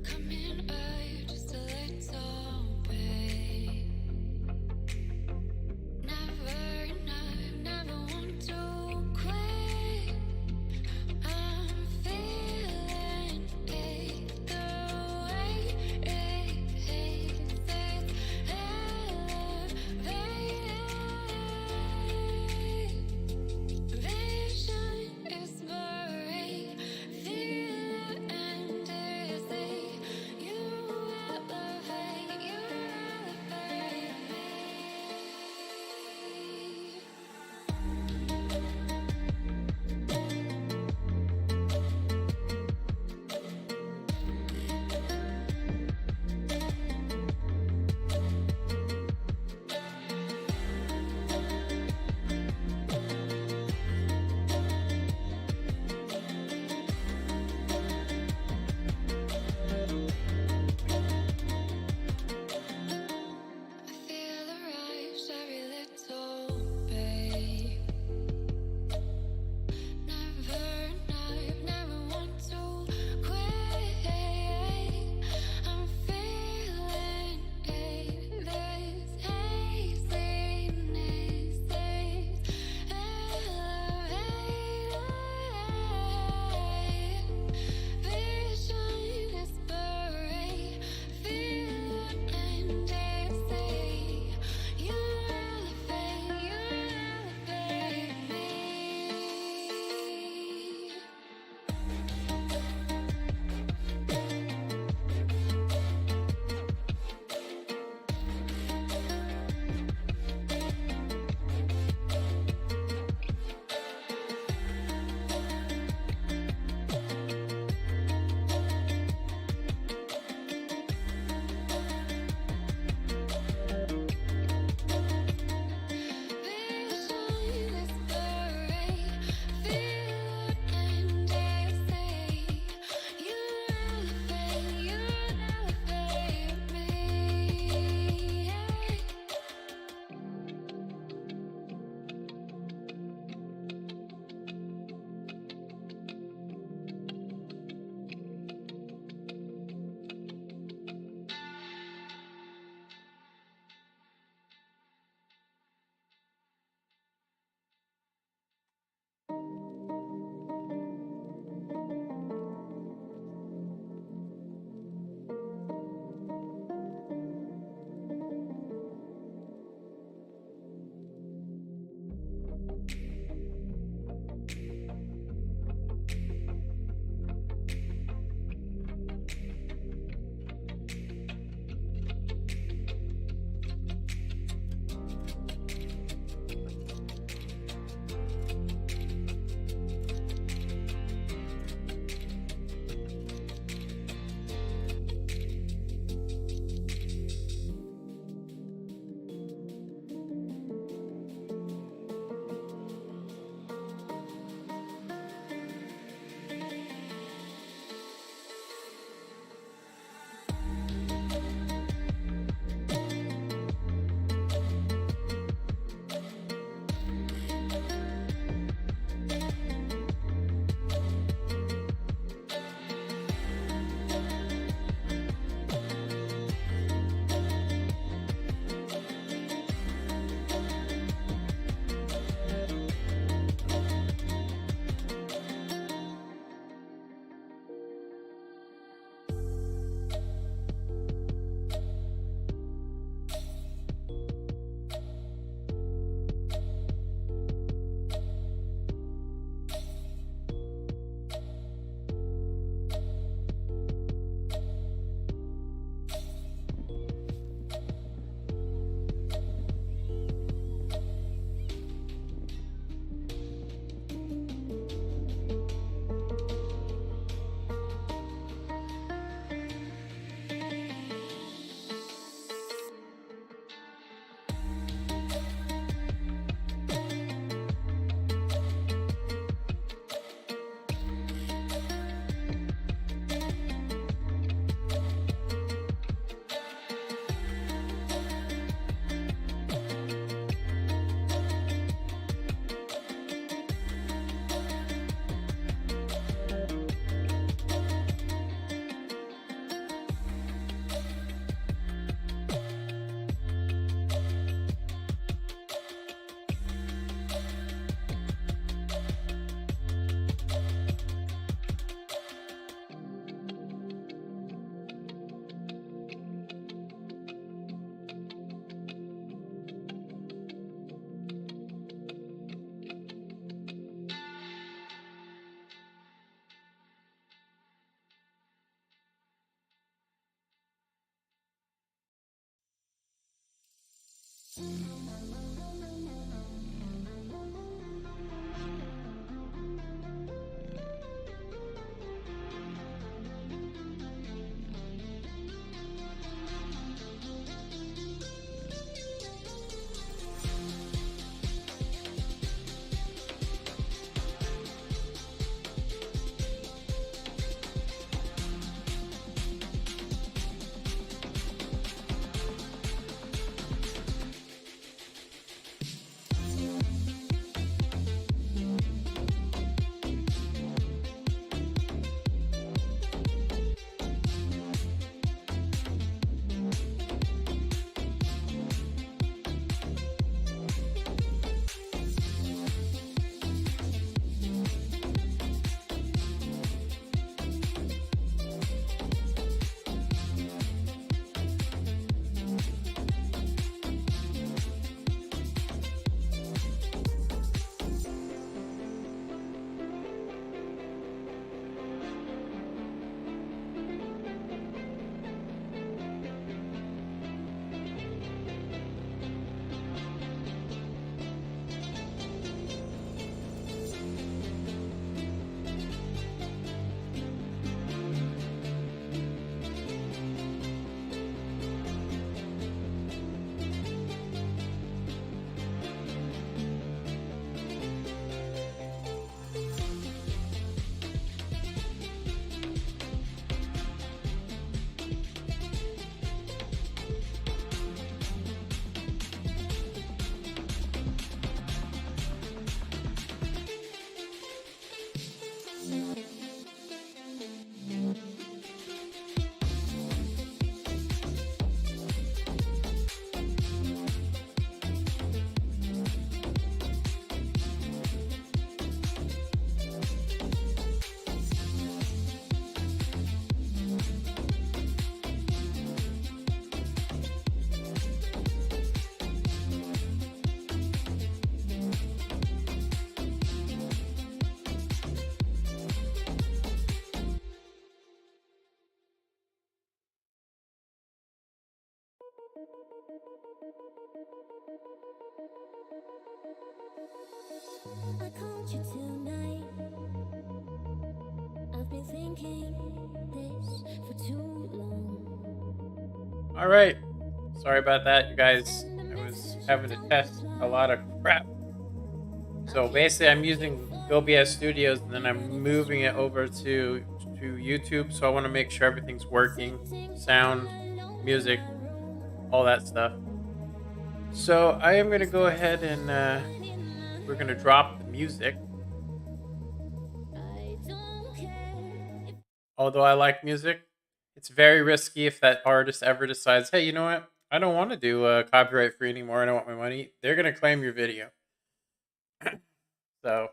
Coming up just a little bit. Never want to quit. I'm feeling it the way it is. Vision is blurry. Feel it and is it you? I called you tonight. I've been thinking this for too long. All right. Sorry about that, you guys. I was having to test a lot of crap. So basically, I'm using OBS Studios, and then I'm moving it over to YouTube. So I want to make sure everything's working, sound, music, all that stuff. So I am going to go ahead and we're going to drop the music. Although I like music, it's very risky if that artist ever decides, hey, you know what? I don't want to do copyright free anymore. I don't want my money. They're going to claim your video. So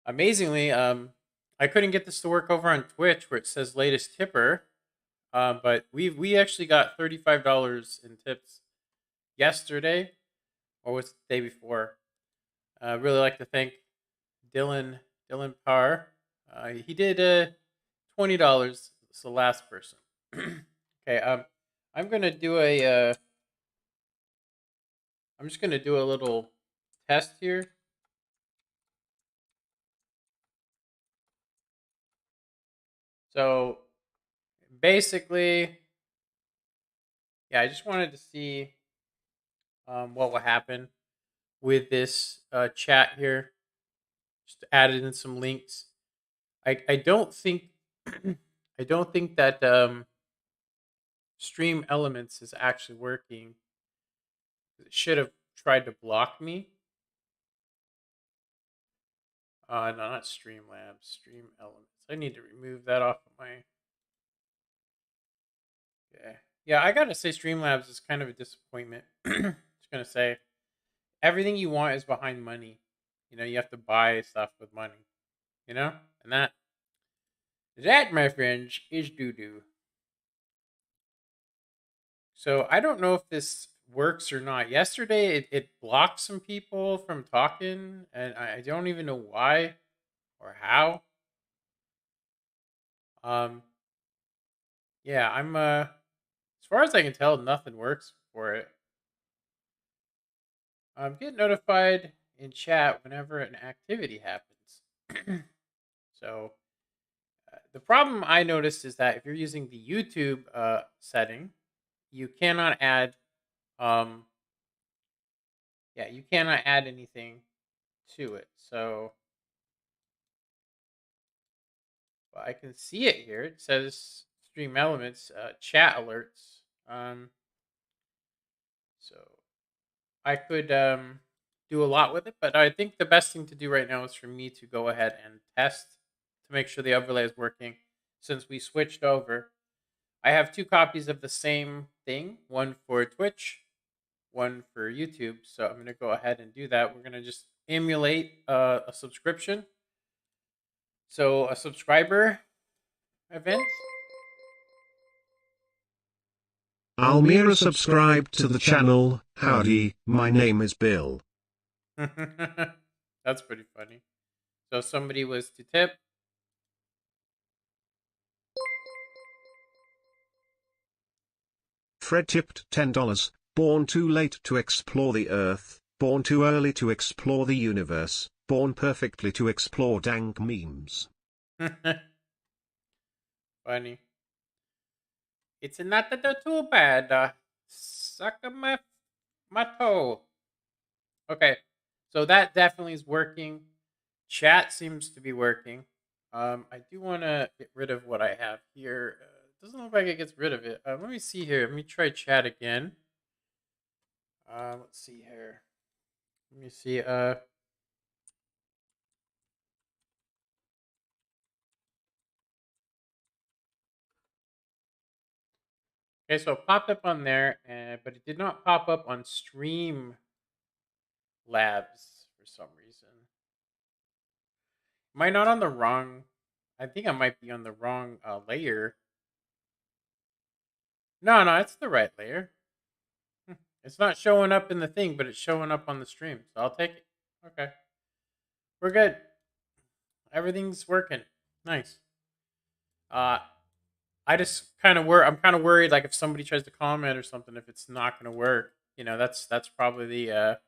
amazingly, I couldn't get this to work over on Twitch where it says latest tipper. But we actually got $35 in tips yesterday, or was it the day before? I really like to thank Dylan Parr. He did $20. It's the last person. Okay, I'm gonna do a. I'm just gonna do a little test here. So basically, yeah, I just wanted to see what will happen with this chat here. Just added in some links. I don't think I don't think that Stream Elements is actually working. It should have tried to block me. No, not Streamlabs. Stream Elements. I need to remove that off of my. Yeah, I gotta say Streamlabs is kind of a disappointment. Just gonna say everything you want is behind money. You know, you have to buy stuff with money. You know, and that, my friends, is doo doo. So I don't know if this works or not. Yesterday, it blocked some people from talking, and I don't even know why or how. Yeah, I'm as far as I can tell, nothing works for it. Get notified in chat whenever an activity happens. So the problem I noticed is that if you're using the YouTube setting, you cannot add, um, yeah, you cannot add anything to it. So but I can see it here. It says stream elements, chat alerts. So I could do a lot with it, but I think the best thing to do right now is for me to go ahead and test to make sure the overlay is working. Since we switched over, I have 2 copies of the same thing, one for Twitch, one for YouTube. So I'm going to go ahead and do that. We're going to just emulate a subscription. So a subscriber event. Almira subscribed to the channel. Howdy, my name is Bill. That's pretty funny. So somebody was to tip. Fred tipped $10. Born too late to explore the earth, born too early to explore the universe, born perfectly to explore dank memes. Funny. It's not too bad. Suck my toe. Okay, so that definitely is working. Chat seems to be working. I do want to get rid of what I have here. Doesn't look like it gets rid of it. Let me see here. Let me try chat again. Let's see here. Let me see. Okay, so it popped up on there, but it did not pop up on Stream Labs for some reason. Am I not on the wrong? I think I might be on the wrong layer. No, it's the right layer. It's not showing up in the thing, but it's showing up on the stream. So I'll take it. Okay. We're good. Everything's working. Nice. I just I'm kind of worried like if somebody tries to comment or something if it's not going to work. That's probably the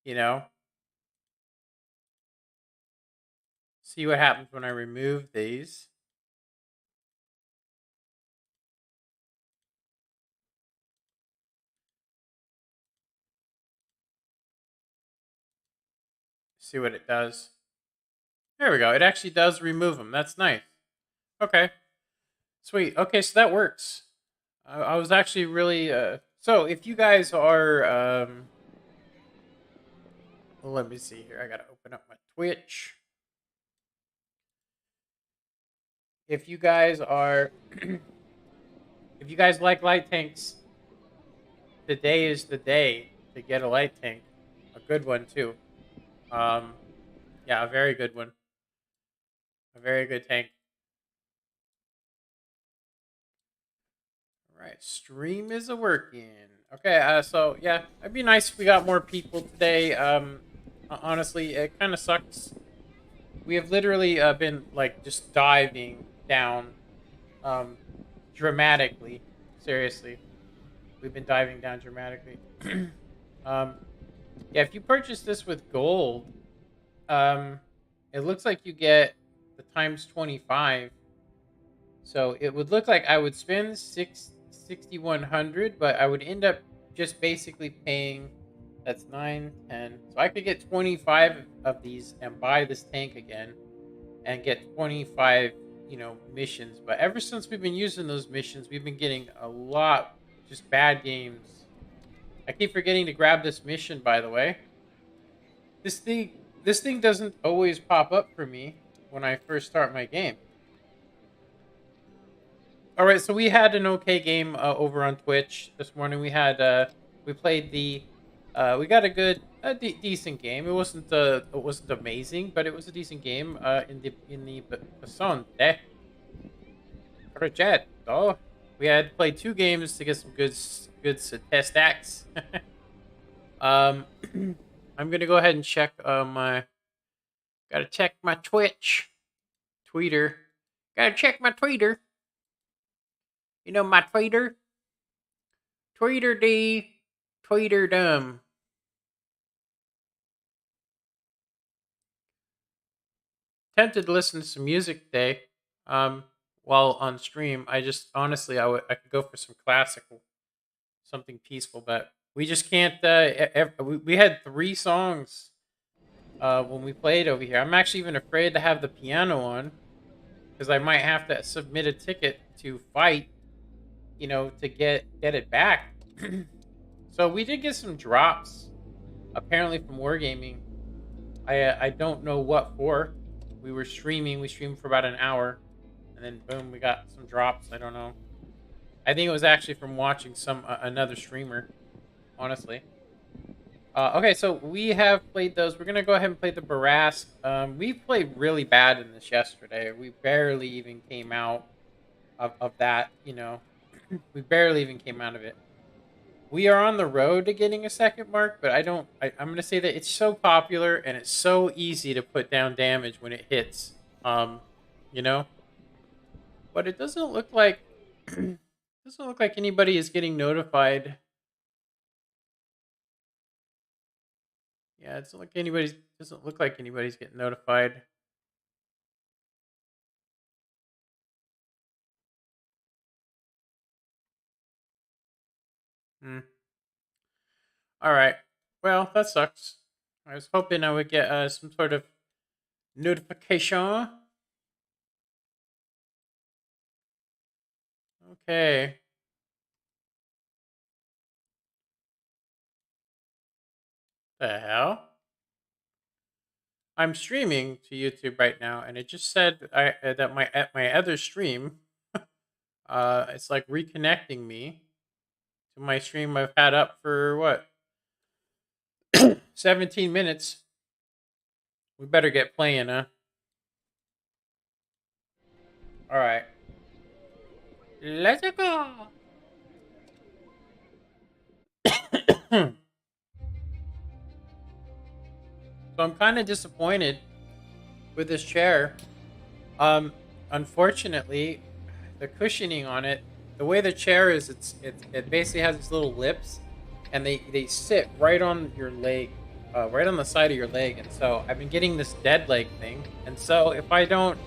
you know, see what happens when I remove these. See what it does. There we go. It actually does remove them. That's nice. Okay. Sweet. Okay, so that works. I was actually really so if you guys are well, let me see here. I got to open up my Twitch. If you guys are if you guys like light tanks, today is the day to get a light tank. A good one too. Yeah, a very good one. A very good tank. All right, stream is a working. Okay, so yeah, it'd be nice if we got more people today. Honestly, it kind of sucks. We have literally been like just diving down, dramatically. Seriously, we've been diving down dramatically. Yeah, if you purchase this with gold, it looks like you get the times 25. So it would look like I would spend 6,100, but I would end up just basically paying, that's 9, 10. So I could get 25 of these and buy this tank again and get 25, missions. But ever since we've been using those missions, we've been getting a lot just bad games. I keep forgetting to grab this mission, by the way. This thing doesn't always pop up for me when I first start my game. All right, so we had an okay game over on Twitch this morning. We played we got a good decent game. It wasn't amazing, but it was a decent game in the Passante Progetto. We had played 2 games to get some good stacks. I'm gonna go ahead and check gotta check my Twitch tweeter. Gotta check my tweeter. You know my tweeter? Tweeter D, tweeter dumb. tempted to listen to some music today. While on stream, I just honestly, I could go for some classical, something peaceful, but we just can't. We had 3 songs when we played over here. I'm actually even afraid to have the piano on because I might have to submit a ticket to fight, to get it back. So we did get some drops, apparently from Wargaming. I don't know what for. We were streaming. We streamed for about an hour, and then boom, we got some drops. I don't know. I think it was actually from watching another streamer, honestly. Okay, so we have played those. We're gonna go ahead and play the Barask. We played really bad in this yesterday. We barely even came out of that. We barely even came out of it. We are on the road to getting a second mark, but I'm going to say that it's so popular and it's so easy to put down damage when it hits, But it doesn't look like anybody is getting notified. Yeah, it doesn't look like anybody's getting notified. All right. Well, that sucks. I was hoping I would get some sort of notification. Okay. The hell? I'm streaming to YouTube right now, and it just said that my other stream, it's like reconnecting me to my stream I've had up for what 17 minutes. We better get playing, huh? All right, let's go. So I'm kind of disappointed with this chair. Unfortunately, the cushioning on it, the way the chair is, it basically has these little lips, and they sit right on your leg, right on the side of your leg. And so I've been getting this dead leg thing. And so if I don't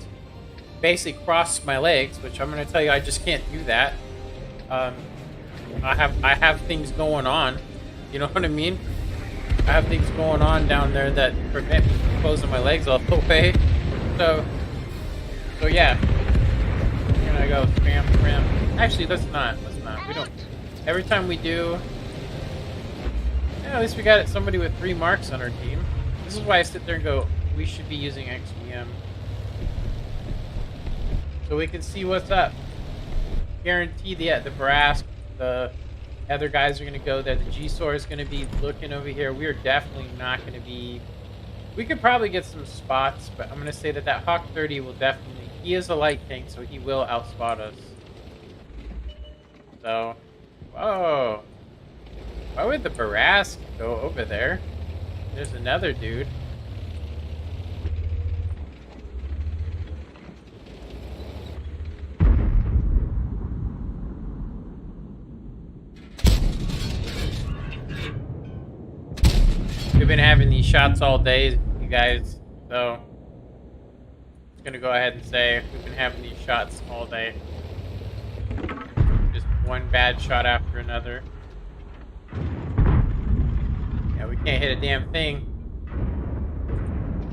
basically cross my legs, which I'm going to tell you, I just can't do that. I have things going on. You know what I mean? I have things going on down there that prevent me from closing my legs all the way. So yeah. We're gonna go spam. Actually, let's not. We don't. Every time we do, yeah, at least we got somebody with 3 marks on our team. This is why I sit there and go, we should be using XGM. So we can see what's up. Guarantee the Barask, the other guys are going to go there. The G-Sor is going to be looking over here. We are definitely not going to be... We could probably get some spots, but I'm going to say that Hawk 30 will definitely... He is a light tank, so he will outspot us. So... Whoa. Why would the Barask go over there? There's another dude. We've been having these shots all day, you guys, so I'm just gonna go ahead and say we've been having these shots all day. Just one bad shot after another. Yeah, we can't hit a damn thing.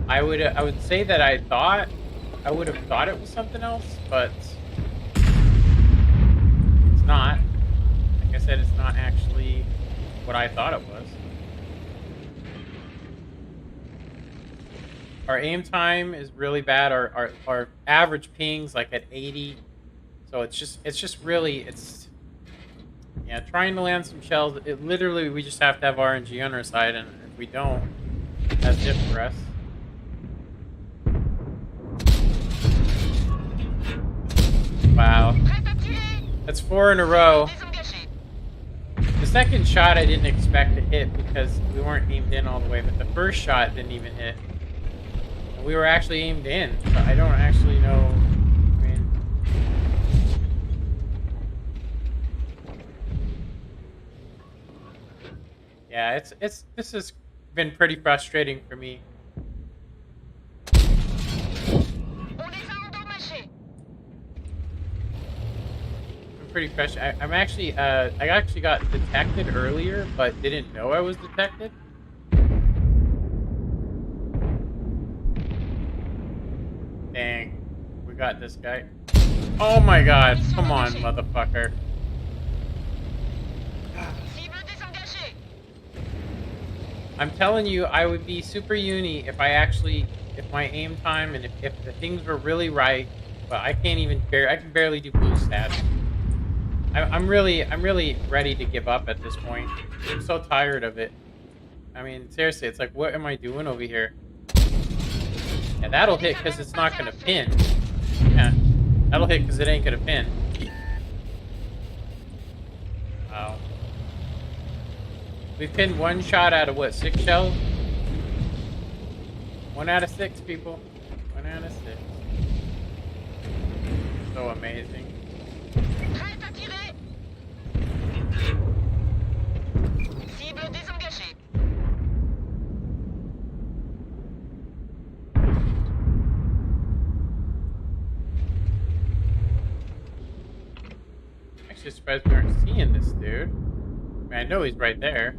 I would say that I would have thought it was something else, but it's not. Like I said, it's not actually what I thought it was. Our aim time is really bad. Our average ping's like at 80. So it's just really yeah, trying to land some shells. Literally we just have to have RNG on our side, and if we don't, that's it for us. Wow. That's 4 in a row. The second shot I didn't expect to hit because we weren't aimed in all the way, but the first shot didn't even hit. We were actually aimed in, so I don't actually know. I mean, yeah, this has been pretty frustrating for me. pretty fresh. I'm actually, I actually got detected earlier, but didn't know I was detected. Dang, we got this guy. Oh my god, come on, motherfucker. I'm telling you, I would be super uni if if my aim time and if the things were really right, but I can't even I can barely do blue stats. I'm really ready to give up at this point. I'm so tired of it. I mean, seriously, it's like, what am I doing over here? Yeah, that'll hit because it's not gonna pin. Yeah, that'll hit because it ain't gonna pin. Wow. We've pinned one shot out of what, 6 shells? 1 out of 6, people. 1 out of 6. So amazing. Actually surprised we aren't seeing this dude. I mean, I know he's right there.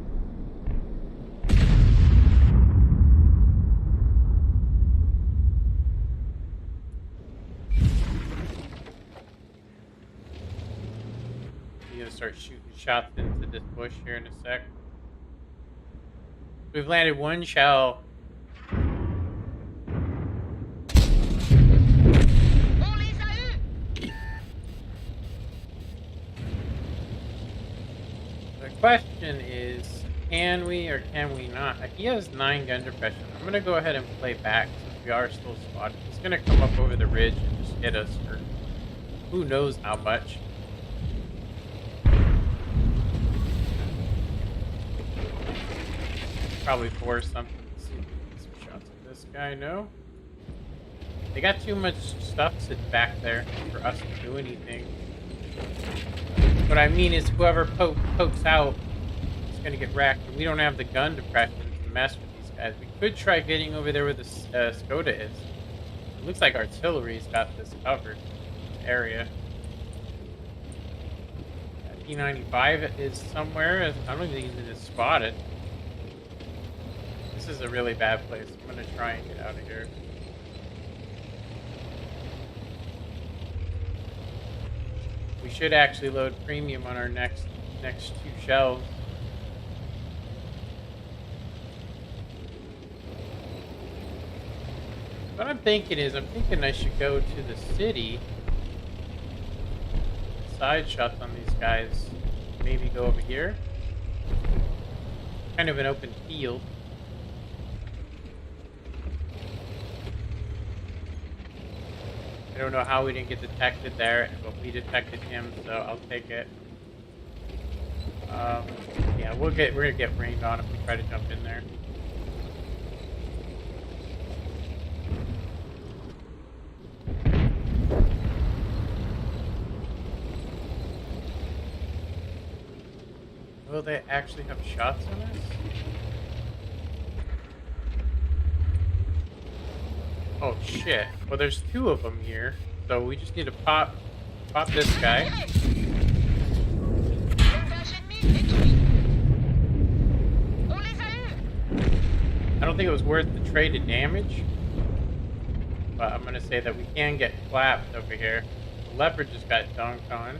Gonna start shooting shots into this bush here in a sec. We've landed 1 shell. The question is, can we or can we not? He has 9 gun depression. I'm gonna go ahead and play back since we are still spotted. He's gonna come up over the ridge and just hit us for who knows how much. Probably force something. Let's see if we can get some shots of this guy. No. They got too much stuff sitting back there for us to do anything. What I mean is, whoever pokes out is going to get wrecked. And we don't have the gun depression to mess with these guys. We could try getting over there where the Skoda is. It looks like artillery's got this covered area. P95 is somewhere. I don't think he's just spotted. This is a really bad place. I'm gonna try and get out of here. We should actually load premium on our next 2 shells. What I'm thinking is, I should go to the city. Side shots on these guys. Maybe go over here. Kind of an open field. I don't know how we didn't get detected there, but we detected him, so I'll take it. Yeah, we're gonna get rained on if we try to jump in there. Will they actually have shots on us? Oh shit. Well, there's 2 of them here, so we just need to pop this guy. I don't think it was worth the trade of damage, but I'm gonna say that we can get clapped over here. The leopard just got dunked on.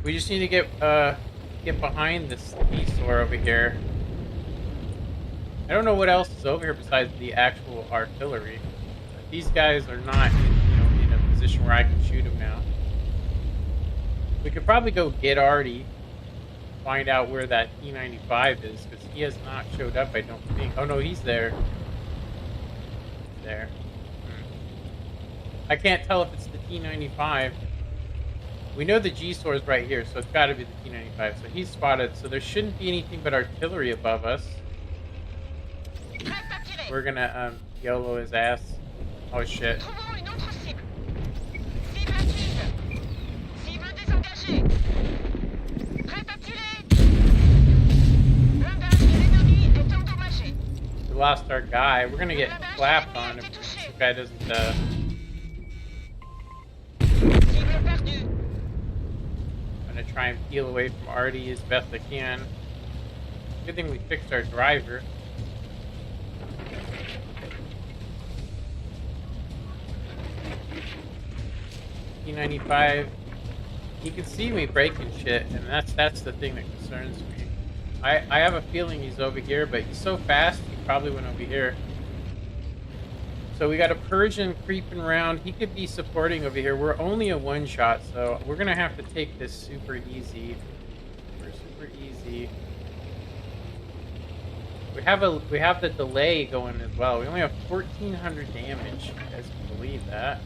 We just need to get behind this Esor over here. I don't know what else is over here besides the actual artillery. These guys are not, in a position where I can shoot them now. We could probably go get Artie, find out where that P95 is, because he has not showed up, I don't think. Oh no, he's there. He's there. I can't tell if it's the T95. We know the G-Sor is right here, so it's got to be the T95. So he's spotted, so there shouldn't be anything but artillery above us. We're gonna YOLO his ass. Oh shit. We lost our guy. We're gonna get clapped on if this guy doesn't I'm gonna try and peel away from Artie as best I can. Good thing we fixed our driver. P95. He can see me breaking shit, and that's the thing that concerns me. I have a feeling he's over here, but he's so fast he probably went over here. So we got a Persian creeping around. He could be supporting over here. We're only a one-shot, so we're gonna have to take this super easy. We're super easy. We have the delay going as well. We only have 1,400 damage. You guys can believe that.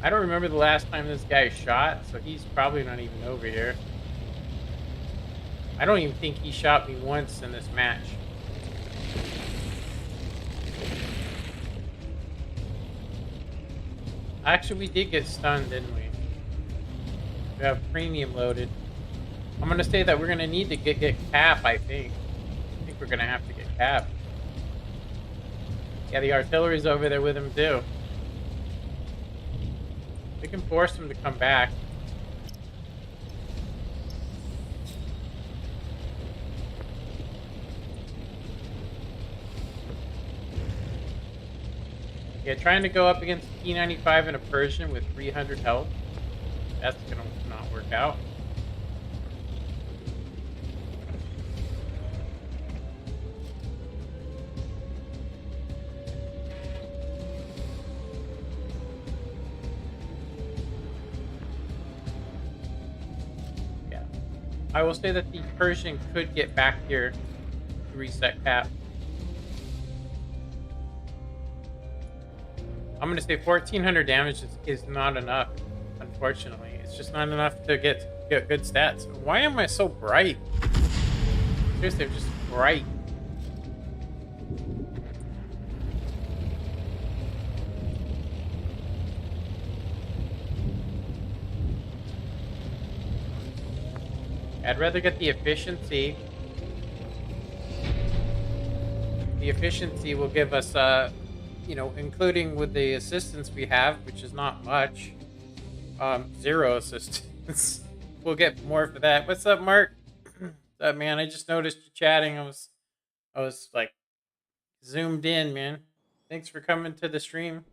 I don't remember the last time this guy shot, so he's probably not even over here. I don't even think he shot me once in this match. Actually, we did get stunned, didn't we? We have premium loaded. I'm gonna say that we're gonna need to get cap, I think. I think we're gonna have to get cap. Yeah, the artillery's over there with him too. We can force him to come back. Yeah, trying to go up against P95 and a Persian with 300 health. That's gonna not work out. Yeah. I will say that the Persian could get back here to reset cap. I'm gonna say 1,400 damage is not enough, unfortunately. It's just not enough to get good stats. Why am I so bright? Seriously, I'm just bright. I'd rather get the efficiency. The efficiency will give us you know, including with the assistance we have, which is not much, 0 assistance. We'll get more for that. What's up, Mark? What's up, man? I just noticed you chatting. I was like zoomed in, man. Thanks for coming to the stream.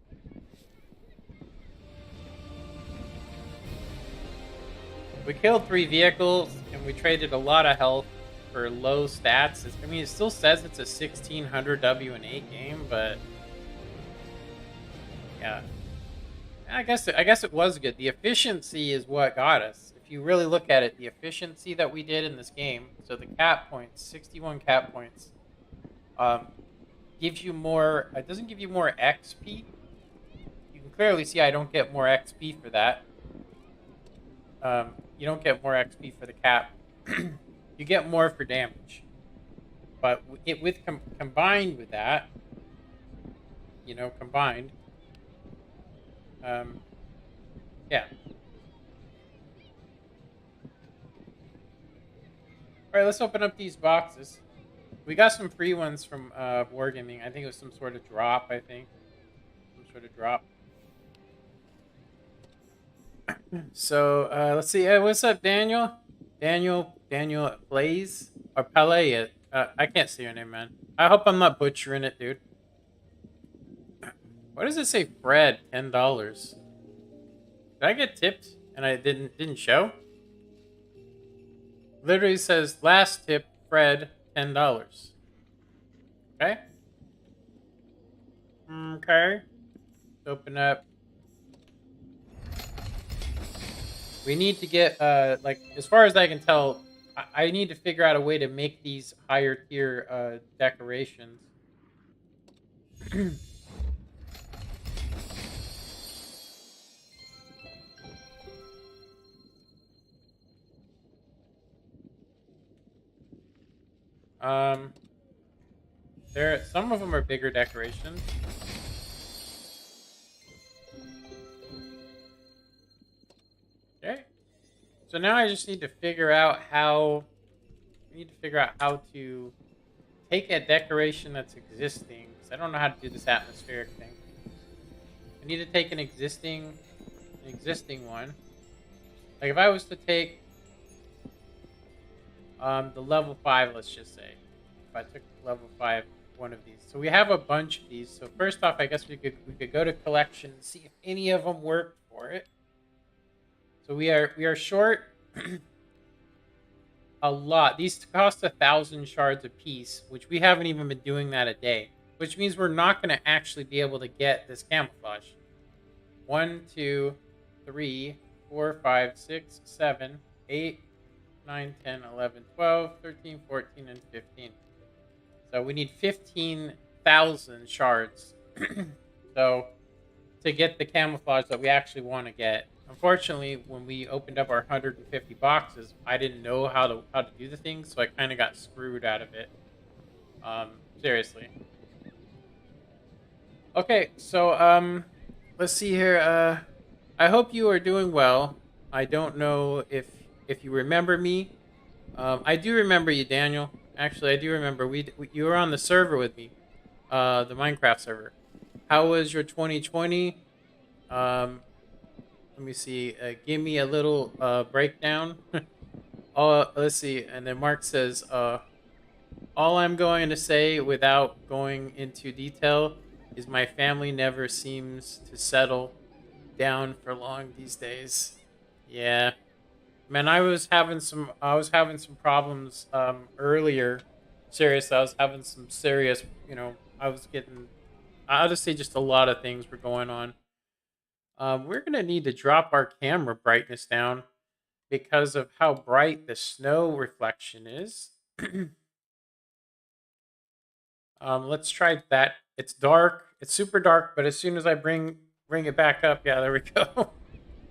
We killed 3 vehicles and we traded a lot of health for low stats. I mean, it still says it's a 1600 W&A game, but yeah, I guess it was good. The efficiency is what got us. If you really look at it, the efficiency that we did in this game. So the cap points, 61 cap points, gives you more. It doesn't give you more XP. You can clearly see I don't get more XP for that. You don't get more XP for the cap. You get more for damage. But combined with that, you know, combined. Yeah. Alright, let's open up these boxes. We got some free ones from Wargaming. I think it was some sort of drop, I think. Some sort of drop. So, let's see. What's up, Daniel? Daniel Blaze? Or Pele? I can't say your name, man. I hope I'm not butchering it, dude. Why does it say Fred, $10? Did I get tipped and I didn't show? Literally says last tip, Fred, $10. Okay. Okay. Let's open up. We need to get like, as far as I can tell, I need to figure out a way to make these higher tier decorations. Some of them are bigger decorations. Okay. So now I just need to figure out how to take a decoration that's existing. 'Cause I don't know how to do this atmospheric thing. I need to take an existing an existing one. Like if I was to take the level 5, let's just say, if I took level 5 one of these. So we have a bunch of these. So first off, I guess we could go to collection and see if any of them work for it. So we are short a lot. These cost 1,000 shards a piece, which we haven't even been doing that a day, which means we're not going to actually be able to get this camouflage. 1, 2, 3, 4, 5, 6, 7, 8, 9, 10, 11, 12, 13, 14, and 15. So we need 15,000 shards. So to get the camouflage that we actually want to get. Unfortunately, when we opened up our 150 boxes, I didn't know how to do the thing, so I kind of got screwed out of it. Seriously. Okay, so let's see here. I hope you are doing well. I don't know if you remember me. I do remember you, Daniel. Actually, I do remember. You were on the server with me, the Minecraft server. How was your 2020? Let me see. Give me a little breakdown. Let's see. And then Mark says, all I'm going to say without going into detail is my family never seems to settle down for long these days. Yeah. Man, I was having some problems earlier. Seriously, I was having some serious, I'll just say just a lot of things were going on. We're going to need to drop our camera brightness down because of how bright the snow reflection is. Let's try that. It's dark. It's super dark, but as soon as I bring it back up, yeah, there we go.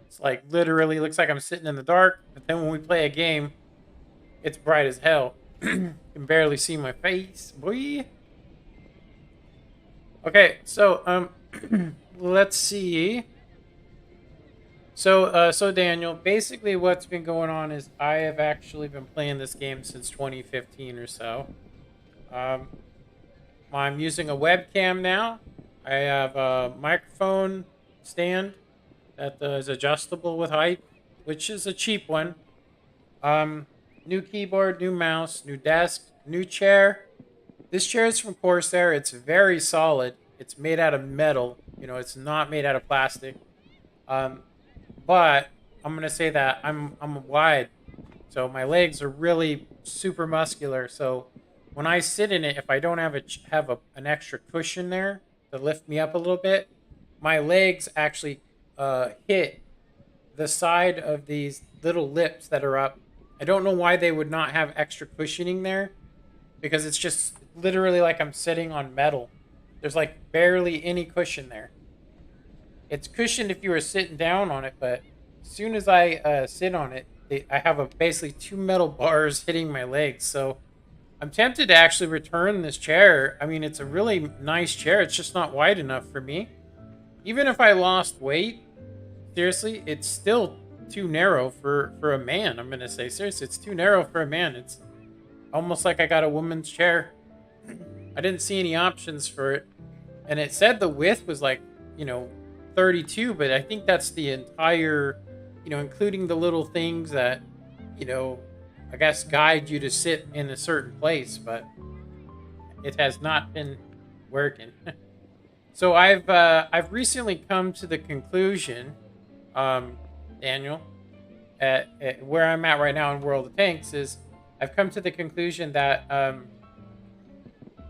It's like literally looks like I'm sitting in the dark, but then when we play a game, it's bright as hell. Can barely see my face, boy. Okay, so let's see. So Daniel, basically what's been going on is I have actually been playing this game since 2015 or so. I'm using a webcam now. I have a microphone stand that is adjustable with height, which is a cheap one. New keyboard, new mouse, new desk, new chair. This chair is from Corsair. It's very solid. It's made out of metal. It's not made out of plastic. But I'm gonna say that I'm wide, so my legs are really super muscular. So when I sit in it, if I don't have an extra cushion there to lift me up a little bit, my legs actually hit the side of these little lips that are up. I don't know why they would not have extra cushioning there, because it's just literally like I'm sitting on metal. There's like barely any cushion there. It's cushioned if you were sitting down on it, but as soon as I sit on it, I have basically 2 metal bars hitting my legs. So I'm tempted to actually return this chair. I mean, it's a really nice chair. It's just not wide enough for me. Even if I lost weight, seriously, it's still too narrow for a man. I'm going to say, seriously, it's too narrow for a man. It's almost like I got a woman's chair. I didn't see any options for it. And it said the width was like, 32, but I think that's the entire, including the little things that, I guess guide you to sit in a certain place, but it has not been working. So I've recently come to the conclusion, Daniel, at where I'm at right now in World of Tanks, is I've come to the conclusion that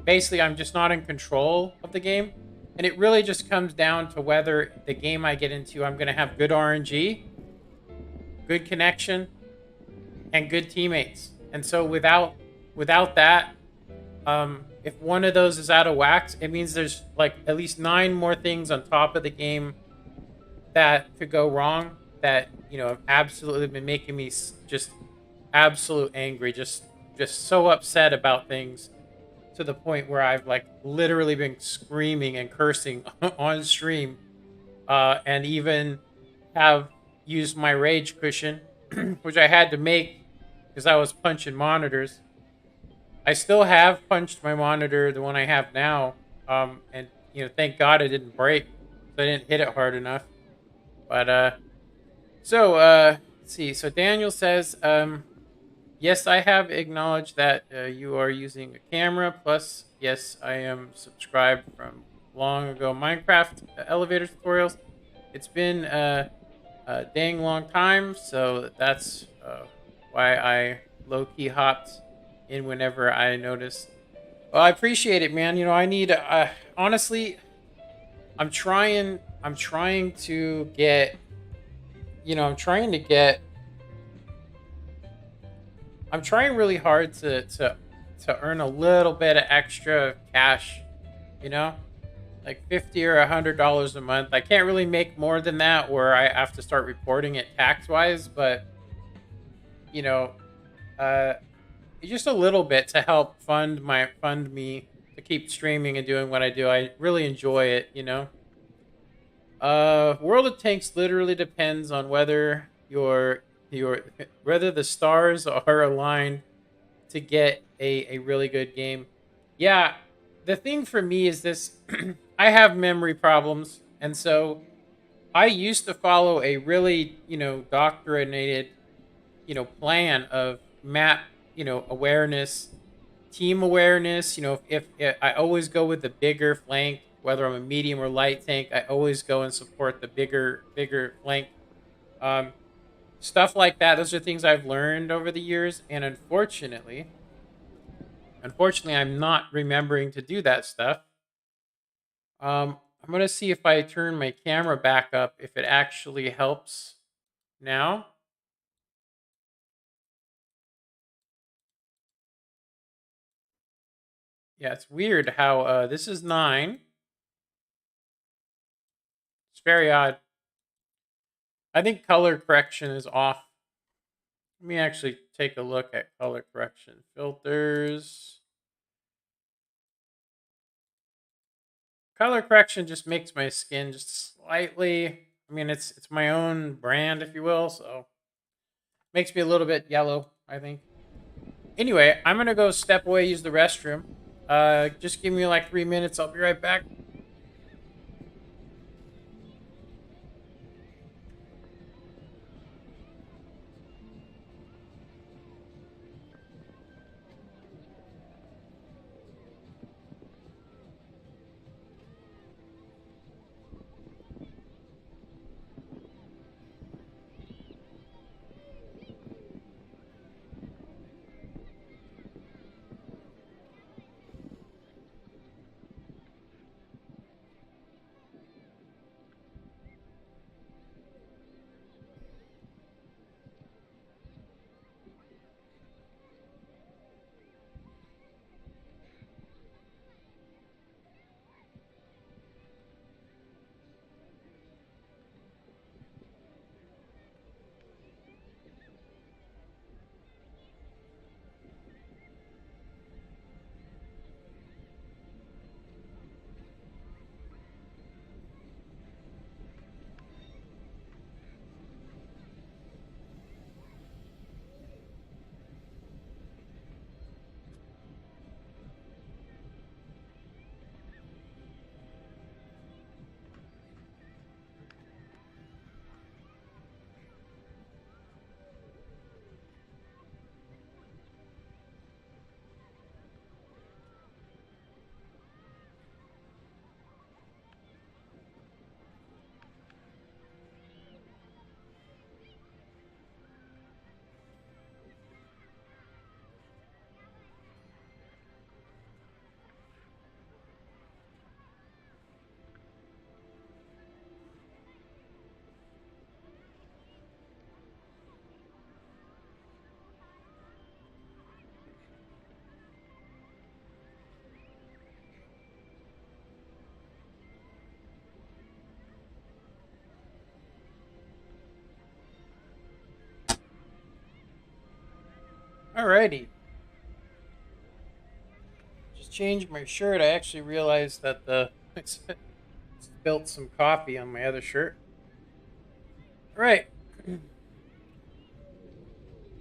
basically I'm just not in control of the game. And it really just comes down to whether the game I get into, I'm going to have good RNG, good connection, and good teammates. And so without that, if one of those is out of whack, it means there's like at least 9 more things on top of the game that could go wrong that, have absolutely been making me just absolute angry, just so upset about things, to the point where I've like literally been screaming and cursing on stream, and even have used my rage cushion, which I had to make because I was punching monitors. I still have punched my monitor, the one I have now, and thank God it didn't break, so I didn't hit it hard enough. But So, let's see. So Daniel says, yes, I have acknowledged that you are using a camera. Plus, yes, I am subscribed from long ago Minecraft elevator tutorials. It's been a dang long time, so that's why I low key hopped in whenever I noticed. Well, I appreciate it, man. You know, I need honestly, I'm trying to get, I'm trying to get, I'm trying really hard to earn a little bit of extra cash, you know? Like $50 or $100 a month. I can't really make more than that or I have to start reporting it tax-wise, but you know, uh just a little bit to help fund me to keep streaming and doing what I do. I really enjoy it, you know. World of Tanks literally depends on whether your whether the stars are aligned to get a really good game. Yeah, the thing for me is this: I have memory problems, and so I used to follow a really doctrinated plan of map awareness, team awareness. If I always go with the bigger flank, whether I'm a medium or light tank, I always go and support the bigger flank. Um, Stuff like that. Those are things I've learned over the years, and unfortunately, I'm not remembering to do that stuff. I'm gonna see if I turn my camera back up if it actually helps now. Yeah, it's weird how this is 9. It's very odd. I think color correction is off. Let me actually take a look at color correction filters. Color correction just makes my skin just slightly. I mean, it's my own brand, if you will, so makes me a little bit yellow, I think. Anyway, I'm gonna go step away, use the restroom. Just give me like 3 minutes. I'll be right back. Alrighty. Just changed my shirt. I actually realized that the I spilled some coffee on my other shirt. All right.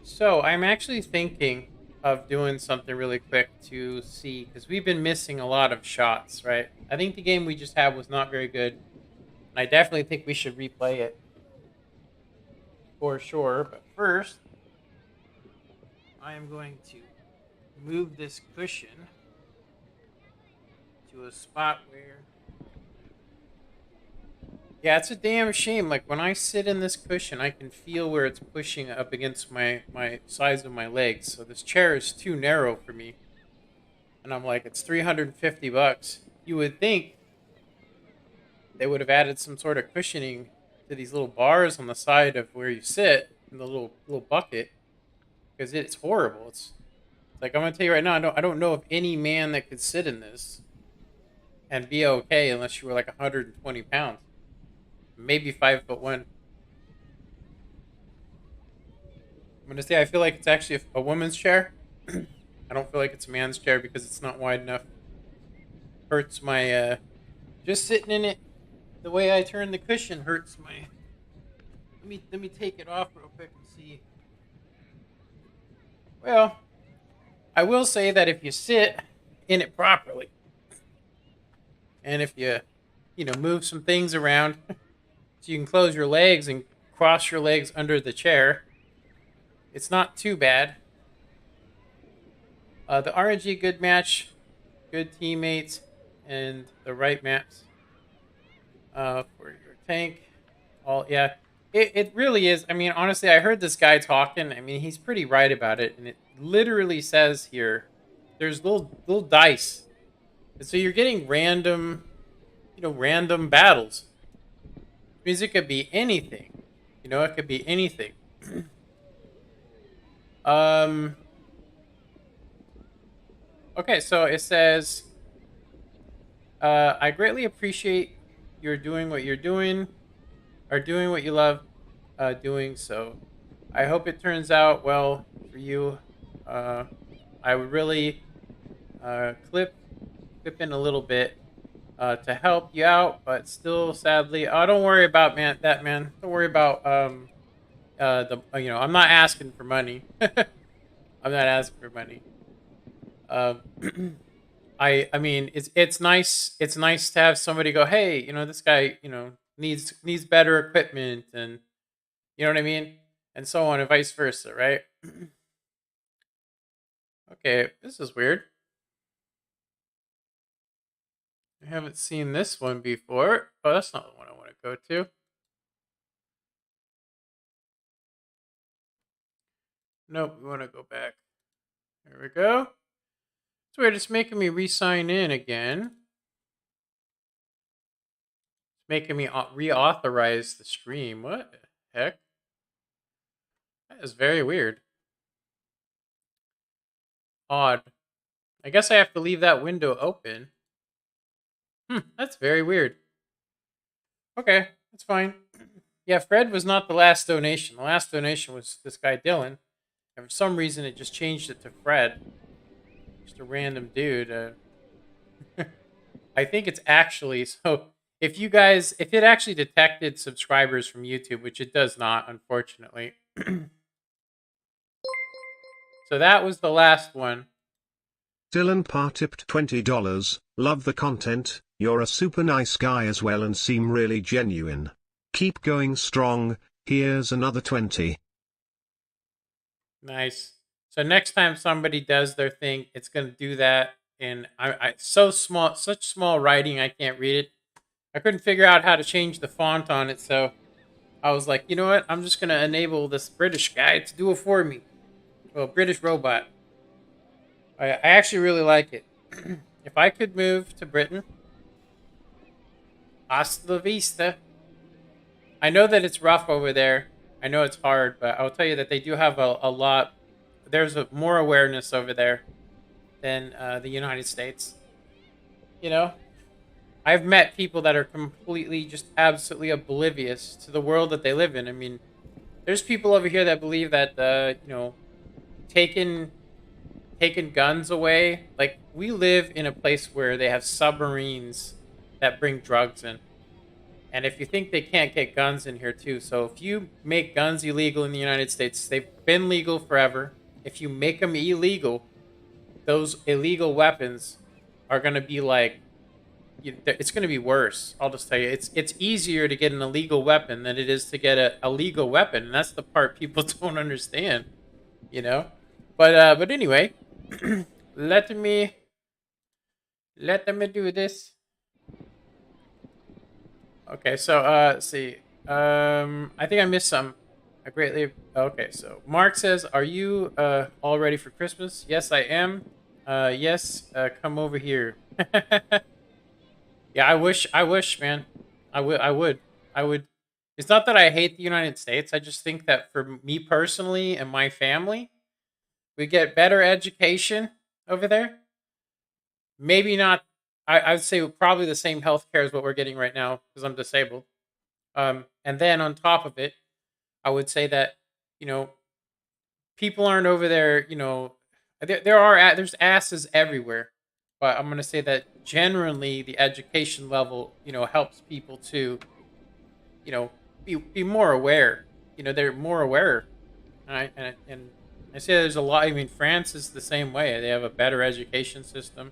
So I'm actually thinking of doing something really quick to see because we've been missing a lot of shots, right? I think the game we just had was not very good. And I definitely think we should replay it. for sure. But first, I am going to move this cushion to a spot where... Yeah, it's a damn shame. Like, when I sit in this cushion, I can feel where it's pushing up against my sides of my legs. So this chair is too narrow for me. And I'm like, it's $350. You would think they would have added some sort of cushioning to these little bars on the side of where you sit in the little bucket, because it's horrible. It's like, I'm gonna tell you right now, I don't know of any man that could sit in this and be okay unless you were like 120 pounds, maybe 5'1". I'm gonna say I feel like it's actually a woman's chair. I don't feel like it's a man's chair because it's not wide enough. Hurts my just sitting in it. The way I turn the cushion hurts my... Let me take it off real quick and see. Well, I will say that if you sit in it properly, and if you move some things around, so you can close your legs and cross your legs under the chair, it's not too bad. The RNG good match, good teammates, and the right maps for your tank. Yeah, it really is. I mean, honestly, I heard this guy talking. I mean, he's pretty right about it, and it literally says here, there's little dice, and so you're getting random, random battles. It means it could be anything. It could be anything. Okay, so it says, I greatly appreciate you're doing what you're doing, or doing what you love doing, so I hope it turns out well for you. I would really clip in a little bit to help you out, but still, sadly, don't worry about that, man. Don't worry about I'm not asking for money. I'm not asking for money. I mean, it's nice to have somebody go, hey, this guy, needs better equipment, and you know what I mean, and so on and vice versa, right? Okay, this is weird. I haven't seen this one before. Oh, that's not the one I want to go to. Nope, we want to go back. There we go. It's weird, it's making me re-sign in again. It's making me reauthorize the stream. What the heck? That is very weird. Odd. I guess I have to leave that window open. That's very weird. Okay, that's fine. Yeah, Fred was not the last donation. The last donation was this guy, Dylan. And for some reason, it just changed it to Fred. Just a random dude. I think it's actually... So, if it actually detected subscribers from YouTube, which it does not, unfortunately. So that was the last one. Dylan Parr tipped $20. Love the content, you're a super nice guy as well and seem really genuine. Keep going strong, here's another 20. Nice. So next time somebody does their thing, it's going to do that. And such small writing, I can't read it. I couldn't figure out how to change the font on it, so I was like, you know what? I'm just going to enable this British guy to do it for me. Well, British robot. I actually really like it. If I could move to Britain, hasta la vista. I know that it's rough over there. I know it's hard, but I'll tell you that they do have a lot. There's more awareness over there than the United States. I've met people that are completely, just absolutely oblivious to the world that they live in. I mean, there's people over here that believe that, taking guns away. Like, we live in a place where they have submarines that bring drugs in. And if you think they can't get guns in here too, so if you make guns illegal in the United States, they've been legal forever. If you make them illegal, those illegal weapons are going to be like, it's going to be worse. I'll just tell you, it's easier to get an illegal weapon than it is to get a legal weapon, and that's the part people don't understand, you know. But anyway, let me do this. Okay, so let's see. I think I missed some. I greatly. Okay, so Mark says, "Are you all ready for Christmas?" Yes, I am. Yes. Come over here. Yeah, I wish, man. I would. It's not that I hate the United States. I just think that for me personally and my family, we get better education over there. Maybe not. I would say probably the same healthcare as what we're getting right now because I'm disabled. And then on top of it, I would say that you know people aren't over there. There's asses everywhere, but I'm gonna say that generally the education level helps people to be more aware. They're more aware, and I say there's a lot. I mean, France is the same way. They have a better education system.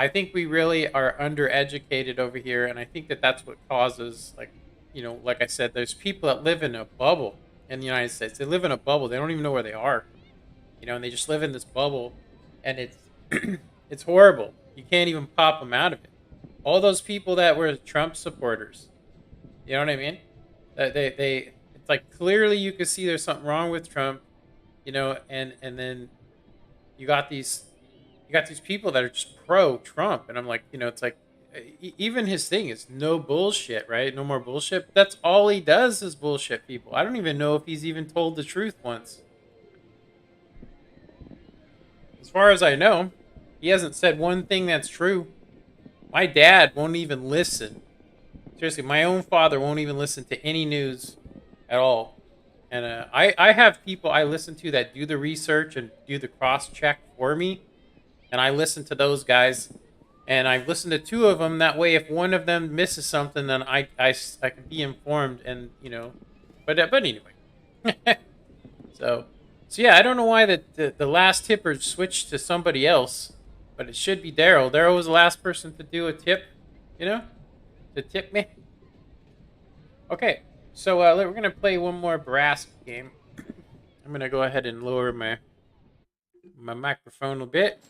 I think we really are undereducated over here, and I think that that's what causes, like I said, there's people that live in a bubble in the United States. They live in a bubble. They don't even know where they are, and they just live in this bubble, and it's it's horrible. You can't even pop them out of it. All those people that were Trump supporters, you know what I mean? That it's like clearly you could see there's something wrong with Trump, and then you got these people that are just pro Trump, and I'm like, it's like even his thing is no bullshit, right? No more bullshit. That's all he does is bullshit people. I don't even know if he's even told the truth once. As far as I know, he hasn't said one thing that's true. My dad won't even listen. Seriously, my own father won't even listen to any news at all. And I have people I listen to that do the research and do the cross check for me. And I listen to those guys, and I've listened to two of them. That way, if one of them misses something, then I can be informed, and But anyway, so yeah, I don't know why the last tipper switched to somebody else, but it should be Daryl. Daryl was the last person to do a tip, to tip me. Okay, so we're gonna play one more brass game. I'm gonna go ahead and lower my microphone a bit.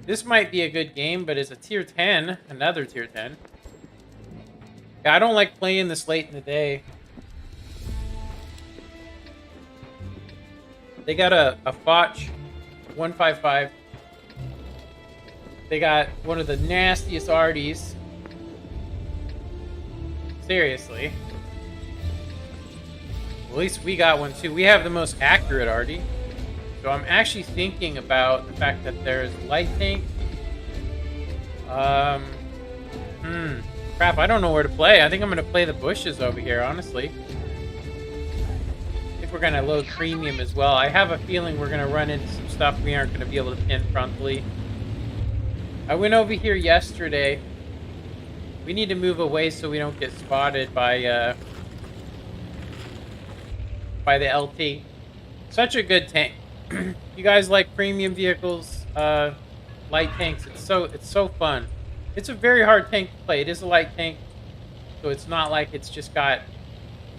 This might be a good game, but it's a tier 10. Another tier 10. Yeah, I don't like playing this late in the day. They got a Fotch 155. They got one of the nastiest RDs. Seriously. Well, at least we got one too. We have the most accurate RD. So I'm actually thinking about the fact that there's light tank. Crap, I don't know where to play. I think I'm gonna play the bushes over here, honestly. I think we're gonna load premium as well. I have a feeling we're gonna run into some stuff we aren't gonna be able to pin frontally. I went over here yesterday. We need to move away so we don't get spotted by the LT. Such a good tank. You guys like premium vehicles, light tanks? It's so fun. It's a very hard tank to play. It is a light tank, so it's not like it's just got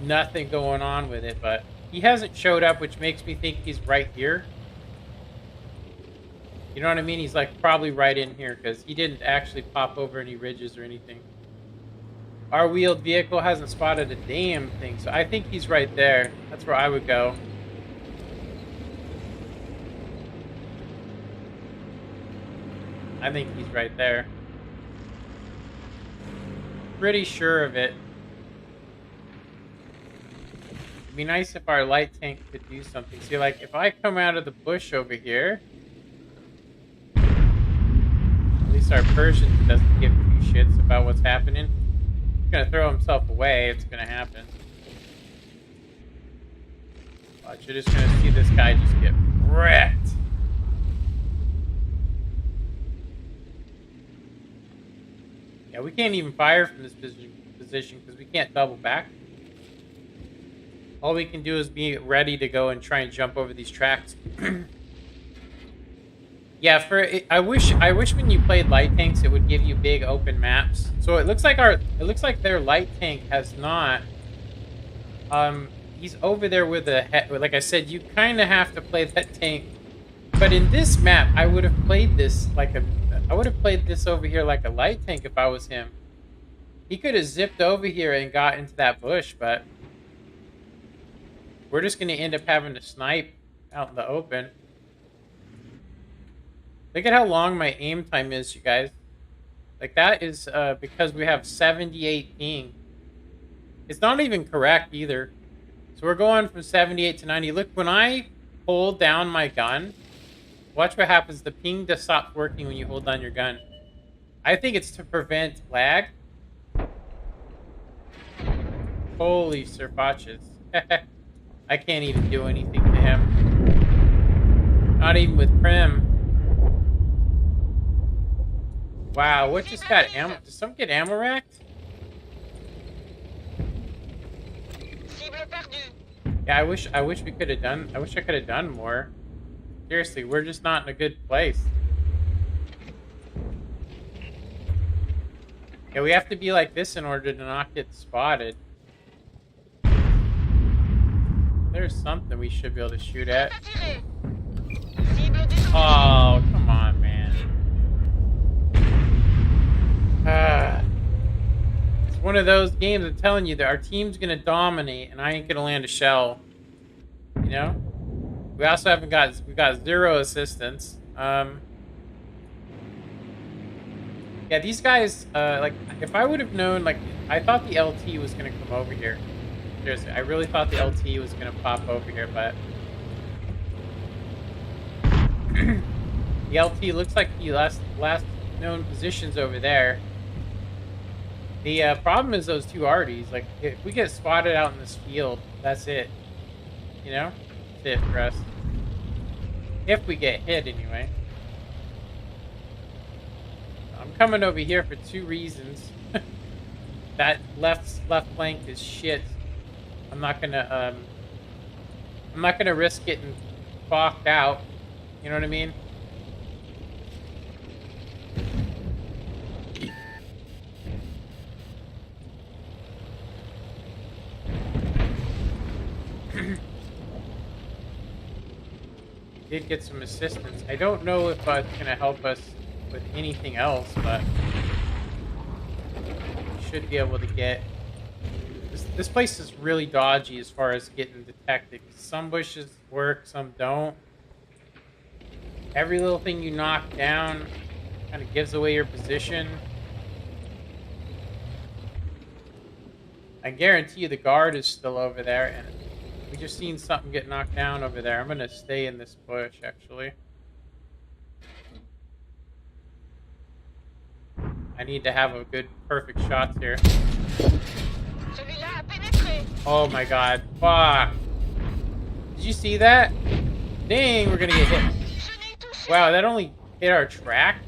nothing going on with it. But he hasn't showed up, which makes me think he's right here. You know what I mean? He's like probably right in here because he didn't actually pop over any ridges or anything. Our wheeled vehicle hasn't spotted a damn thing, so I think he's right there. That's where I would go. I think he's right there. Pretty sure of it. It'd be nice if our light tank could do something. See, like, if I come out of the bush over here, at least our Persian doesn't give two shits about what's happening. He's gonna throw himself away. It's gonna happen. Watch, you're just gonna see this guy just get wrecked. Yeah, we can't even fire from this position because we can't double back. All we can do is be ready to go and try and jump over these tracks. Yeah, I wish when you played light tanks it would give you big open maps. So it looks like their light tank has not. He's over there with like I said, you kind of have to play that tank. But in this map, I would have played this over here like a light tank if I was him. He could have zipped over here and got into that bush, but we're just going to end up having to snipe out in the open. Look at how long my aim time is, you guys. Like, that is because we have 78 ping. It's not even correct either. So we're going from 78 to 90. Look, when I hold down my gun, watch what happens. The ping just stops working when you hold down your gun. I think it's to prevent lag. Holy sirpachas. I can't even do anything to him. Not even with Prim. Wow, what just got ammo? Did someone get ammo racked? Yeah, I wish we could have done. I wish I could have done more. Seriously, we're just not in a good place. Yeah, we have to be like this in order to not get spotted. There's something we should be able to shoot at. Oh, come on, man. It's one of those games I'm telling you that our team's gonna dominate and I ain't gonna land a shell. You know? We also we've got 0 assistance. Yeah, these guys, like, if I would have known, like, I thought the LT was gonna come over here. Seriously, I really thought the LT was gonna pop over here, but the LT looks like the last known positions over there. The problem is those 2 RDs. Like, if we get spotted out in this field, that's it. You know? That's it for us. If we get hit, anyway. I'm coming over here for 2 reasons. That left flank is shit. I'm not gonna risk getting fucked out. You know what I mean? Did get some assistance. I don't know if it's gonna help us with anything else, but we should be able to get. This place is really dodgy as far as getting detected. Some bushes work, some don't. Every little thing you knock down kind of gives away your position. I guarantee you the guard is still over there, and we just seen something get knocked down over there. I'm gonna stay in this bush, actually. I need to have a good, perfect shot here. Oh my god. Fuck. Did you see that? Dang, we're gonna get hit. Wow, that only hit our track?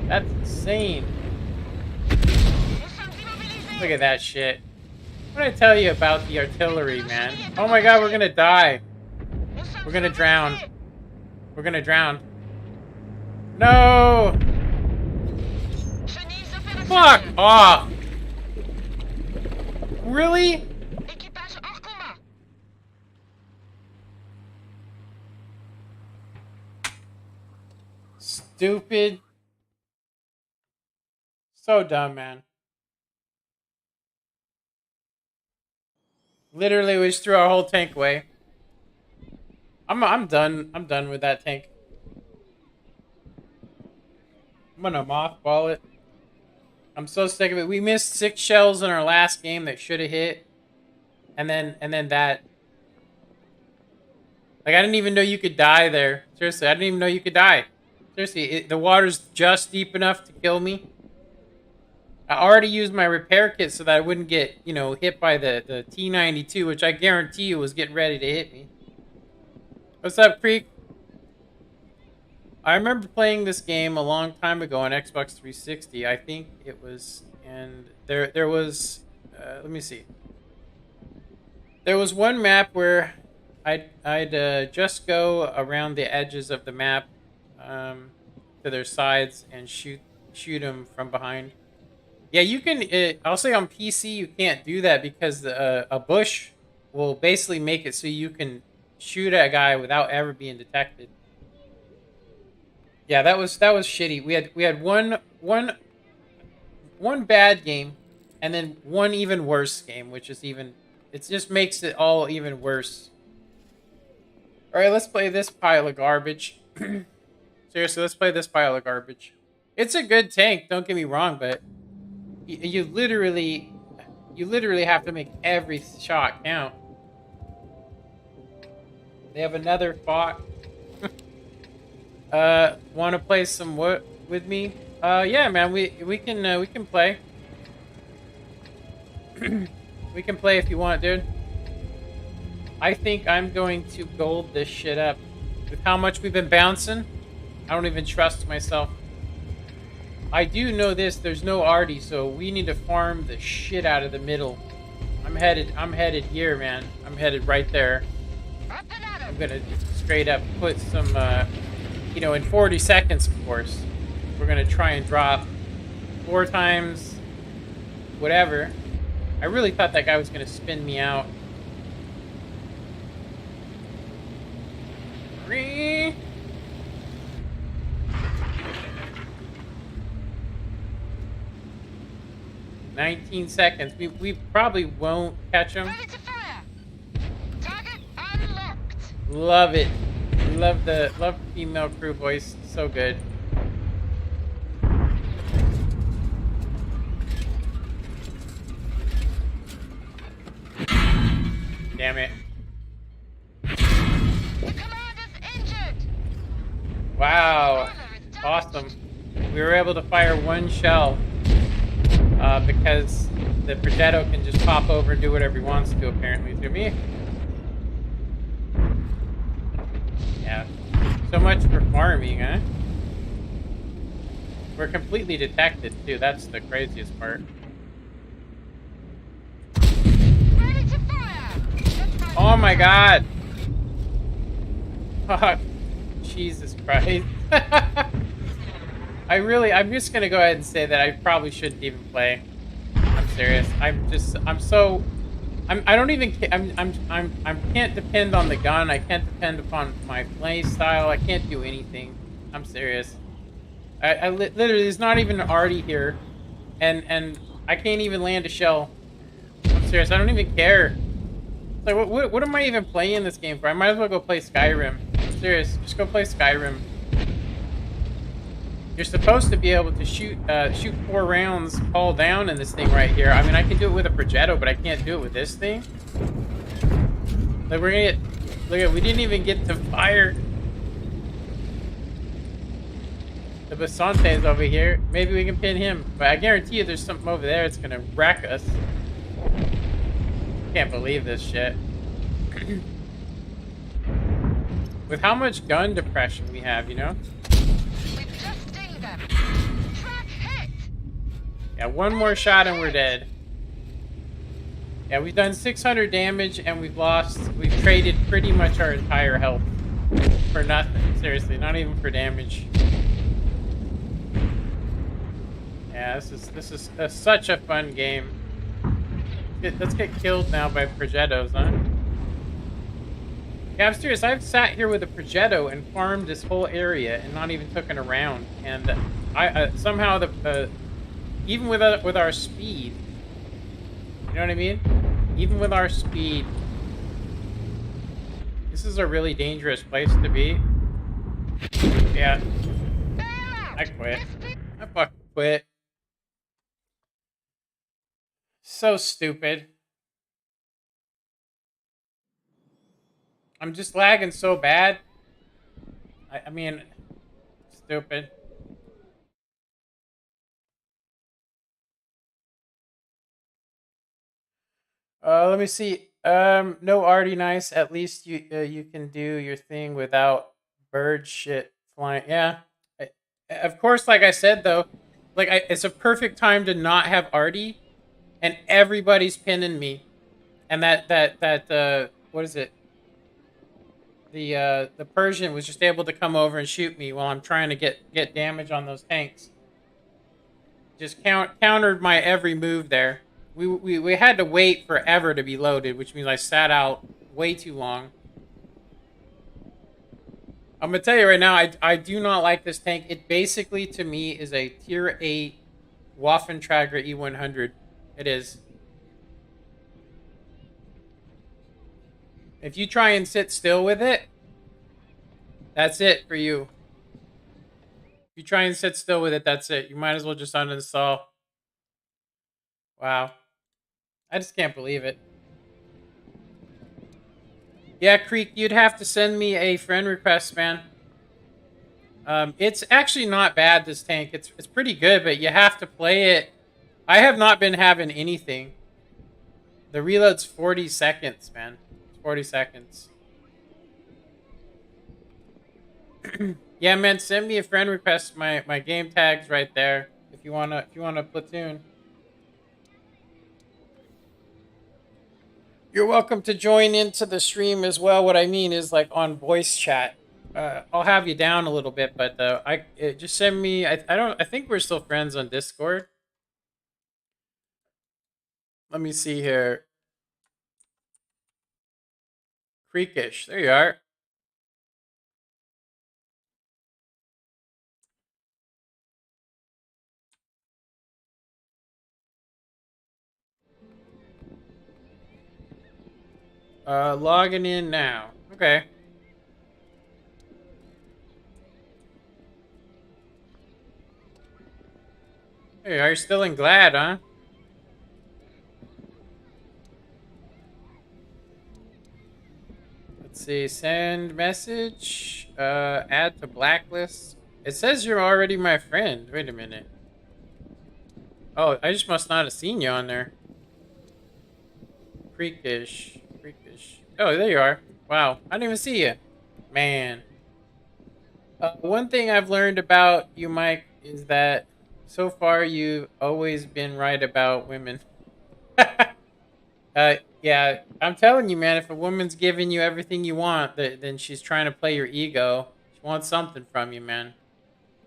That's insane. Look at that shit. What did I tell you about the artillery, man? Oh my god, we're gonna die. We're gonna drown. We're gonna drown. No! Fuck off! Really? Stupid. So dumb, man. Literally, we just threw our whole tank away. I'm done. I'm done with that tank. I'm gonna mothball it. I'm so sick of it. We missed 6 shells in our last game that should have hit, and then that. Like, I didn't even know you could die there. Seriously, I didn't even know you could die. Seriously, the water's just deep enough to kill me. I already used my repair kit so that I wouldn't get, you know, hit by the T-92, which I guarantee you was getting ready to hit me. What's up, Creek? I remember playing this game a long time ago on Xbox 360. I think it was, and there was, let me see. There was one map where I'd just go around the edges of the map, to their sides and shoot them from behind. Yeah, you can. I'll say on PC you can't do that because a bush will basically make it so you can shoot at a guy without ever being detected. Yeah, that was shitty. We had one bad game, and then one even worse game, which is even. It just makes it all even worse. All right, let's play this pile of garbage. Seriously, let's play this pile of garbage. It's a good tank, don't get me wrong, but you literally have to make every shot count. They have another bot. Want to play some what with me? Yeah, man, we can play. We can play if you want, dude. I think I'm going to gold this shit up. With how much we've been bouncing, I don't even trust myself. I do know this, there's no arty, so we need to farm the shit out of the middle. I'm headed here, man. I'm headed right there. I'm gonna straight up put some, in 40 seconds, of course. We're gonna try and drop 4 times, whatever. I really thought that guy was gonna spin me out. 3. "19 seconds. We probably won't catch him. Ready to fire. Target unlocked. Love it. Love the female crew voice. So good. Damn it. The commander's injured. Wow. Awesome. We were able to fire 1 shell. Because the Progetto can just pop over and do whatever he wants to, apparently, through me. Yeah. So much for farming, huh? We're completely detected, too. That's the craziest part. Ready to fire. Oh my god! Oh, Jesus Christ. I'm just gonna go ahead and say that I probably shouldn't even play. I'm serious. I don't even, I can't depend on the gun. I can't depend upon my play style. I can't do anything. I'm serious. Literally, there's not even an arty here. And I can't even land a shell. I'm serious. I don't even care. Like, what am I even playing this game for? I might as well go play Skyrim. I'm serious. Just go play Skyrim. You're supposed to be able to shoot 4 rounds all down in this thing right here. I mean, I can do it with a Progetto, but I can't do it with this thing. Like, we're gonna get... Look at, we didn't even get to fire the Basantes over here. Maybe we can pin him, but I guarantee you there's something over there that's gonna wreck us. Can't believe this shit. With how much gun depression we have, you know? Yeah, 1 more shot and we're dead. Yeah, we've done 600 damage and we've traded pretty much our entire health for nothing. Seriously, not even for damage. Yeah, this is such a fun game. Let's get killed now by Progettos, huh? Yeah, I'm serious. I've sat here with a Progetto and farmed this whole area and not even taken a round. And I somehow even with our speed, you know what I mean? Even with our speed, this is a really dangerous place to be. Yeah, I quit. I fucking quit. So stupid. I'm just lagging so bad. I mean, stupid. Let me see. No arty nice. At least you can do your thing without bird shit flying. Yeah. Of course, like I said though, it's a perfect time to not have arty, and everybody's pinning me. And that what is it? the Persian was just able to come over and shoot me while I'm trying to get damage on those tanks. Just countered my every move there. We had to wait forever to be loaded, which means I sat out way too long. I'm gonna tell you right now, I do not like this tank. It basically, to me, is a tier 8 Waffentrager E100. It is. If you try and sit still with it, that's it for you. If you try and sit still with it, that's it. You might as well just uninstall. Wow. I just can't believe it. Yeah, Creek, you'd have to send me a friend request, man. It's actually not bad, this tank. It's pretty good, but you have to play it. I have not been having anything. The reload's 40 seconds, man. It's 40 seconds. Yeah, man, send me a friend request. My game tag's right there. If you wanna platoon. You're welcome to join into the stream as well. What I mean is like on voice chat. I'll have you down a little bit, but just send me. I think we're still friends on Discord. Let me see here. Creekish, there you are. Logging in now. Okay. Hey, are you still in Glad, huh? Let's see. Send message. Add to blacklist. It says you're already my friend. Wait a minute. Oh, I just must not have seen you on there. Freakish. Freakish. Oh, there you are. Wow. I didn't even see you. Man. One thing I've learned about you, Mike, is that so far you've always been right about women. Yeah, I'm telling you, man, if a woman's giving you everything you want, then she's trying to play your ego. She wants something from you, man.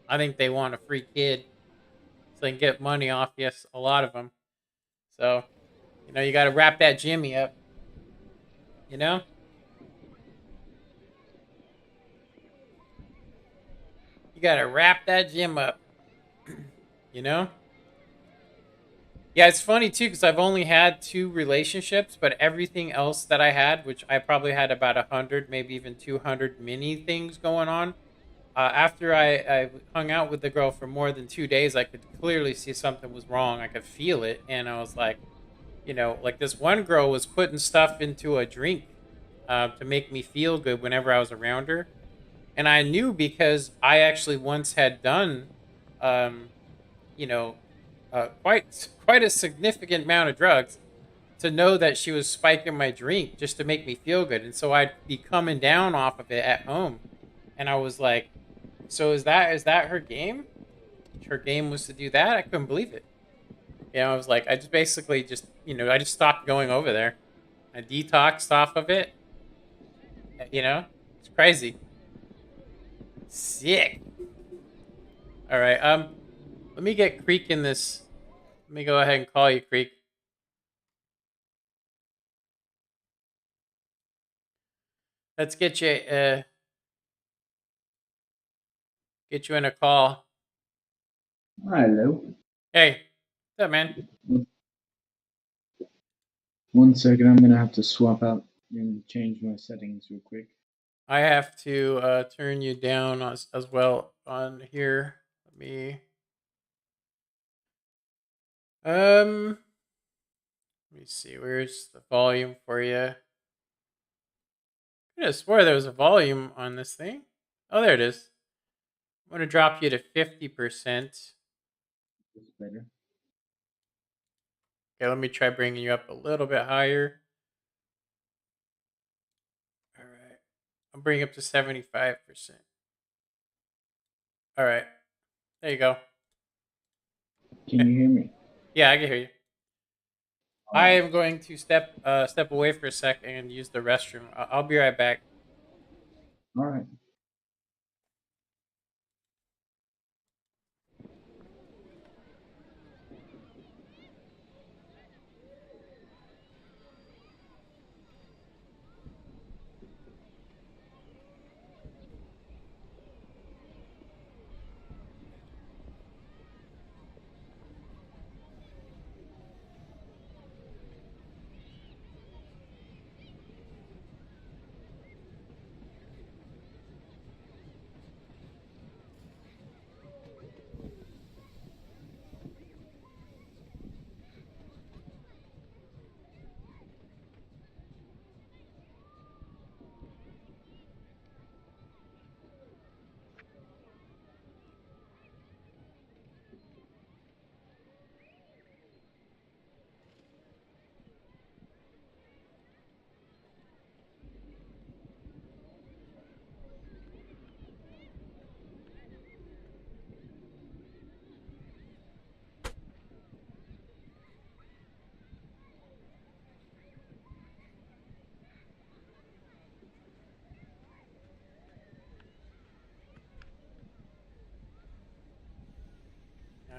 I think they want a free kid so they can get money off you, a lot of them. So, you got to wrap that Jimmy up. You know? You got to wrap that Jim up. You know? Yeah, it's funny too because I've only had 2 relationships, but everything else that I had, which I probably had about 100, maybe even 200 mini things going on. After I hung out with the girl for more than 2 days, I could clearly see something was wrong. I could feel it, and I was like, like this one girl was putting stuff into a drink to make me feel good whenever I was around her, and I knew because I actually once had done, you know, quite a significant amount of drugs to know that she was spiking my drink just to make me feel good. And so I'd be coming down off of it at home. And I was like, so is that her game? Her game was to do that? I couldn't believe it. I was like, I just basically just, I just stopped going over there. I detoxed off of it. It's crazy. Sick. All right. Let me get Creek in this. Let me go ahead and call you, Creek. Let's get you in a call. Hello. Hey, what's up, man? 1 second, I'm gonna have to swap out and change my settings real quick. I have to turn you down as well on here. Let me see. Where's the volume for you? I could have swore there was a volume on this thing. Oh, there it is. I'm gonna drop you to 50%. That's better. Okay, let me try bringing you up a little bit higher. All right. I'll bring up to 75%. All right. There you go. Can you hear me? Yeah, I can hear you. I am going to step away for a sec and use the restroom. I'll be right back. All right.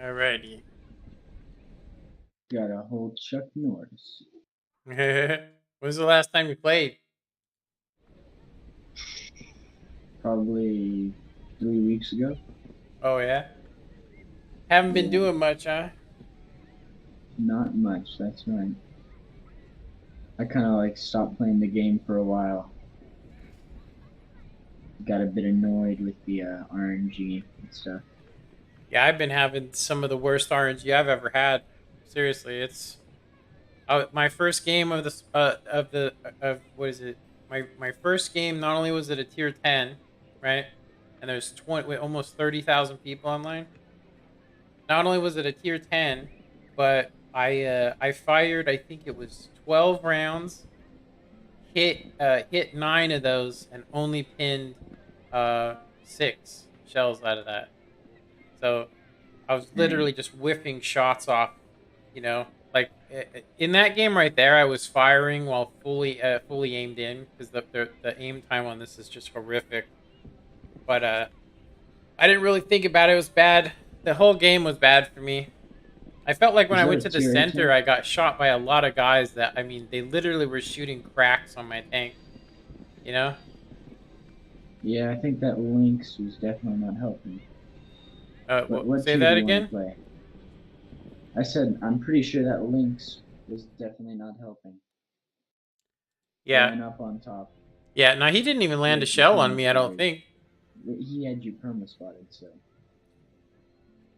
Alrighty. Got a whole Chuck Norris. When was the last time you played? Probably 3 weeks ago. Oh yeah. Haven't been Yeah. doing much, huh? Not much. That's right. I kind of like stopped playing the game for a while. Got a bit annoyed with the RNG and stuff. Yeah, I've been having some of the worst RNG I've ever had. Seriously, it's my first game of this of what is it? My first game. Not only was it a tier 10, right? And there's 20, wait, almost 30,000 people online. Not only was it a tier 10, but I fired, I think it was 12 rounds, hit 9 of those, and only pinned 6 shells out of that. So I was literally just whiffing shots off, you know, like in that game right there. I was firing while fully aimed in, because the aim time on this is just horrific. But I didn't really think about it. It was bad. The whole game was bad for me. I felt like when Is I that went a to the tier center, 10? I got shot by a lot of guys that, I mean, they literally were shooting cracks on my tank. You know? Yeah, I think that Lynx was definitely not helping. What Say tier that do you want again? to play? I said I'm pretty sure that Lynx was definitely not helping. Yeah. Ran up on top. Yeah, no, he didn't even He land a had you shell on perma me, I don't spotted. think. He had you perma spotted, so.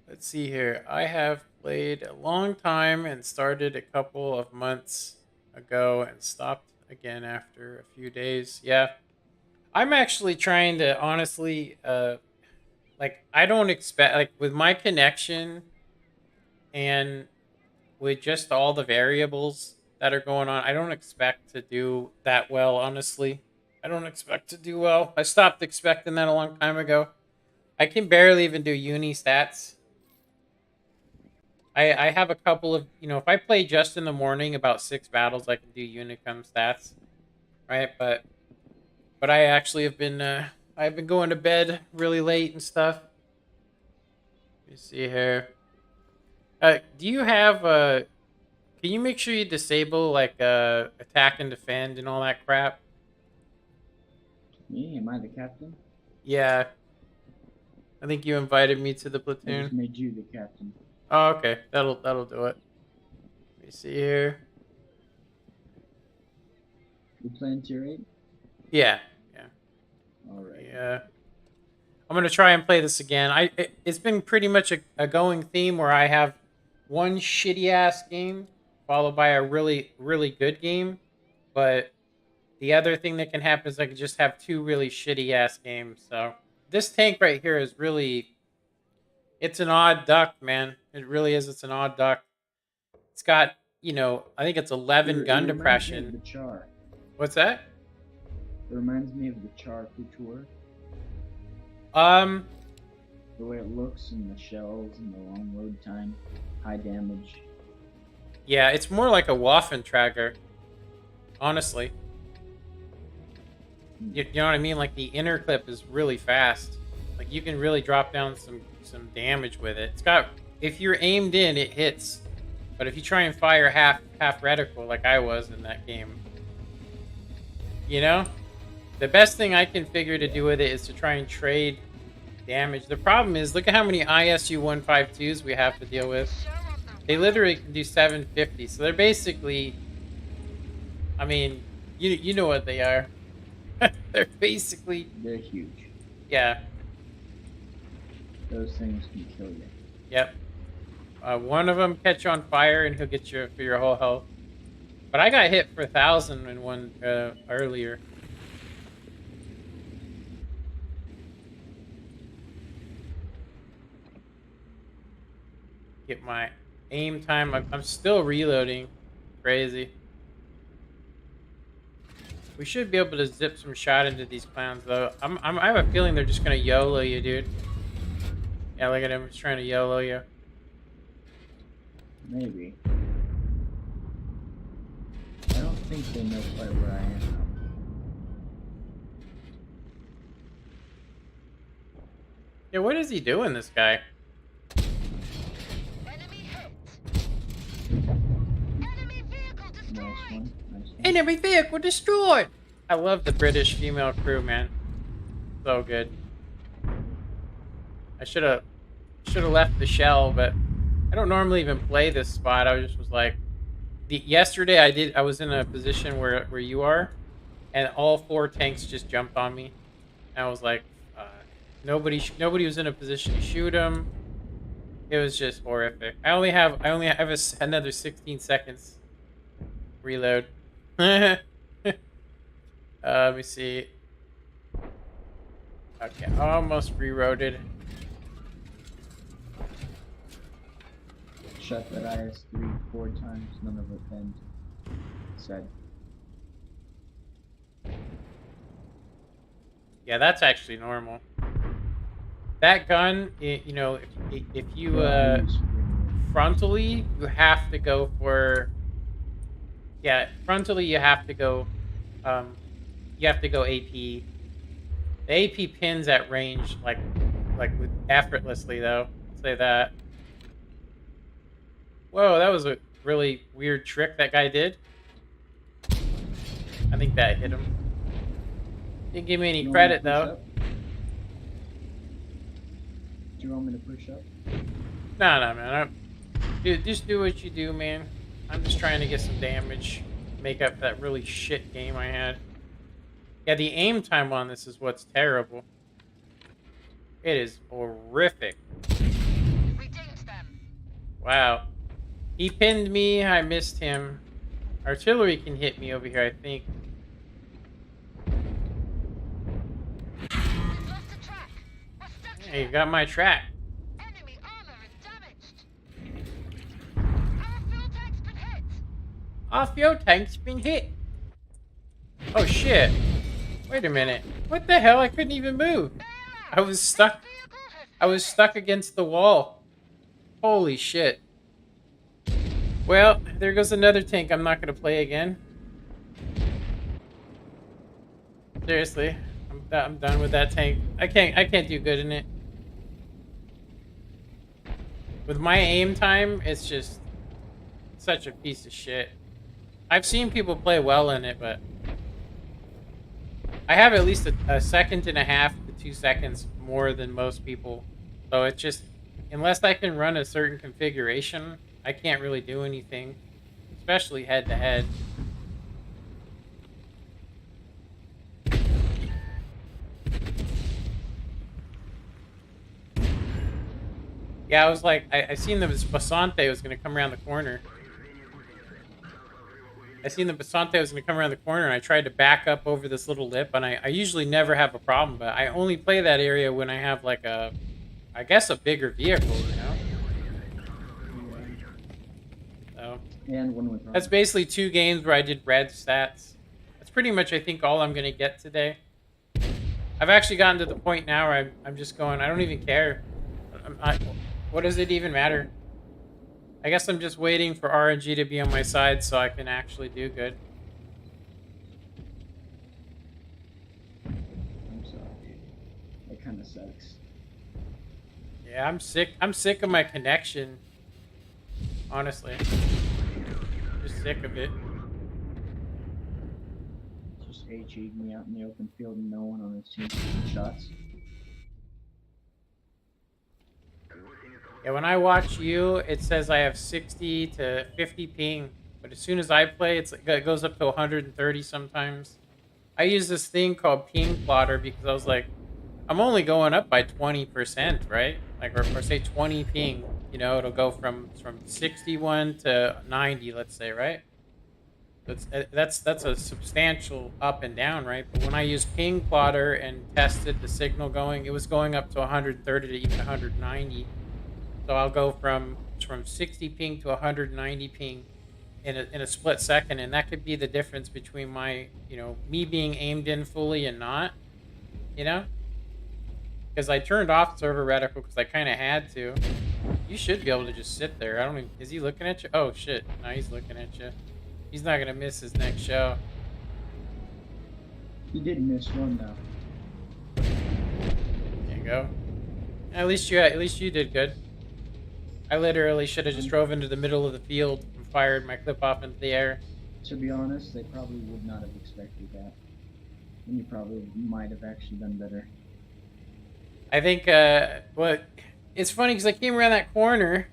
Let's see here. I have played a long time and started a couple of months ago and stopped again after a few days. Yeah. I'm actually trying to honestly like, I don't expect, like, with my connection and with just all the variables that are going on, I don't expect to do that well, honestly. I don't expect to do well. I stopped expecting that a long time ago. I can barely even do uni stats. I have a couple of, if I play just in the morning, about 6 battles, I can do Unicum stats, right? But I actually have been I've been going to bed really late and stuff. Let me see here. Do you have can you make sure you disable, like, attack and defend and all that crap? Me? Am I the captain? Yeah, I think you invited me to the I just platoon. made you the captain. Oh, okay, that'll do it. Let me see here. You playing tier 8? Yeah, yeah, Alright. yeah. I'm gonna try and play this again. It's been pretty much a going theme where I have one shitty ass game followed by a really good game, but the other thing that can happen is I could just have 2 really shitty ass games. So this tank right here is really, it's an odd duck, man. It really is. It's an odd duck. It's got, I think it's 11 It gun reminds me of the depression. Char. What's that? It reminds me of the Char Couture. Um, The way it looks and the shells and the long load time. High damage. yeah, it's more like a Waffen tracker, honestly. You know what I mean? Like the inner clip is really fast. Like you can really drop down some damage with it. It's got, if you're aimed in, it hits. But if you try and fire half reticle like I was in that game, you know, the best thing I can figure to do with it is to try and trade damage. The problem is, look at how many ISU 152s we have to deal with. They literally can do 750, so they're basically, I mean, you know what they are. They're basically, They're huge. yeah. Those things can kill you. Yep. One of them catch on fire and he'll get you for your whole health. But I got hit for 1,000 in one earlier. Get my aim time. I'm still reloading. Crazy. We should be able to zip some shot into these clowns, though. I have a feeling they're just gonna YOLO you, dude. Yeah, look at him. He's trying to YOLO you. Maybe. I don't think they know quite where I am. Yeah, what is he doing, this guy? Enemy hit. Enemy vehicle Nice destroyed. one. Nice one. Enemy vehicle destroyed! I love the British female crew, man. So good. I should have left the shell, but I don't normally even play this spot. I just was like, yesterday I was in a position where you are, and all 4 tanks just jumped on me. And I was like, nobody was in a position to shoot them. It was just horrific. I only have another 16 seconds. Reload. Let me see. Okay, almost reloaded. Shot that IS-3 4 times, none of it pinned. Said. Yeah, that's actually normal. That gun, you know, if you frontally, you have to go for. Yeah, frontally you have to go. You have to go AP. The AP pins at range like with effortlessly though. I'll say that. Whoa, that was a really weird trick that guy did. I think that hit him. Didn't give me any You want me to credit push though. up? Do you want me to push up? No, man. Dude, just do what you do, man. I'm just trying to get some damage. Make up that really shit game I had. Yeah, the aim time on this is what's terrible. It is horrific. We dinged them. Wow. He pinned me, I missed him. Artillery can hit me over here, I think. We've lost a track. We're stuck Yeah, here. you got my track. Enemy armor is damaged. Our fuel tank's been hit. Our fuel tank's been hit. Oh shit. Wait a minute. What the hell? I couldn't even move. I was stuck. Vehicle has I was stuck against the wall. Holy shit. Well, there goes another tank I'm not going to play again. Seriously. I'm done with that tank. I can't do good in it. With my aim time, it's just such a piece of shit. I've seen people play well in it, but I have at least a second and a half to 2 seconds more than most people. So it's just, unless I can run a certain configuration, I can't really do anything, especially head to head. Yeah, I was like, I seen the Basante was going to come around the corner. I seen the Basante was going to come around the corner, and I tried to back up over this little lip, and I usually never have a problem, but I only play that area when I have like a, I guess a bigger vehicle, you know? So, And one with that's basically 2 games where I did red stats. That's pretty much, I think, all I'm going to get today. I've actually gotten to the point now where I'm just going, I don't even care. What does it even matter? I guess I'm just waiting for RNG to be on my side so I can actually do good. kind of sucks. Yeah, I'm sick. I'm sick of my connection. Honestly, just sick of it. Just HE'd me out in the open field and no one on his team taking shots. Yeah, when I watch you, it says I have 60 to 50 ping, but as soon as I play, it goes up to 130 sometimes. I use this thing called ping plotter because I was like, I'm only going up by 20%, right? Like, or say 20 ping. You know, it'll go from 61 to 90, let's say, right? That's a substantial up and down, right? But when I used ping plotter and tested the signal going, it was going up to 130 to even 190. So I'll go from 60 ping to 190 ping in a split second, and that could be the difference between my, me being aimed in fully and not, you know? Because I turned off server reticle because I kind of had to. You should be able to just sit there. I don't even, is he looking at you? Oh shit, no, he's looking at you. He's not gonna miss his next show. He did miss one though. There you go. At least you did good. I literally should have just drove into the middle of the field and fired my clip off into the air. To be honest, they probably would not have expected that. And you probably might have actually done better. I think, well, it's funny because I came around that corner,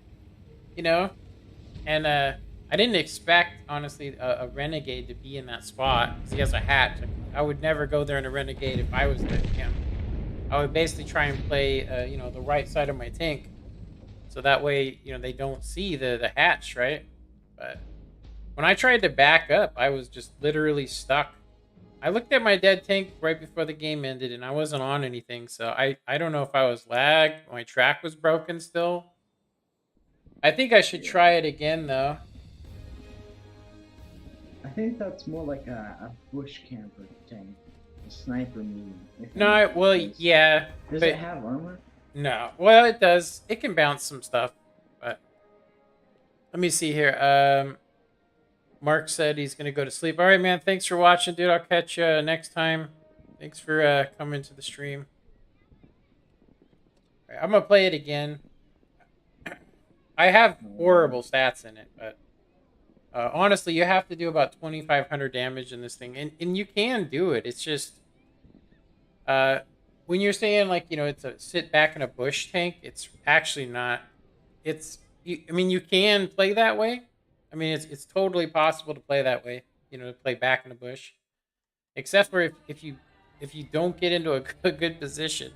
and I didn't expect, honestly, a Renegade to be in that spot because he has a hatch. I would never go there in a Renegade if I was him. I would basically try and play, the right side of my tank. So that way, they don't see the hatch, right? But when I tried to back up, I was just literally stuck. I looked at my dead tank right before the game ended, and I wasn't on anything. So I don't know if I was lagged. My track was broken still. I think I should try it again, though. I think that's more like a bush camper tank. A sniper medium. No, well, yeah. Does it have armor? No. Well, it does. It can bounce some stuff. But let me see here. Mark said he's going to go to sleep. All right, man. Thanks for watching, dude. I'll catch you next time. Thanks for coming to the stream. Right, I'm going to play it again. I have horrible stats in it, but honestly, you have to do about 2,500 damage in this thing. And you can do it. It's just... when you're saying, like, it's a sit back in a bush tank, it's actually not. I mean, you can play that way. I mean, it's totally possible to play that way, to play back in a bush. Except for if you don't get into a good position.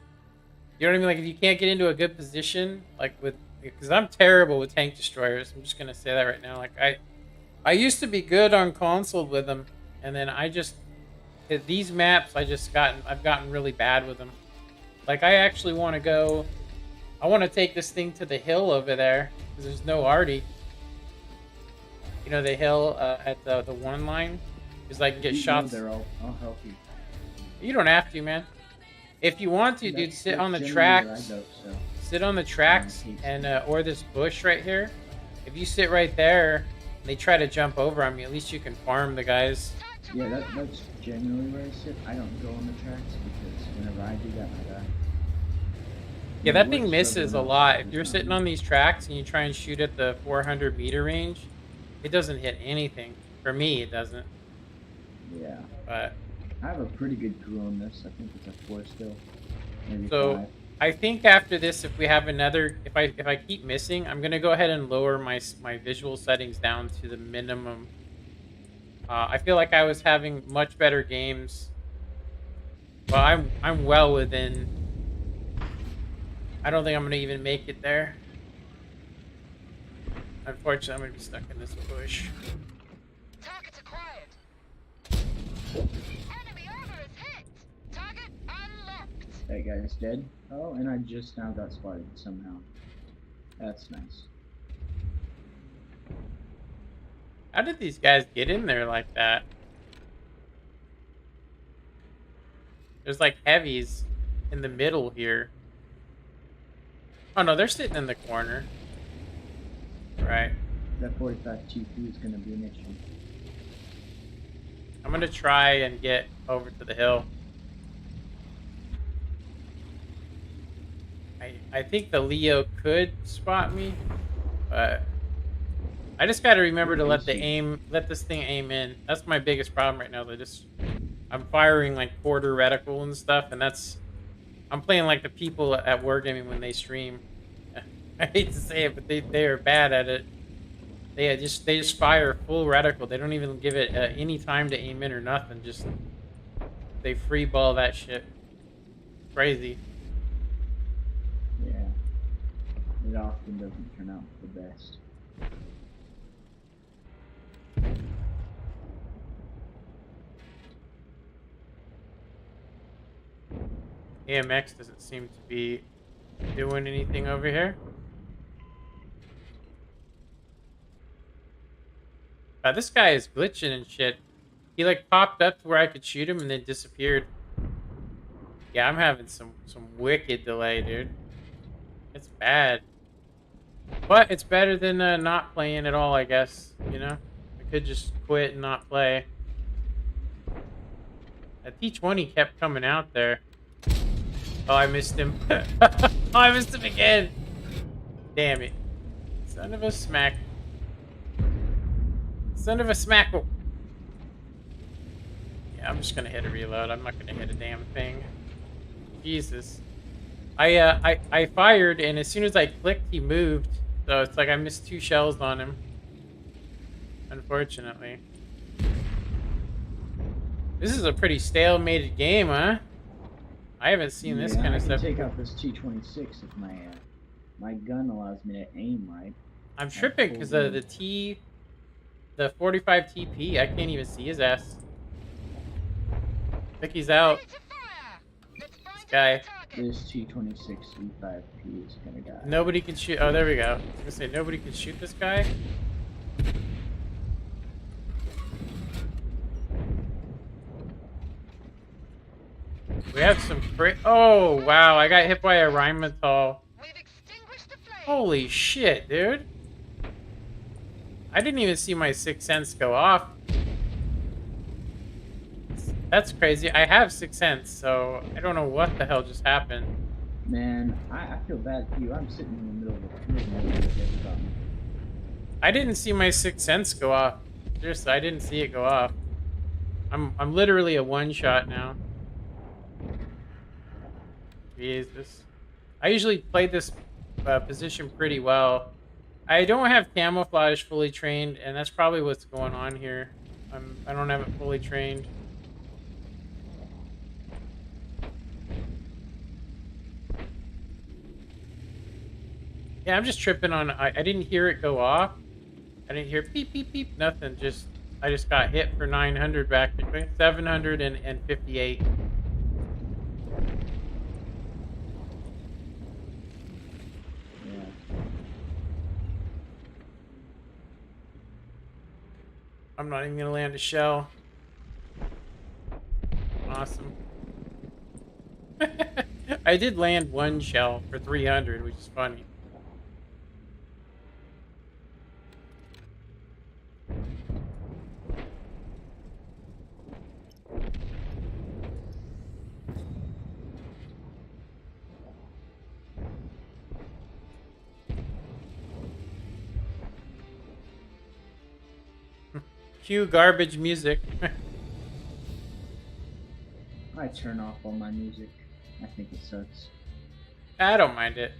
You know what I mean? Like, if you can't get into a good position, like because I'm terrible with tank destroyers. I'm just going to say that right now. Like, I used to be good on console with them, and then these maps, I've gotten really bad with them. Like, I actually want to go... I want to take this thing to the hill over there, because there's no arty. The hill at the one line? Because I can get shots. There, I'll help you. You don't have to, man. If you want to, dude, sit on the tracks. Sit on the tracks, and or this bush right here. If you sit right there, and they try to jump over on me, at least you can farm the guys. Yeah, that's generally where I sit. I don't go on the tracks because whenever I do that, I die. Yeah, that thing misses a lot. If you're sitting on these tracks and you try and shoot at the 400 meter range, it doesn't hit anything. For me, it doesn't. Yeah. But I have a pretty good crew on this. I think it's a 4 still. Maybe so 5. I think after this, if we have another, if I keep missing, I'm gonna go ahead and lower my visual settings down to the minimum. I feel like I was having much better games. Well, I'm well within. I don't think I'm gonna even make it there. Unfortunately, I'm gonna be stuck in this bush. Target acquired. Enemy armor is hit. Target unlocked. That guy's dead. Oh, and I just now got spotted somehow. That's nice. How did these guys get in there like that? There's like heavies in the middle here. Oh no, they're sitting in the corner. Right. That 45 TP is going to be an issue. I'm going to try and get over to the hill. I think the Leo could spot me, but I just got to remember to let this thing aim in. That's my biggest problem right now. I'm firing like quarter reticle and stuff, and I'm playing like the people at Wargaming when they stream. I hate to say it, but they are bad at it. They just fire full reticle. They don't even give it any time to aim in or nothing. Just they free ball that shit. Crazy. Yeah. It often doesn't turn out the best. AMX doesn't seem to be doing anything over here. This guy is glitching and shit. He like popped up to where I could shoot him and then disappeared. Yeah, I'm having some wicked delay, dude. It's bad. But it's better than not playing at all, I guess. You know? I could just quit and not play. That T20 kept coming out there. Oh, I missed him. Oh, I missed him again. Damn it. Son of a smack. Son of a smackle. Yeah, I'm just gonna hit a reload. I'm not gonna hit a damn thing. Jesus. I fired, and as soon as I clicked, he moved. So it's like I missed 2 shells on him. Unfortunately. This is a pretty stalemated game, huh? I haven't seen this kind of stuff. I can take out this T26 if my gun allows me to aim right. I'm tripping because the 45 TP, I can't even see his ass. I think he's out. This guy. This T26 E5P is gonna die. Nobody can shoot. Oh, there we go. I was gonna say nobody can shoot this guy. We have some oh wow! I got hit by a Rheinmetall. Holy shit, dude! I didn't even see my 6th sense go off. That's crazy. I have 6th sense, so I don't know what the hell just happened. Man, I feel bad for you. I'm sitting in the middle of the field. I didn't see my 6th sense go off. Seriously, I didn't see it go off. I'm literally a 1-shot now. Jesus. I usually play this position pretty well. I don't have camouflage fully trained, and that's probably what's going on here. I don't have it fully trained. Yeah, I'm just tripping on. I didn't hear it go off. I didn't hear beep beep beep. Nothing. I just got hit for 900 back. 758. I'm not even gonna land a shell. Awesome. I did land 1 shell for 300, which is funny. Cue garbage music. I turn off all my music. I think it sucks. I don't mind it.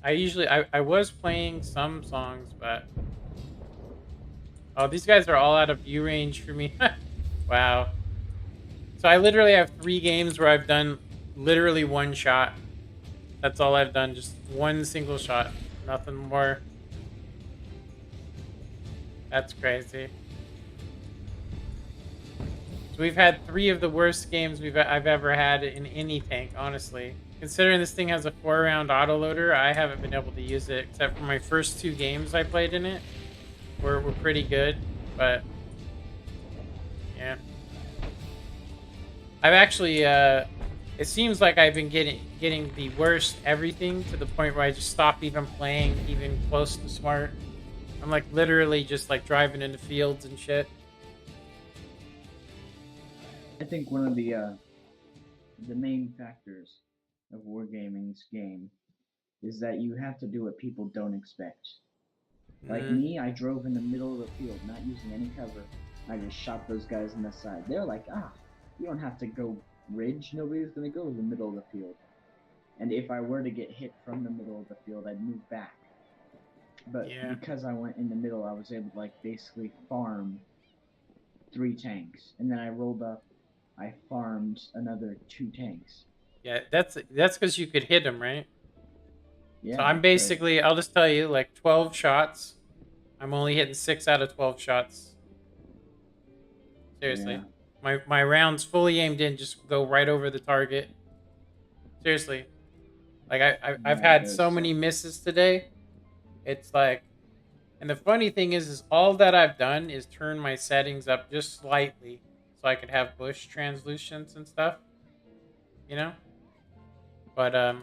I was playing some songs, but oh, these guys are all out of view range for me. Wow. So I literally have 3 games where I've done literally 1 shot. That's all I've done, just 1 single shot, nothing more. That's crazy. So we've had 3 of the worst games I've ever had in any tank, honestly. Considering this thing has a 4-round autoloader, I haven't been able to use it except for my first 2 games I played in it. Were pretty good, but yeah. I've actually it seems like I've been getting the worst everything to the point where I just stopped even playing even close to smart. I'm like literally just like driving into fields and shit. I think one of the main factors of Wargaming's game is that you have to do what people don't expect. Like me, I drove in the middle of the field, not using any cover. I just shot those guys in the side. They're like, you don't have to go ridge. Nobody's gonna go to the middle of the field. And if I were to get hit from the middle of the field, I'd move back. But because I went in the middle, I was able to like basically farm 3 tanks, and then I rolled up. I farmed another 2 tanks. Yeah, that's because you could hit them, right? Yeah. So I'm basically, I'll just tell you, like 12 shots. I'm only hitting 6 out of 12 shots. Seriously. Yeah. My rounds fully aimed in just go right over the target. Seriously. Like I've had so many misses today. It's like, and the funny thing is all that I've done is turn my settings up just slightly so I could have bush translucence and stuff. You know? But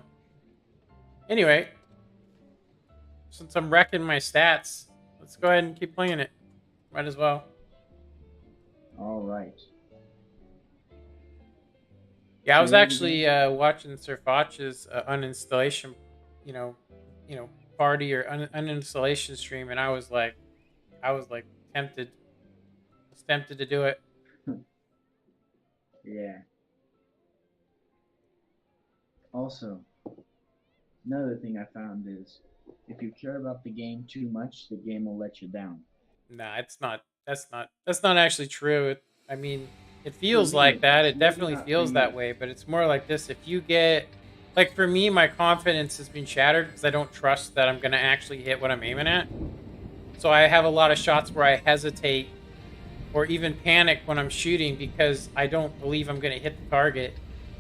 anyway, since I'm wrecking my stats, let's go ahead and keep playing it. Might as well. All right. Yeah, I was actually watching Sir Foch's uninstallation, party or uninstallation stream, and I was like tempted. I was tempted to do it. Yeah. Also, another thing I found is if you care about the game too much, the game will let you down. Nah, it's not. That's not actually true. I mean, it feels like that. It definitely feels that way, but it's more like this. If you get, like for me, my confidence has been shattered because I don't trust that I'm going to actually hit what I'm aiming at. So I have a lot of shots where I hesitate or even panic when I'm shooting because I don't believe I'm going to hit the target.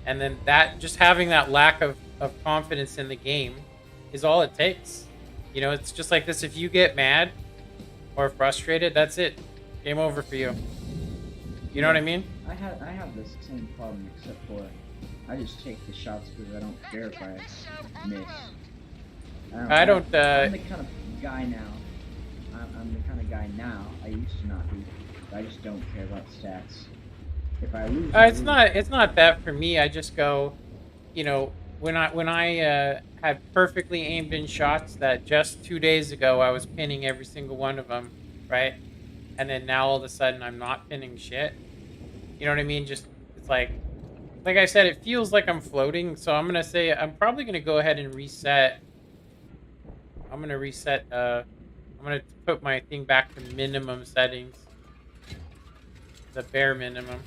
And then that, just having that lack of confidence in the game is all it takes. You know, it's just like this. If you get mad or frustrated, that's it. Game over for you. You know what I mean? I have this same problem, except for I just take the shots because I don't care if I miss. I'm the kind of guy now. I'm the kind of guy now. I used to not be. I just don't care about stats. If I lose, it's not that for me. I just go, when I had perfectly aimed in shots that just 2 days ago I was pinning every single one of them, right? And then now all of a sudden I'm not pinning shit. You know what I mean? Just, it's like I said, it feels like I'm floating. So I'm gonna say I'm probably gonna go ahead and reset. I'm gonna reset. I'm gonna put my thing back to minimum settings, the bare minimum.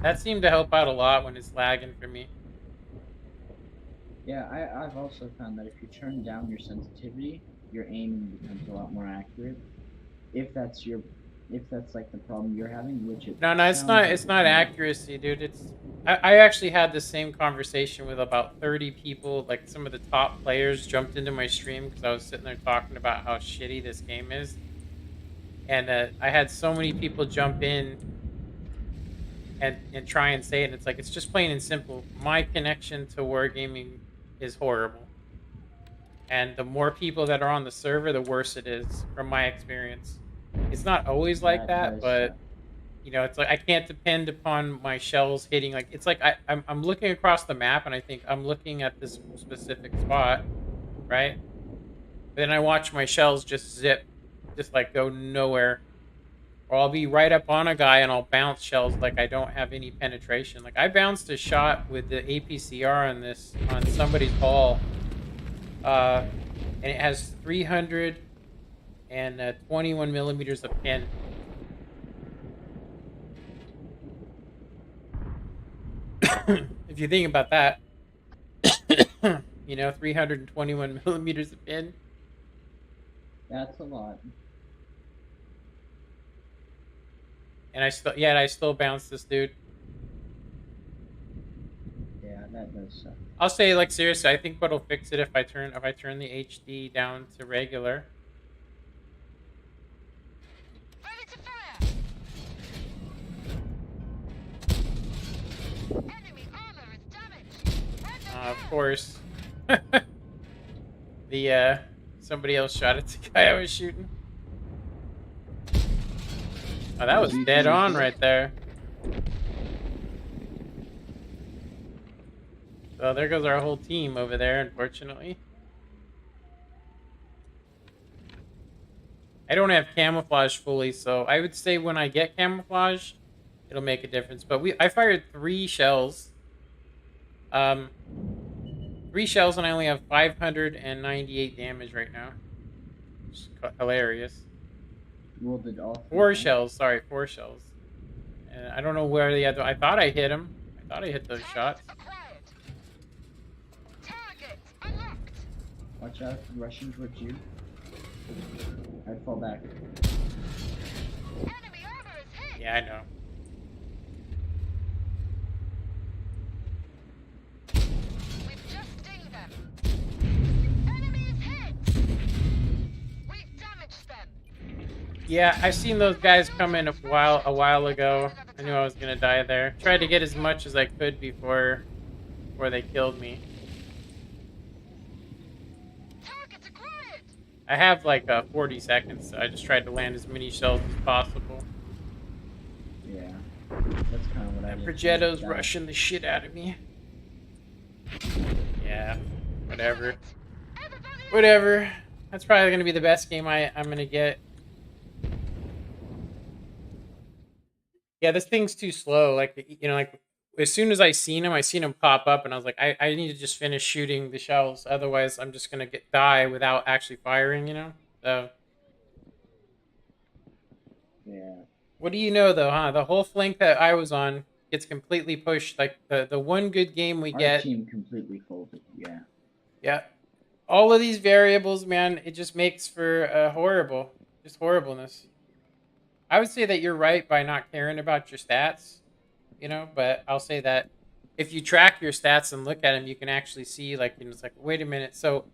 That seemed to help out a lot when it's lagging for me. Yeah, I've also found that if you turn down your sensitivity, your aiming becomes a lot more accurate. If that's like the problem you're having, which it no, it's not accuracy, dude. I actually had the same conversation with about 30 people. Like some of the top players jumped into my stream because I was sitting there talking about how shitty this game is, and I had so many people jump in and try and say it. And it's like, it's just plain and simple. My connection to Wargaming is horrible, and the more people that are on the server, the worse it is, from my experience. It's not always like that, but it's like I can't depend upon my shells hitting. Like, it's like I'm looking across the map and I think I'm looking at this specific spot, right? Then I watch my shells just like go nowhere. Or I'll be right up on a guy and I'll bounce shells like I don't have any penetration. Like, I bounced a shot with the APCR on somebody's ball, and it has 321 millimeters of pin. If you think about that, 321 millimeters of pin. That's a lot. And I still bounced this dude. Yeah, that does suck. I'll say, like, seriously, I think what'll fix it if I turn the HD down to regular. Ready to fire! Enemy armor is damaged! Of course. Somebody else shot at the guy I was shooting. Oh, that was dead on right there. So there goes our whole team over there, unfortunately. I don't have camouflage fully, so I would say when I get camouflage, it'll make a difference. But I fired 3 shells. 3 shells, and I only have 598 damage right now. It's hilarious. Well, did all 4 three shells, sorry, 4 shells. And I don't know where the other. I thought I hit him. I thought I hit those shots. Acquired. Target unlocked. Watch out, rushing towards you. I'd fall back. Enemy armor is hit. Yeah, I know. We've just dinged them. Enemy is hit. We've damaged them. Yeah, I've seen those guys come in a while ago. I knew I was gonna die there. Tried to get as much as I could before they killed me. Target acquired. I have like 40 seconds, so I just tried to land as many shells as possible. Yeah. That's kind of what I And did. Progetto's rushing the shit out of me. Yeah, whatever. Whatever. That's probably gonna be the best game I'm gonna get. Yeah, this thing's too slow. Like, you know, like as soon as I seen him pop up, and I was like, I need to just finish shooting the shells, otherwise I'm just gonna die without actually firing, you know. So, Yeah. what do you know though, huh? The whole flank that I was on gets completely pushed. Like the one good game we Our get, team completely folded. Yeah. yeah. All of these variables, man, it just makes for just horribleness. I would say that you're right by not caring about your stats, you know, but I'll say that if you track your stats and look at them, you can actually see, like, you know, it's like, wait a minute. So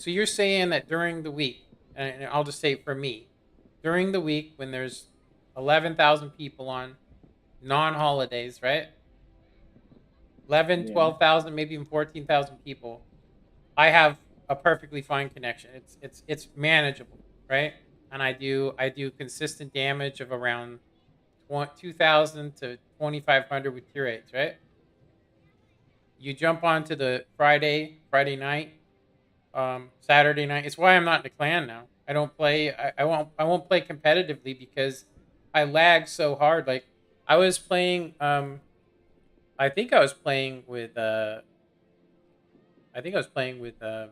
you're saying that during the week, and I'll just say for me, during the week when there's 11,000 people on non-holidays, right? 11, Yeah. 12,000, maybe even 14,000 people, I have a perfectly fine connection. It's manageable, right? And I do consistent damage of around 2,000 to 2,500 with tier 8s, right? You jump onto the Friday night, Saturday night. It's why I'm not in the clan now. I don't play. I won't play competitively because I lag so hard. Like I was playing. I think I was playing with. I think I was playing with. I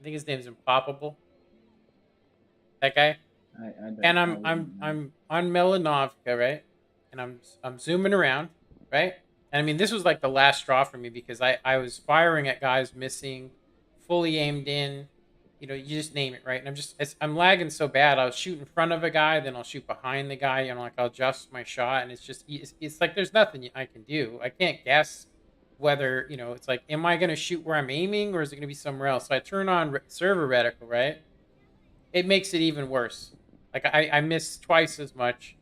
think his name's Impoppable. That guy. I don't. And I I'm wouldn't know. I'm on Melanovka, right? And I'm zooming around, right? And I mean, this was like the last straw for me because I was firing at guys missing, fully aimed in, you know, you just name it, right? And I'm lagging so bad. I'll shoot in front of a guy, then I'll shoot behind the guy, you know, like I'll adjust my shot, and it's like there's nothing I can do. I can't guess whether, you know, it's like, am I gonna shoot where I'm aiming or is it gonna be somewhere else? So I turn on server reticle, right? It makes it even worse. Like I miss twice as much.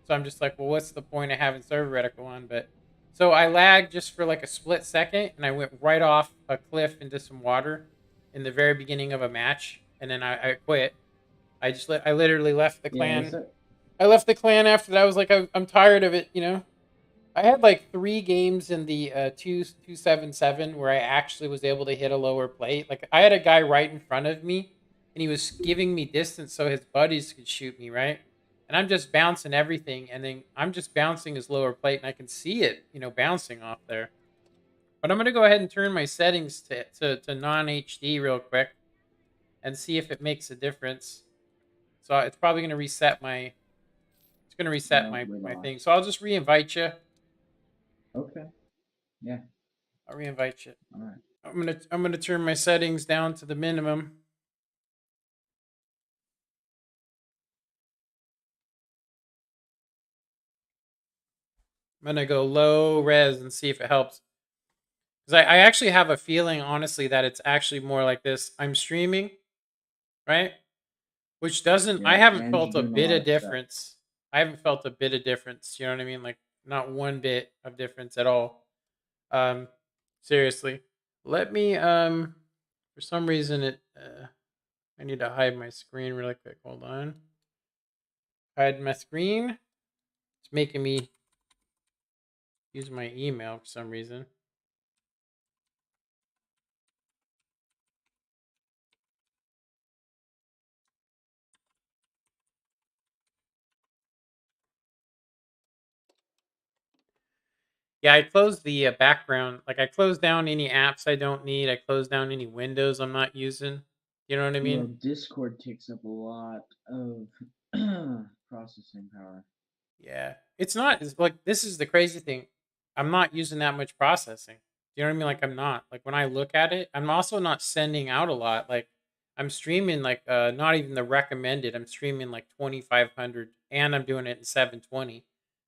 So I'm just like, well, what's the point of having server reticle on? But so I lagged just for like a split second, and I went right off a cliff into some water in the very beginning of a match, and then I quit. I literally left the Yeah. clan. I left the clan after that. I was like, I'm tired of it, you know. I had like 3 games in the 277 where I actually was able to hit a lower plate. Like I had a guy right in front of me, and he was giving me distance so his buddies could shoot me, right? And I'm just bouncing everything, and then I'm just bouncing his lower plate, and I can see it, you know, bouncing off there. But I'm gonna go ahead and turn my settings to non HD real quick, and see if it makes a difference. So it's probably gonna reset my. It's gonna reset No, my we my lost. thing. So I'll just re-invite you. Okay. Yeah. I'll re-invite you. All right. I'm gonna turn my settings down to the minimum. I'm gonna go low res and see if it helps. Because I actually have a feeling, honestly, that it's actually more like this. I'm streaming, right? Which doesn't. I Yeah, haven't and felt you're a doing a bit lot of of stuff. difference. I haven't felt a bit of difference. You know what I mean? Like not one bit of difference at all. Seriously. Let me. For some reason it. I need to hide my screen really quick. Hold on. Hide my screen. It's making me use my email for some reason. Yeah, I closed the background. Like I closed down any apps I don't need. I closed down any windows I'm not using. You know what I mean? Well, Discord takes up a lot of processing power. Yeah. It's not it's like this is the crazy thing. I'm not using that much processing. You know what I mean? Like I'm not. Like when I look at it, I'm also not sending out a lot. Like I'm streaming like not even the recommended. I'm streaming like 2500 and I'm doing it in 720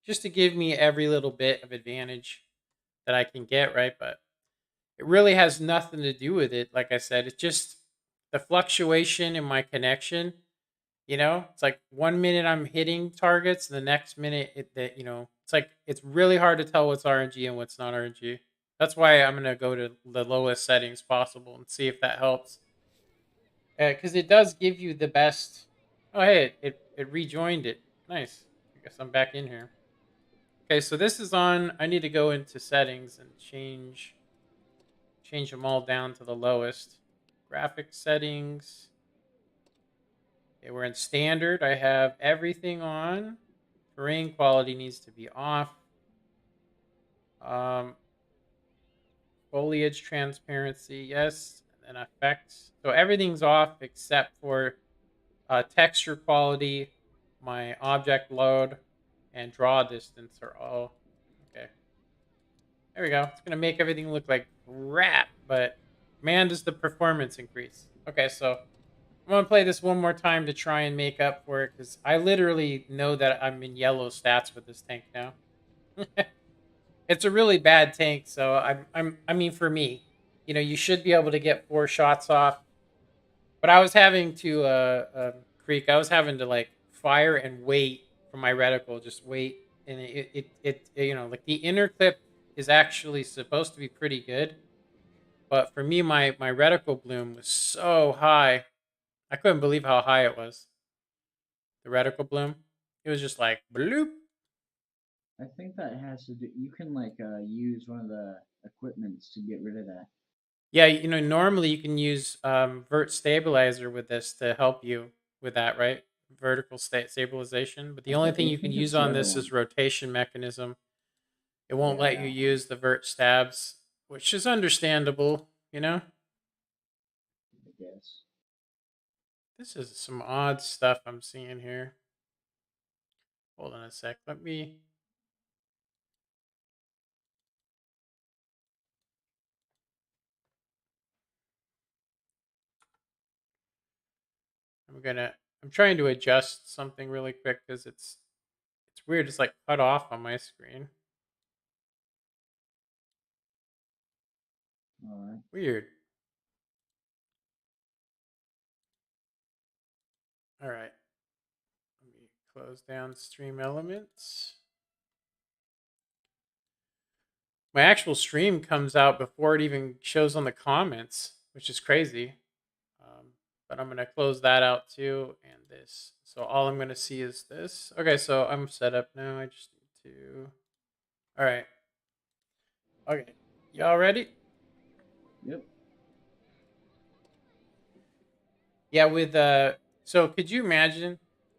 just to give me every little bit of advantage that I can get, right? But it really has nothing to do with it. Like I said, it's just the fluctuation in my connection. It's like 1 minute I'm hitting targets, and the next minute it's like it's really hard to tell what's RNG and what's not RNG. That's why I'm gonna go to the lowest settings possible and see if that helps. Because it does give you the best. Oh, hey, it rejoined it. Nice. I guess I'm back in here. Okay, so this is on. I need to go into settings and change them all down to the lowest. Graphics settings. Okay, we're in standard. I have everything on. Terrain quality needs to be off. Um, Foliage transparency, yes. And then effects. So everything's off except for texture quality, my object load, and draw distance are all okay. There we go. It's going to make everything look like crap, but man, does the performance increase. Okay, so I'm going to play this one more time to try and make up for it, because I literally know that I'm in yellow stats with this tank now. It's a really bad tank, so I mean, for me, you should be able to get 4 shots off. But I was having to, Creek, I was having to, like, fire and wait for my reticle, just wait. And like, the inner clip is actually supposed to be pretty good. But for me, my reticle bloom was so high. I couldn't believe how high it was. The reticle bloom. It was just like, bloop. I think that has to do. You can like use one of the equipments to get rid of that. Yeah, normally you can use vert stabilizer with this to help you with that, right? Vertical stabilization. But the only thing I you can think use it's the on other this is one. rotation mechanism. It won't Yeah, let you that one. use the vert stabs, which is understandable, I guess. This is some odd stuff I'm seeing here. Hold on a sec. Let me. I'm trying to adjust something really quick because it's weird. It's like cut off on my screen. All right. Weird. All right. Let me close down stream elements. My actual stream comes out before it even shows on the comments, which is crazy. But I'm going to close that out too, and this. So all I'm going to see is this. Okay, so I'm set up now. I just need to. All right. Okay. Y'all ready? Yep. Yeah, so could you imagine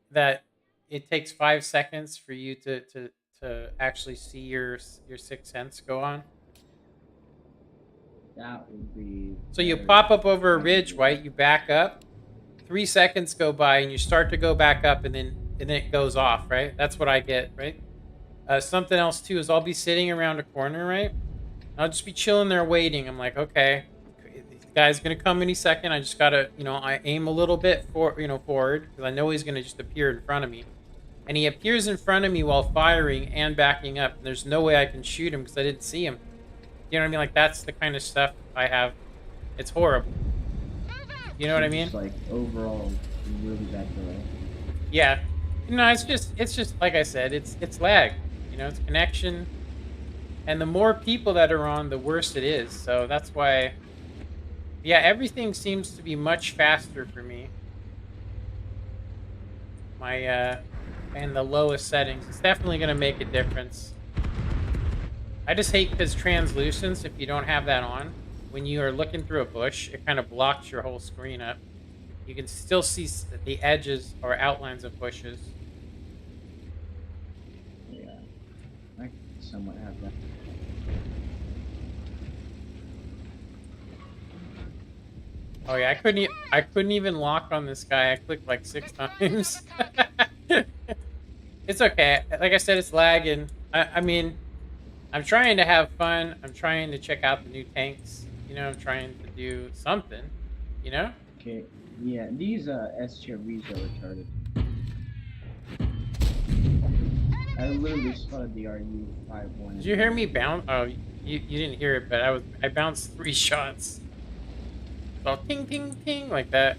that it takes 5 seconds for you to actually see your 6 cents go on? That would be. So you very pop up over a ridge, complicated. right? You back up. 3 seconds go by, and you start to go back up, and then it goes off, right? That's what I get, right? Something else too is I'll be sitting around a corner, right? I'll just be chilling there waiting. I'm like, okay, the guy's gonna come any second. I just gotta, I aim a little bit forward, because I know he's gonna just appear in front of me. And he appears in front of me while firing and backing up. And there's no way I can shoot him because I didn't see him. You know what I mean? Like, that's the kind of stuff I have. It's horrible. You know what I mean? Just like overall, really bad delay. Yeah. It's just like I said, it's lag. It's connection. And the more people that are on, the worse it is. So that's why, yeah, everything seems to be much faster for me. And the lowest settings. It's definitely going to make a difference. I just hate because translucence, if you don't have that on, when you are looking through a bush, it kind of blocks your whole screen up. You can still see the edges or outlines of bushes. Yeah, I somewhat have that. Oh yeah, I couldn't even lock on this guy. I clicked like 6 times. It's okay. Like I said, it's lagging. I mean, I'm trying to have fun. I'm trying to check out the new tanks. You know, I'm trying to do something. You know? Okay, yeah, these S tier V's are retarded. I literally spotted the RU51. Did you hear me bounce? Oh, you didn't hear it, but I bounced 3 shots. So ting ting ting like that.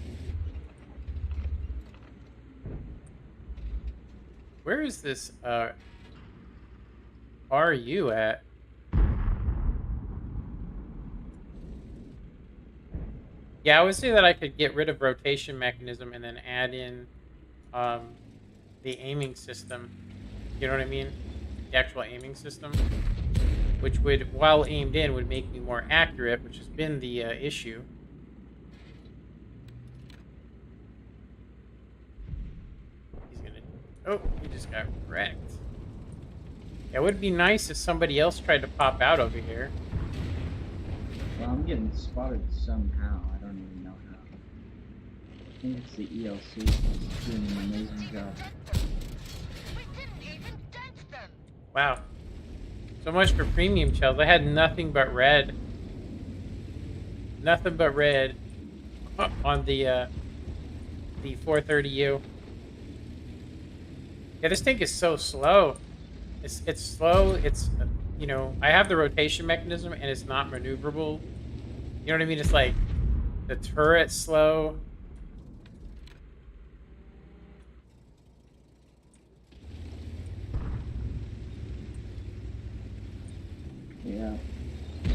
Where is this RU at? Yeah, I would say that I could get rid of rotation mechanism and then add in the aiming system. You know what I mean? The actual aiming system, which would, while aimed in, would make me more accurate, which has been the issue. He's gonna. Oh, he just got wrecked. Yeah, it would be nice if somebody else tried to pop out over here. Well, I'm getting spotted somehow. I don't even know how. I think it's the ELC. It's doing an amazing job. We didn't even dent them. Wow. So much for premium shells. I had nothing but red. Nothing but red on the 430U. Yeah, this tank is so slow. It's slow. It's you know, I have the rotation mechanism and it's not maneuverable. You know what I mean? It's like the turret's slow. Yeah.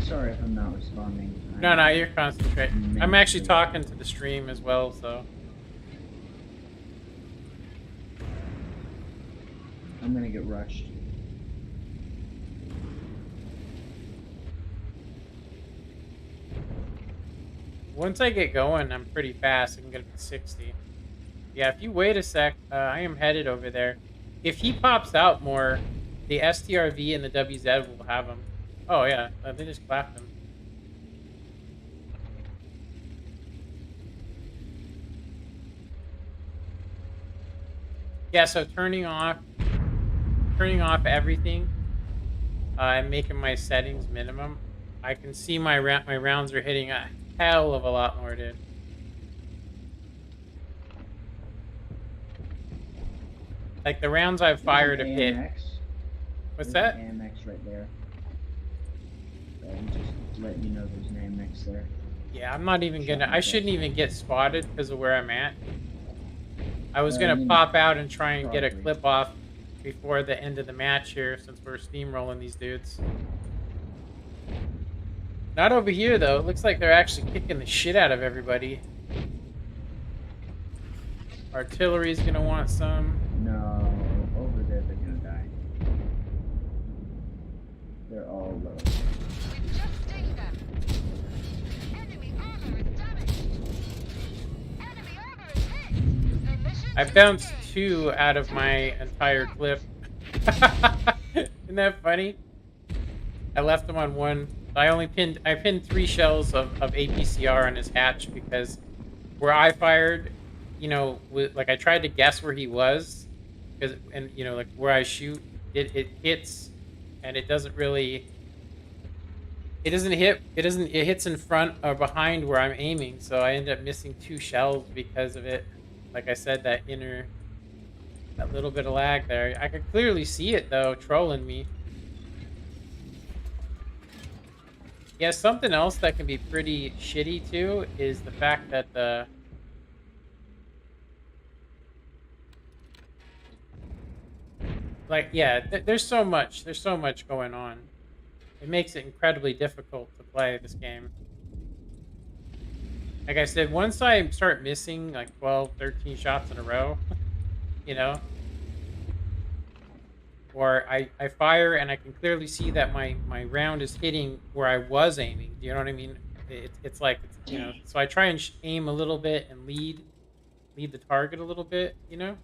Sorry if I'm not responding. No, you're concentrating. I'm actually talking to the stream as well, so. I'm gonna get rushed. Once I get going, I'm pretty fast. I can get up to 60. Yeah, if you wait a sec, I am headed over there. If he pops out more, the STRV and the WZ will have him. Oh, yeah. They just clapped him. Yeah, so turning off everything and making my settings minimum, I can see my rounds are hitting a hell of a lot more, dude. Like the rounds I've fired have hit. What's that? There's an AMX right there. I'm just letting you know there's an AMX there. Yeah, I'm not even gonna. I shouldn't even get spotted because of where I'm at. I was gonna pop out and try and get a clip off before the end of the match here, since we're steamrolling these dudes. Not over here though. It looks like they're actually kicking the shit out of everybody. Artillery's gonna want some. No, over there they're gonna die. They're all low. We've just dinged them. Enemy armor is damaged. Enemy armor is hit. The mission I bounced 2 out of my entire clip. Isn't that funny? I left him on 1. I pinned 3 shells of APCR on his hatch because where I fired, you know, like I tried to guess where he was, and you know, like where I shoot, it hits, and it doesn't really. It doesn't hit. It hits in front or behind where I'm aiming, so I ended up missing 2 shells because of it. Like I said, that little bit of lag there. I could clearly see it though, trolling me. Yeah, something else that can be pretty shitty too is the fact that the there's so much going on. It makes it incredibly difficult to play this game. Like I said, once I start missing like 12, 13 shots in a row, you know, or I fire and I can clearly see that my round is hitting where I was aiming. Do you know what I mean? It's like, you know, so I try and aim a little bit and lead the target a little bit, you know?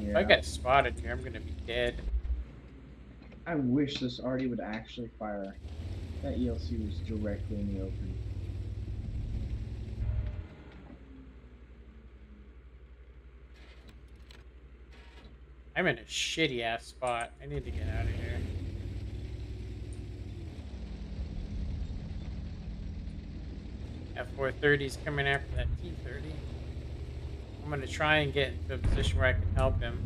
Yeah. If I get spotted here, I'm gonna be dead. I wish this Artie would actually fire. That ELC was directly in the open. I'm in a shitty ass spot. I need to get out of here. F430's coming after that T30. I'm gonna try and get into a position where I can help him.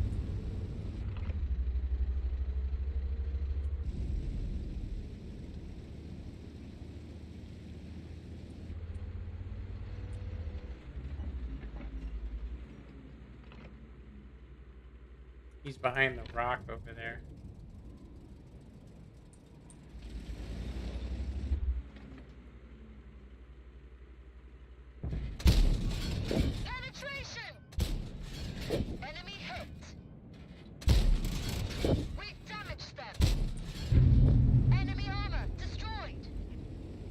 He's behind the rock over there. Penetration! Enemy hit! We've damaged them! Enemy armor destroyed!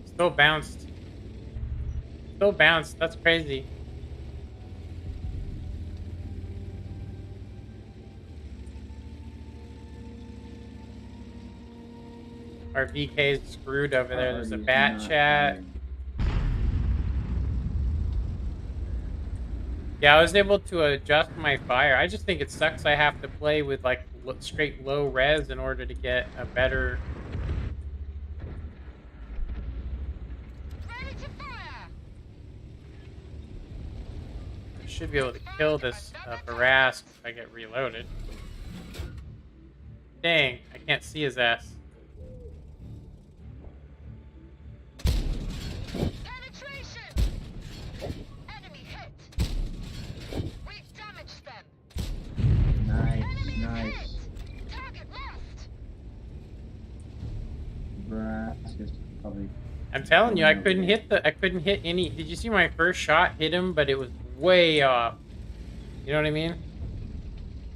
Still bounced. Still bounced. That's crazy. Our VK is screwed over there. There's a bat chat. Yeah, I was able to adjust my fire. I just think it sucks I have to play with like straight low res in order to get a better... Ready to fire! I should be able to kill this Barask if I get reloaded. Dang, I can't see his ass. Penetration! Enemy hit! We've damaged them! Nice, Enemy nice. hit! Target lost! Brask is probably. I'm telling you, I couldn't hit any. Did you see my first shot hit him, but it was way off. You know what I mean?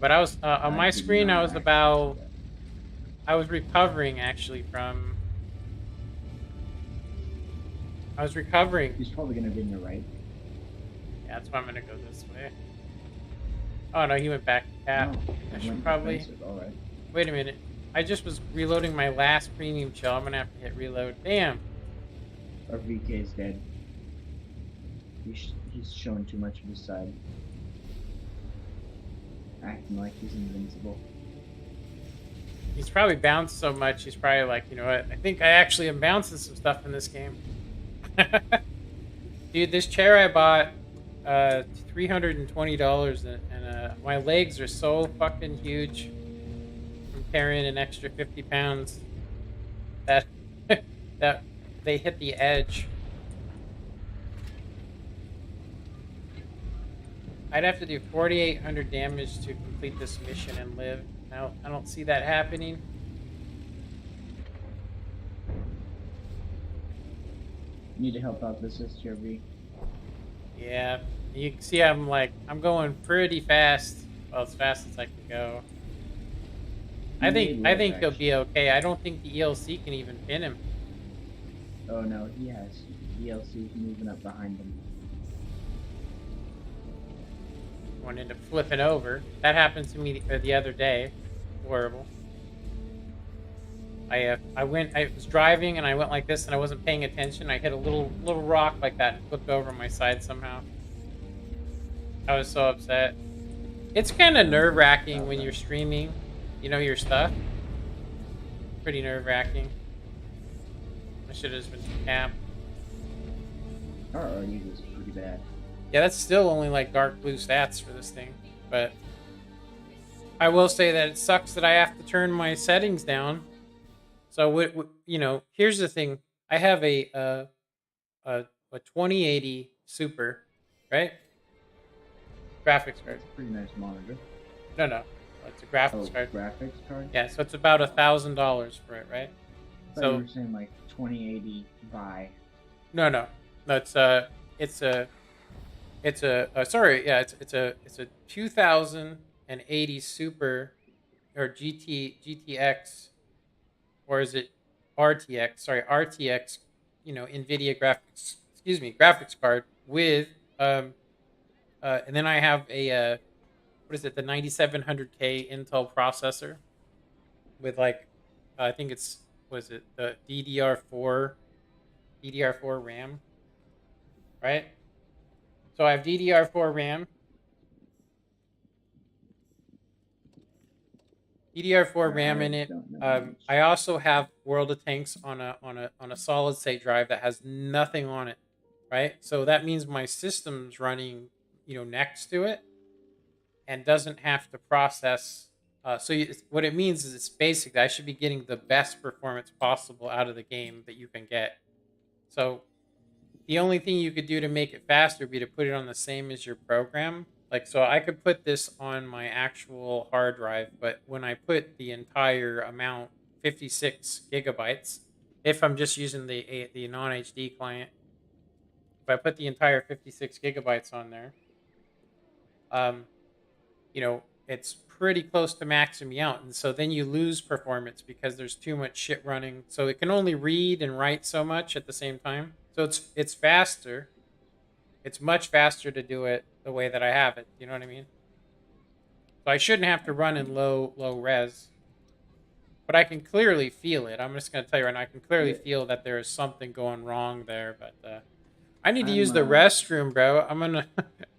But I was on my screen. I was recovering actually from. I was recovering. He's probably gonna be in your right. Yeah, that's why I'm gonna go this way. Oh no, he went back to cap. Oh, I he should went probably. defensive, all right. Wait a minute. I just was reloading my last premium shell. I'm gonna have to hit reload. Damn. Our VK is dead. He's showing too much of his side. Acting like he's invincible. He's probably bounced so much. He's probably like, you know what? I think I actually am bouncing some stuff in this game. Dude, this chair I bought, $320, and my legs are so fucking huge from carrying an extra 50 pounds that that they hit the edge. I'd have to do 4,800 damage to complete this mission and live. I don't see that happening. You need to help out this STRV. Yeah, you can see I'm going pretty fast. Well, as fast as I can go. I think he'll be okay. I don't think the ELC can even pin him. Oh no, he has. ELC's moving up behind him. One ended up flipping over. That happened to me the other day. Horrible. I was driving and I went like this and I wasn't paying attention. I hit a little rock like that and flipped over on my side somehow. I was so upset. It's kind of nerve-wracking when you're streaming, you know, your stuff. Pretty nerve-wracking. I should have just been capped. Our RNG was pretty bad. Yeah, that's still only like dark blue stats for this thing, but I will say that it sucks that I have to turn my settings down. So you know, here's the thing: I have a 2080 Super, right? Graphics card. It's a pretty nice monitor. No, it's a graphics card. Graphics card? Yeah, so it's about $1,000 for it, right? I thought you were saying like 2080 buy. No, it's a 2080 Super or GTX, or is it RTX? Sorry, RTX. You know, NVIDIA graphics card with and then I have a what is it? The 9700K Intel processor with like I think it's was it the DDR4 RAM, right? So I have DDR4 RAM. DDR4 RAM I in it. don't know much. I also have World of Tanks on a solid state drive that has nothing on it, right? So that means my system's running, next to it and doesn't have to process. What it means is it's basically I should be getting the best performance possible out of the game that you can get. So the only thing you could do to make it faster would be to put it on the same as your program. Like, so I could put this on my actual hard drive, but when I put the entire amount, 56 gigabytes, if I'm just using the non HD client, if I put the entire 56 gigabytes on there, um, it's pretty close to maxing out. And so then you lose performance because there's too much shit running. So it can only read and write so much at the same time. So it's faster. It's much faster to do it the way that I have it. You know what I mean? So I shouldn't have to run in low res. But I can clearly feel it. I'm just gonna tell you right now, I can clearly feel that there is something going wrong there. But I need to use the restroom, bro.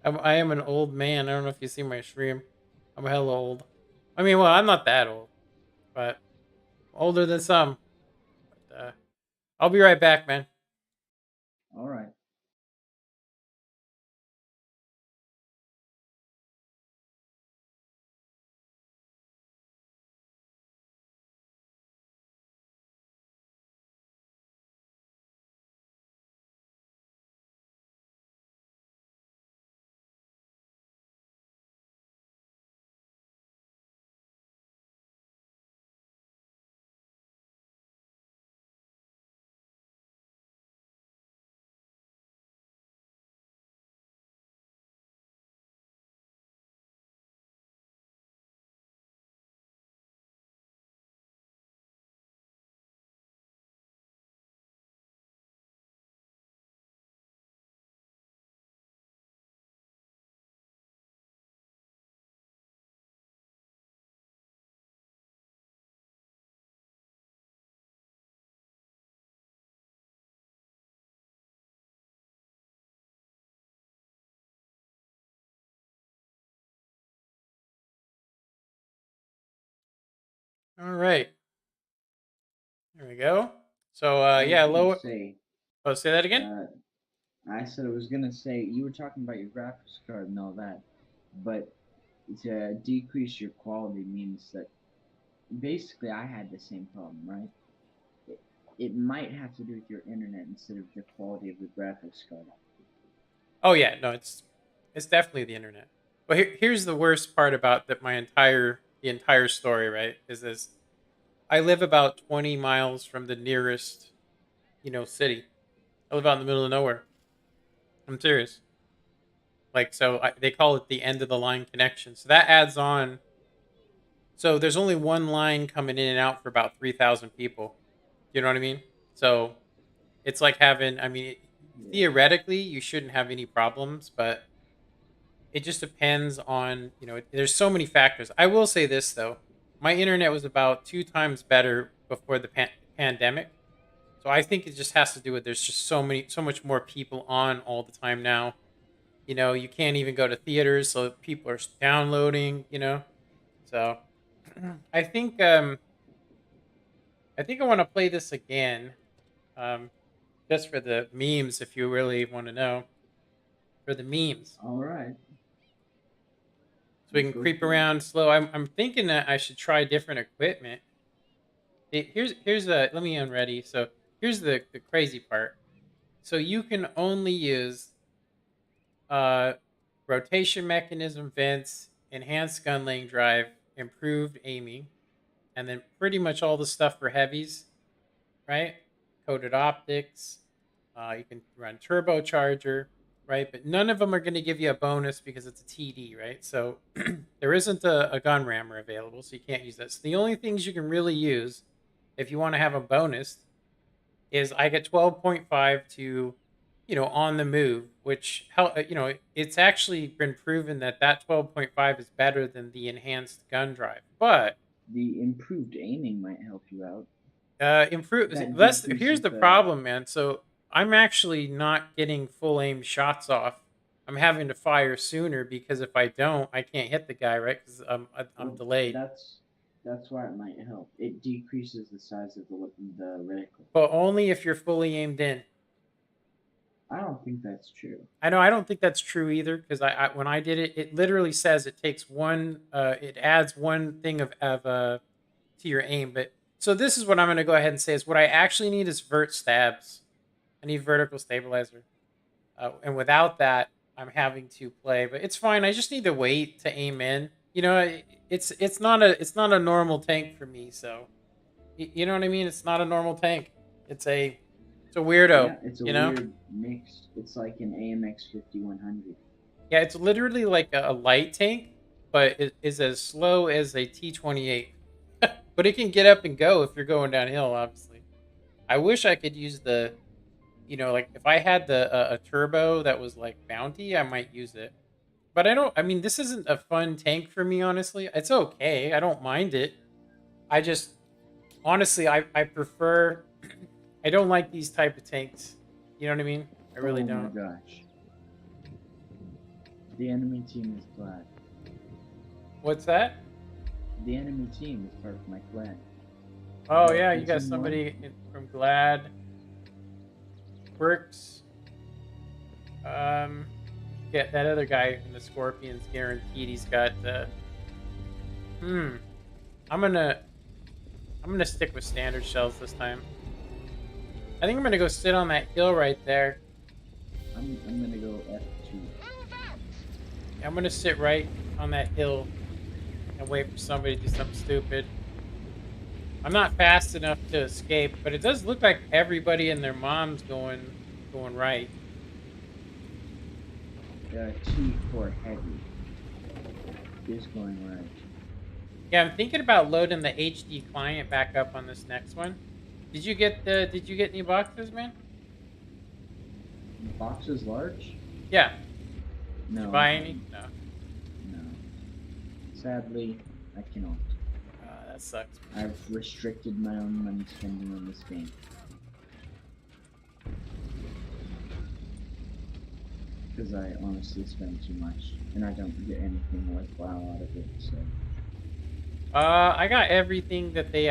I am an old man. I don't know if you see my stream. I'm hella old. I mean, well, I'm not that old, but older than some. But, I'll be right back, man. All right. All right. There we go. So, I was yeah, gonna lower. say, Oh, say that again? I said I was gonna say you were talking about your graphics card and all that, but to decrease your quality means that basically I had the same problem, right? It might have to do with your internet instead of the quality of the graphics card. Oh yeah, no, it's definitely the internet. But here's the worst part about the entire story, right? Is this I live about 20 miles from the nearest, city. I live out in the middle of nowhere. I'm serious. Like, so they call it the end of the line connection. So that adds on. So there's only one line coming in and out for about 3,000 people. You know what I mean? So it's like having. I mean, theoretically, you shouldn't have any problems, but it just depends on, there's so many factors. I will say this though. My internet was about 2 times better before the pandemic. So I think it just has to do with there's just so much more people on all the time now. You can't even go to theaters, so people are downloading. So I think I want to play this again, um, just for the memes, if you really want to know, for the memes. All right. So we can creep around slow. I'm thinking that I should try different equipment. Here's let me unready. So here's the crazy part. So you can only use uh rotation mechanism, vents, enhanced gun lane drive, improved aiming, and then pretty much all the stuff for heavies, right? Coated optics. You can run turbocharger, right? But none of them are going to give you a bonus because it's a TD, right? So there isn't a gun rammer available, so you can't use that. So the only things you can really use if you want to have a bonus is I get 12.5 to, on the move, which, it's actually been proven that 12.5 is better than the enhanced gun drive. But The improved aiming might help you out. Improve. That Here's decreases the the. problem, man. So I'm actually not getting full aim shots off. I'm having to fire sooner because if I don't, I can't hit the guy, right? Because I'm Well, delayed. that's why it might help. It decreases the size of the reticle. But only if you're fully aimed in. I don't think that's true. I know I don't think that's true either because when I did it, it literally says it takes one. It adds one thing of to your aim. But so this is what I'm going to go ahead and say is what I actually need is vert stabs. I need vertical stabilizer, and without that, I'm having to play. But it's fine. I just need to wait to aim in. You know, it's not a normal tank for me. So you know what I mean. It's not a normal tank. It's a weirdo. Yeah, it's a you know? weird mix. It's like an AMX 5100. Yeah, it's literally like a light tank, but it is as slow as a T28. But it can get up and go if you're going downhill, obviously. I wish I could use the, like if I had a turbo that was like bounty, I might use it. But I don't, I mean, this isn't a fun tank for me, honestly. It's okay. I don't mind it. I just, honestly, I prefer, I don't like these type of tanks. You know what I mean? I really don't. Oh my gosh. The enemy team is glad. What's that? The enemy team is part of my clan. Oh Yeah, yeah, you it's got in somebody from Glad. Works. Yeah, that other guy in the Scorpions guaranteed he's got I'm gonna stick with standard shells this time. I think I'm gonna go sit on that hill right there. I'm gonna go F2. I'm gonna sit right on that hill and wait for somebody to do something stupid. I'm not fast enough to escape, but it does look like everybody and their mom's going right. T4 heavy is going right. Yeah, I'm thinking about loading the HD client back up on this next one. Did you get any boxes, man? Boxes large? Yeah. No. Did you buy any? No. No. Sadly, I cannot. That sucks. I've restricted my own money spending on this game. Because I honestly spend too much, and I don't get anything worthwhile out of it, so... I got everything that they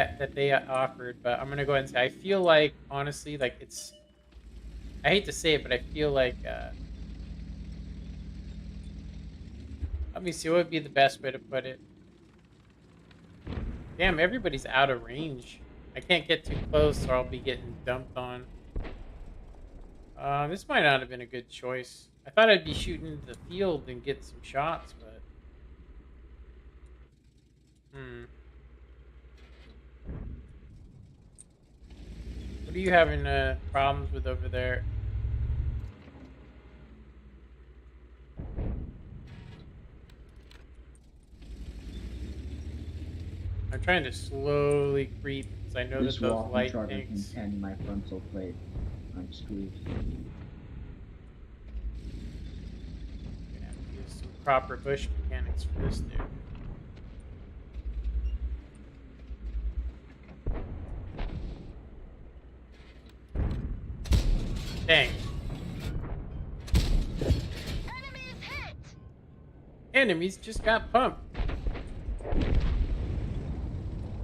offered, but I'm gonna go ahead and say I feel like honestly, like it's. I hate to say it, but I feel like. Let me see what would be the best way to put it. Damn, everybody's out of range. I can't get too close, or I'll be getting dumped on. This might not have been a good choice. I thought I'd be shooting into the field and get some shots, but. What are you having problems with over there? I'm trying to slowly creep because I know This that those walking light charger tanks. can 10 my frontal plate. I'm screwed. Gonna have to use some proper bush mechanics for this dude. Dang. Enemy is hit! Enemies just got pumped.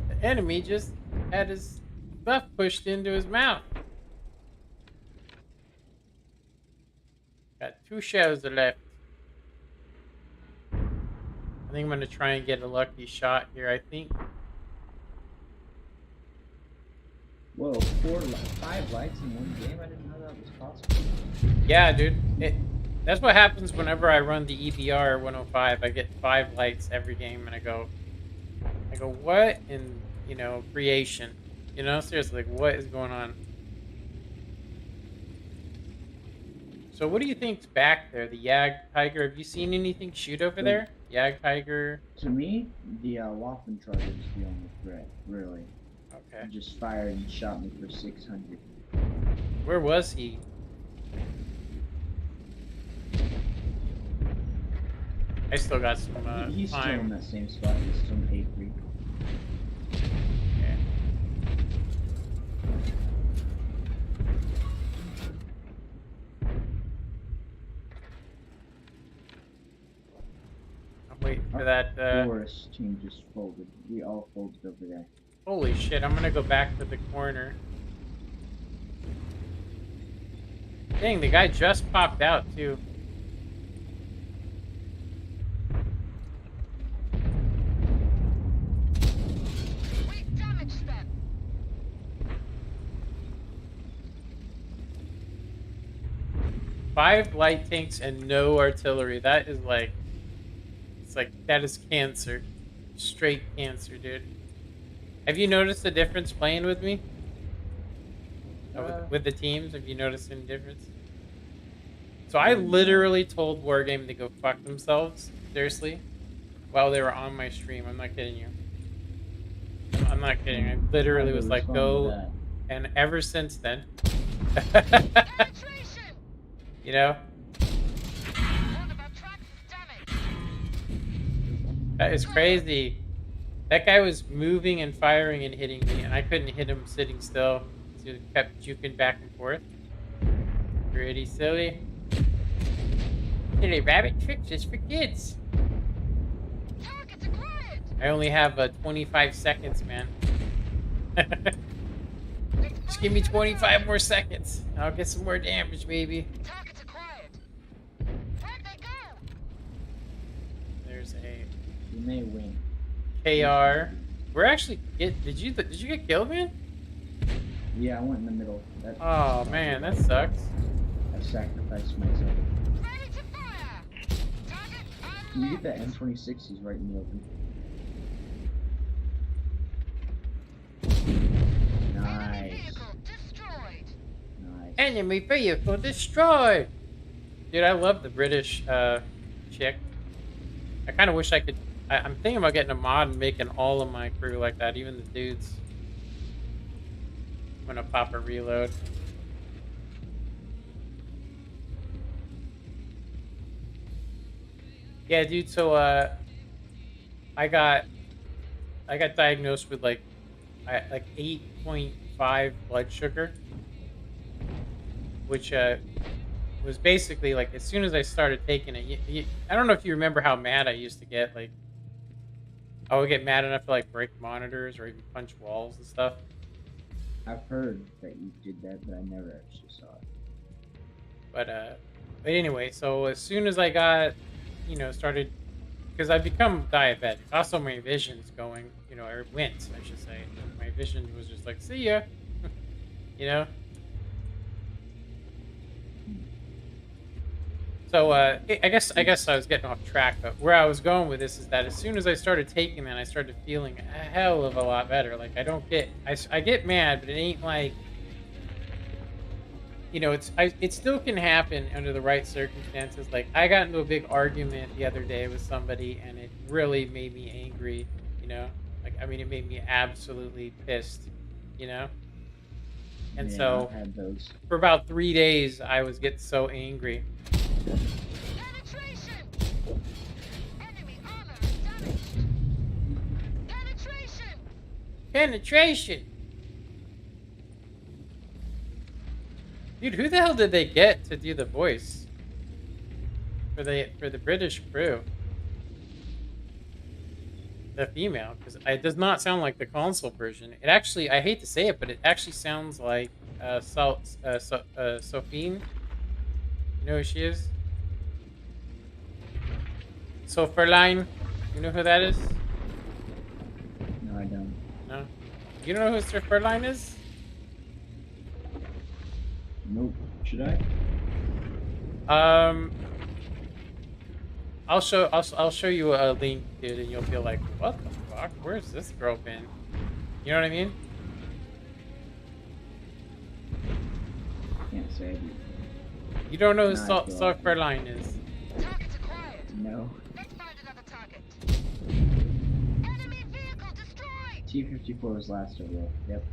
The enemy just had his stuff pushed into his mouth. Got 2 shells left. I think I'm going to try and get a lucky shot here, I think. Whoa, 5 lights in one game? I didn't know that was possible. Yeah, dude. That's what happens whenever I run the EBR 105. I get 5 lights every game, and I go, what in, creation? Seriously, like, what is going on? So what do you think's back there? The Yag Tiger? Have you seen anything shoot over there? Yag Tiger? To me, the Waffen charger is the only threat, really. Okay. He just fired and shot me for 600. Where was he? I still got some He's still in time. that same spot. He's still in A3. Okay. for that. Forest team just folded. We all folded over there. Holy shit! I'm gonna go back to the corner. Dang, the guy just popped out too. We damaged them. 5 light tanks and no artillery. That is like, it's like, that is cancer. Straight cancer, dude. Have you noticed the difference playing with me? With the teams, have you noticed any difference? So I literally told Wargame to go fuck themselves, seriously, while they were on my stream. I'm not kidding you. I'm not kidding. I literally was like, go, and ever since then, Penetration. you know, One of our tracks is damaged. that is crazy. That guy was moving and firing and hitting me, and I couldn't hit him sitting still. So he kept juking back and forth. Pretty silly. Silly rabbit tricks just for kids. Targets acquired. I only have 25 seconds, man. Just give me 25 more seconds. I'll get some more damage, baby. Targets acquired. Where'd they go? There's a We may win. KR. We're actually did you get killed, man? Yeah, I went in the middle. Oh man, that sucks. I sacrificed myself. Ready to fire. Target Can you unlocked. get that M26? He's right in the open. Nice. Vehicle destroyed. Nice. Enemy vehicle destroyed. Dude, I love the British chick. I kind of wish I could. I'm thinking about getting a mod and making all of my crew like that, even the dudes. I'm gonna pop a reload. Yeah, dude. So I got diagnosed with like 8.5 blood sugar, which was basically like as soon as I started taking it. I don't know if you remember how mad I used to get. Like I would get mad enough to like break monitors or even punch walls and stuff. I've heard that you did that, but I never actually saw it. But anyway, so as soon as I got, started, because I've become diabetic. Also, my vision's going, or went, I should say. My vision was just like, see ya, So I guess I was getting off track, but where I was going with this is that as soon as I started taking that, I started feeling a hell of a lot better. Like I get mad, but it ain't like, it still can happen under the right circumstances. Like I got into a big argument the other day with somebody, and it really made me angry. It made me absolutely pissed. And Yeah, so I've had those. for about 3 days, I was getting so angry. Penetration. Enemy armor is damaged. Penetration. Penetration. Dude, who the hell did they get to do the voice for the British crew? The female, because it does not sound like the console version. It actually, I hate to say it, but it actually sounds like Sophine. You know who she is? Soferline. You know who that is? No, I don't. No. You don't know who Soferline is? Nope. Should I? I'll show you a link, dude, and you'll feel like, what the fuck? Where's this girl been? You know what I mean? Can't say I do. You don't know who No, I feel like- Soferline is? Target acquired. No. Let's find another target. Enemy vehicle destroyed. T-54 was last overall. Yep.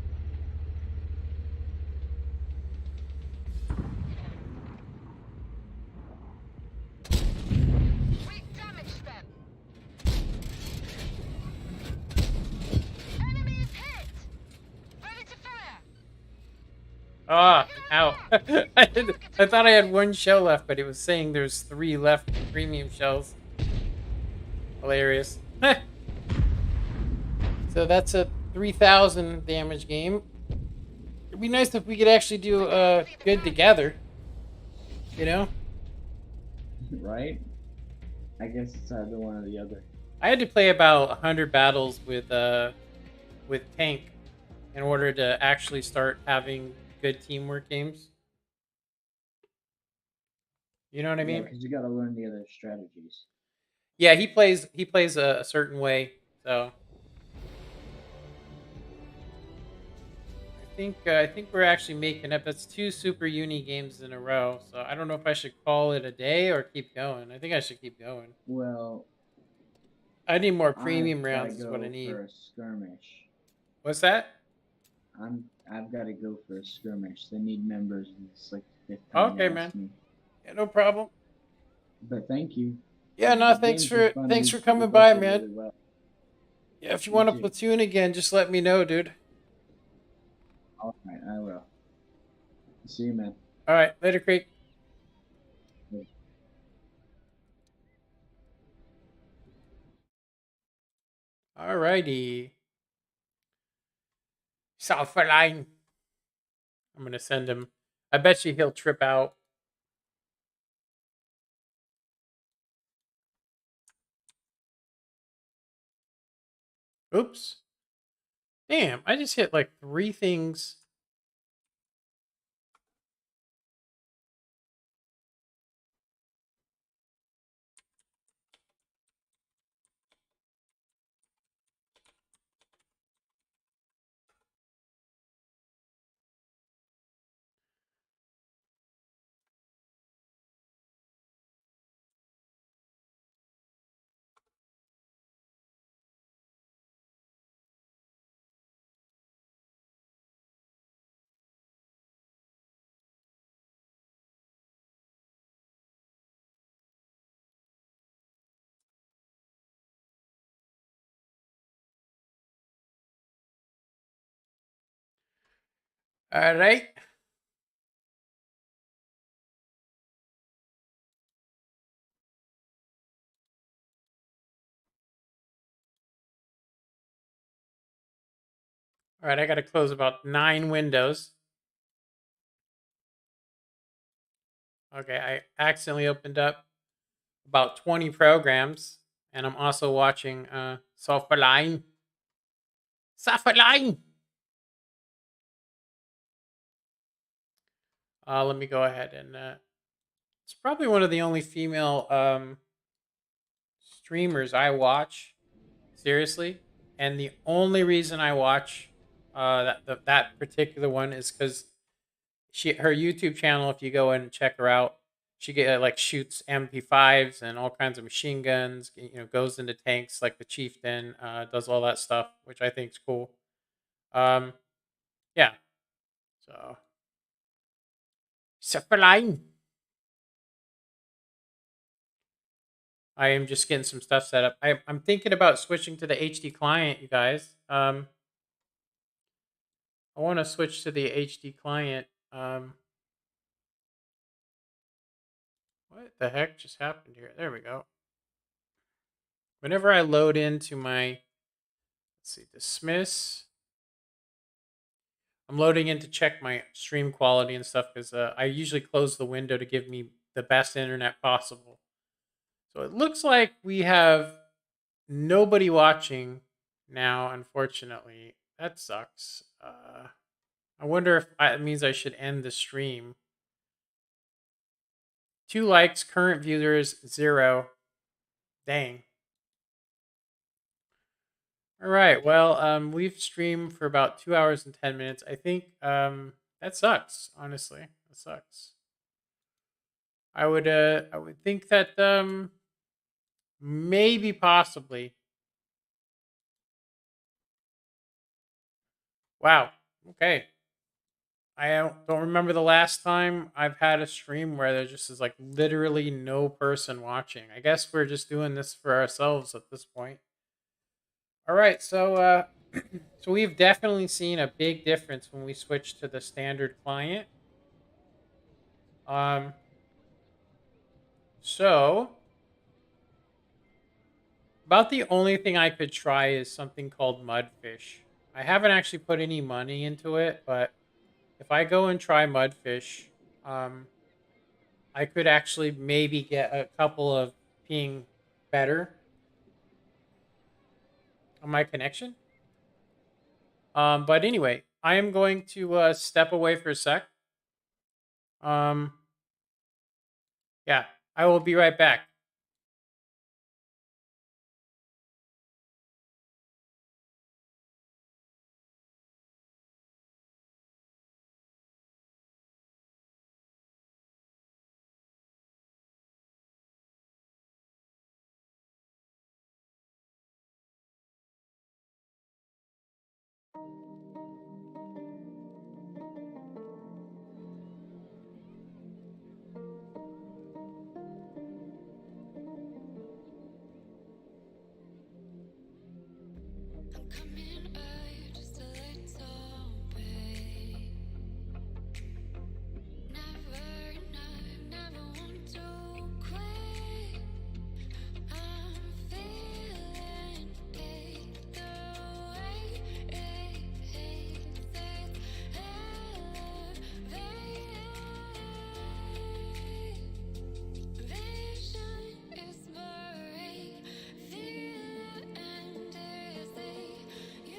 We damaged them. Enemy is hit. Ready to fire. Ah, ow. I thought I had 1 shell left, but it was saying there's 3 left premium shells. Hilarious. So that's a 3,000 damage game. It'd be nice if we could actually do good together. You know? Right? I guess it's either one or the other. I had to play about 100 battles with Tank in order to actually start having good teamwork games. You know what I Yeah, mean? because you got to learn the other strategies. Yeah, he plays a certain way, so I think we're actually making up. That's 2 Super Uni games in a row. So I don't know if I should call it a day or keep going. I think I should keep going. Well, I need more I've premium got to rounds is what I go need. for a skirmish. What's that? I've got to go for a skirmish. They need members, and it's like the 5th time Okay, they man. asked me. Yeah, no problem. But thank you. Yeah, no, The games are fun. thanks We- for coming we both by, did man. really well. Yeah, if you You want to too. platoon again, just let me know, dude. All right, I will. See you, man. All right, later, Creek. Alrighty. Line. I'm gonna send him. I bet you he'll trip out. Oops. Damn, I just hit like 3 things. All right. All right, I got to close about 9 windows. Okay, I accidentally opened up about 20 programs, and I'm also watching Line. Line. Let me go ahead and it's probably one of the only female streamers I watch. Seriously, and the only reason I watch that particular one is because her YouTube channel. If you go in and check her out, she like shoots MP5s and all kinds of machine guns. You know, goes into tanks like the Chieftain. Does all that stuff, which I think is cool. Yeah. So, Superline. I am just getting some stuff set up. I'm thinking about switching to the HD client, you guys. I want to switch to the HD client. What the heck just happened here? There we go. Whenever I load into my, let's see, dismiss. I'm loading in to check my stream quality and stuff because I usually close the window to give me the best internet possible. So it looks like we have nobody watching now, unfortunately. That sucks. I wonder if it means I should end the stream. 2 likes, current viewers 0. Dang. All right. Well, we've streamed for about 2 hours and 10 minutes. I think that sucks. Honestly, that sucks. I would think that maybe possibly. Wow. Okay. I don't remember the last time I've had a stream where there just is like literally no person watching. I guess we're just doing this for ourselves at this point. All right, so so we've definitely seen a big difference when we switch to the standard client. So About the only thing I could try is something called mudfish. I haven't actually put any money into it, but if I go and try mudfish, um, I could actually maybe get a couple of ping better on my connection. But anyway, I am going to step away for a sec. Um, yeah, I will be right back. I'm coming out just a little bit. Never want to quit. I'm feeling it the way it hits it elevated. Vision is blurry, feel and dizzy.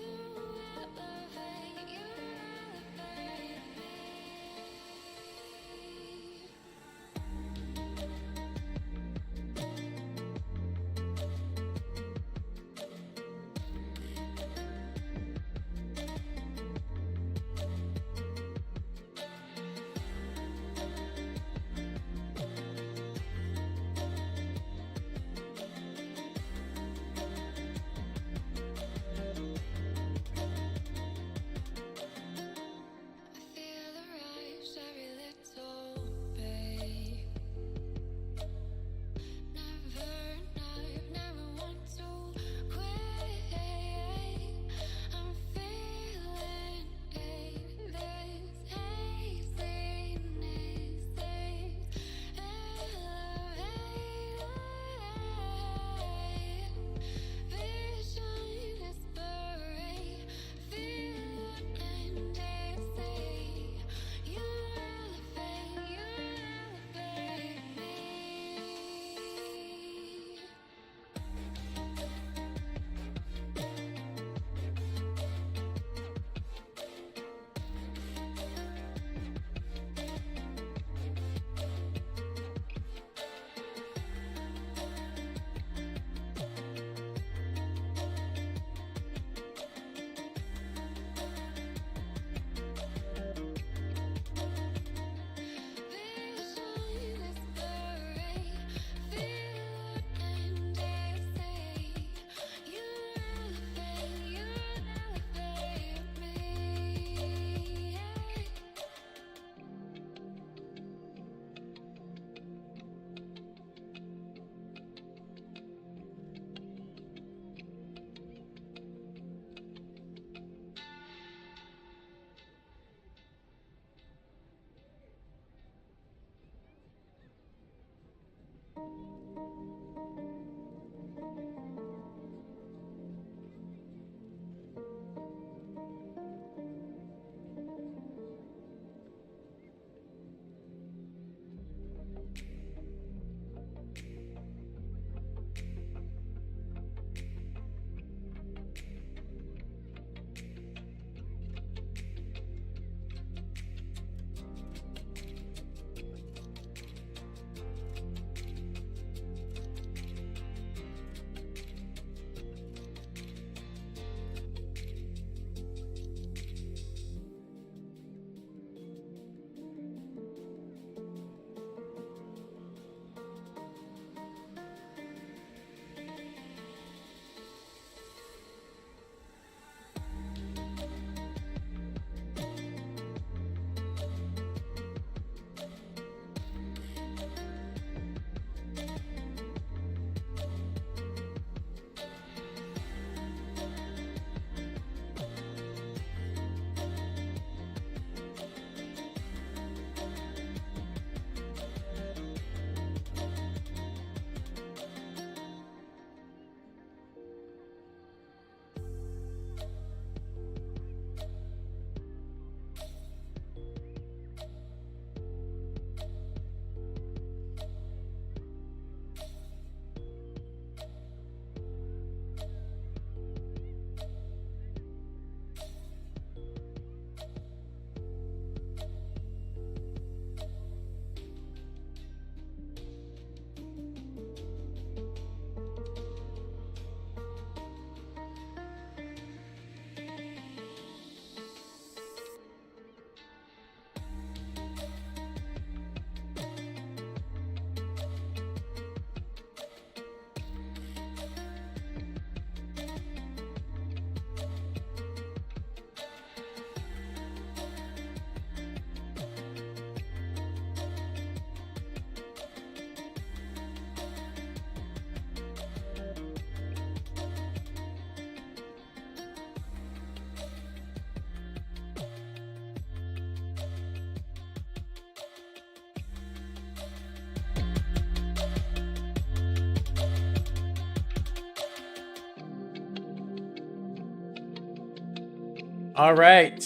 All right,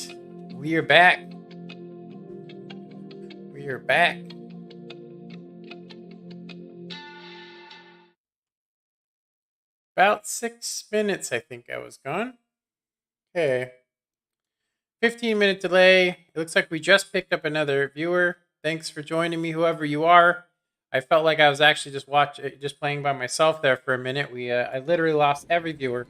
we are back. We are back. About 6 minutes, I think I was gone. Okay. 15-minute delay. It looks like we just picked up another viewer. Thanks for joining me, whoever you are. I felt like I was actually just playing by myself there for a minute. I literally lost every viewer.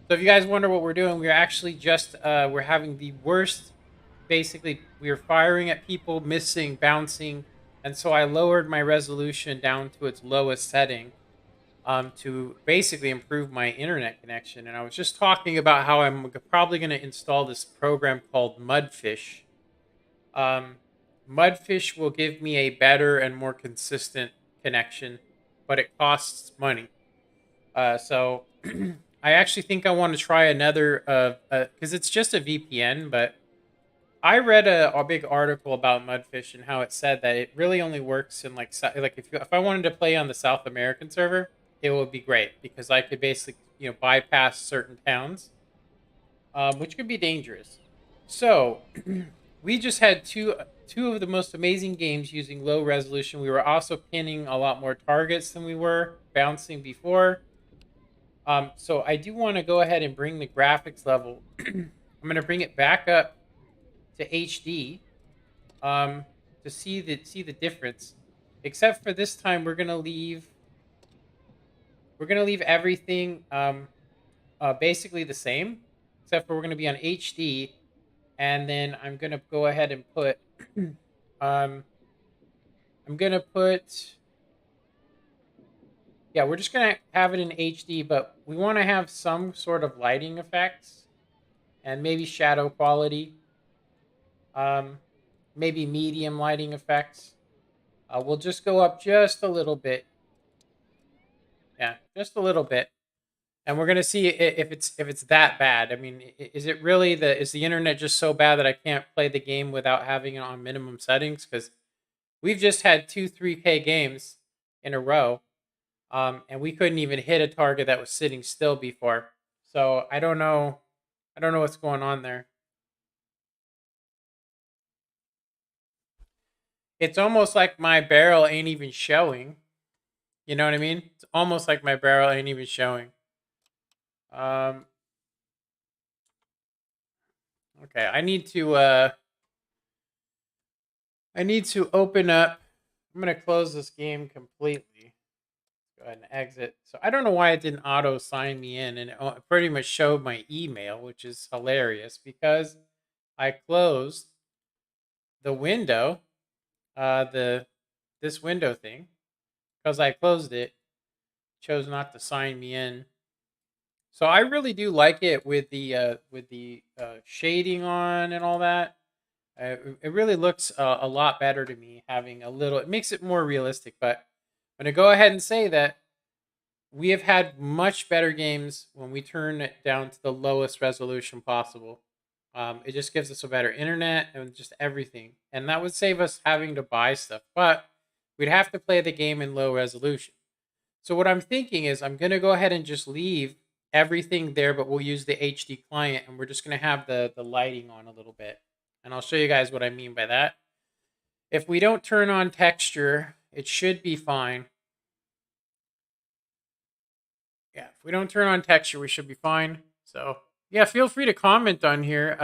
So if you guys wonder what we're doing, we're actually just we're having the worst. Basically, we are firing at people, missing, bouncing, and so I lowered my resolution down to its lowest setting to basically improve my internet connection. And I was just talking about how I'm probably going to install this program called Mudfish. Mudfish will give me a better and more consistent connection, but it costs money. So I actually think I want to try another, because it's just a VPN, but I read a big article about Mudfish and how it said that it really only works in like if I wanted to play on the South American server, it would be great because I could basically bypass certain towns, which could be dangerous. So we just had two of the most amazing games using low resolution. We were also pinning a lot more targets than we were bouncing before. So I do want to go ahead and bring the graphics level. I'm going to bring it back up to HD to see the difference. Except for this time, we're gonna leave everything basically the same, except for we're gonna be on HD, and then I'm gonna go ahead and put I'm gonna put we're just gonna have it in HD, but we want to have some sort of lighting effects and maybe shadow quality. Maybe medium lighting effects. We'll just go up just a little bit. Yeah, just a little bit. And we're gonna see if it's that bad. I mean, is it really is the internet just so bad that I can't play the game without having it on minimum settings? Because we've just had 3K games in a row, and we couldn't even hit a target that was sitting still before. So I don't know what's going on there. It's almost like my barrel ain't even showing. You know what I mean? It's almost like my barrel ain't even showing. Okay, I need to open up. I'm gonna close this game completely. Go ahead and exit. So I don't know why it didn't auto sign me in, and it pretty much showed my email, which is hilarious because I closed the window, this window thing, because I closed it, chose not to sign me in. So I really do like it with the shading on and all that. It really looks a lot better to me having a little. It makes it more realistic. But I'm gonna go ahead and say that we have had much better games when we turn it down to the lowest resolution possible. It just gives us a better internet and just everything, and that would save us having to buy stuff. But we'd have to play the game in low resolution. So what I'm thinking is I'm gonna go ahead and just leave everything there, but we'll use the HD client, and we're just going to have the lighting on a little bit. And I'll show you guys what I mean by that. If we don't turn on texture, it should be fine. Yeah, if we don't turn on texture, we should be fine. So yeah, feel free to comment on here.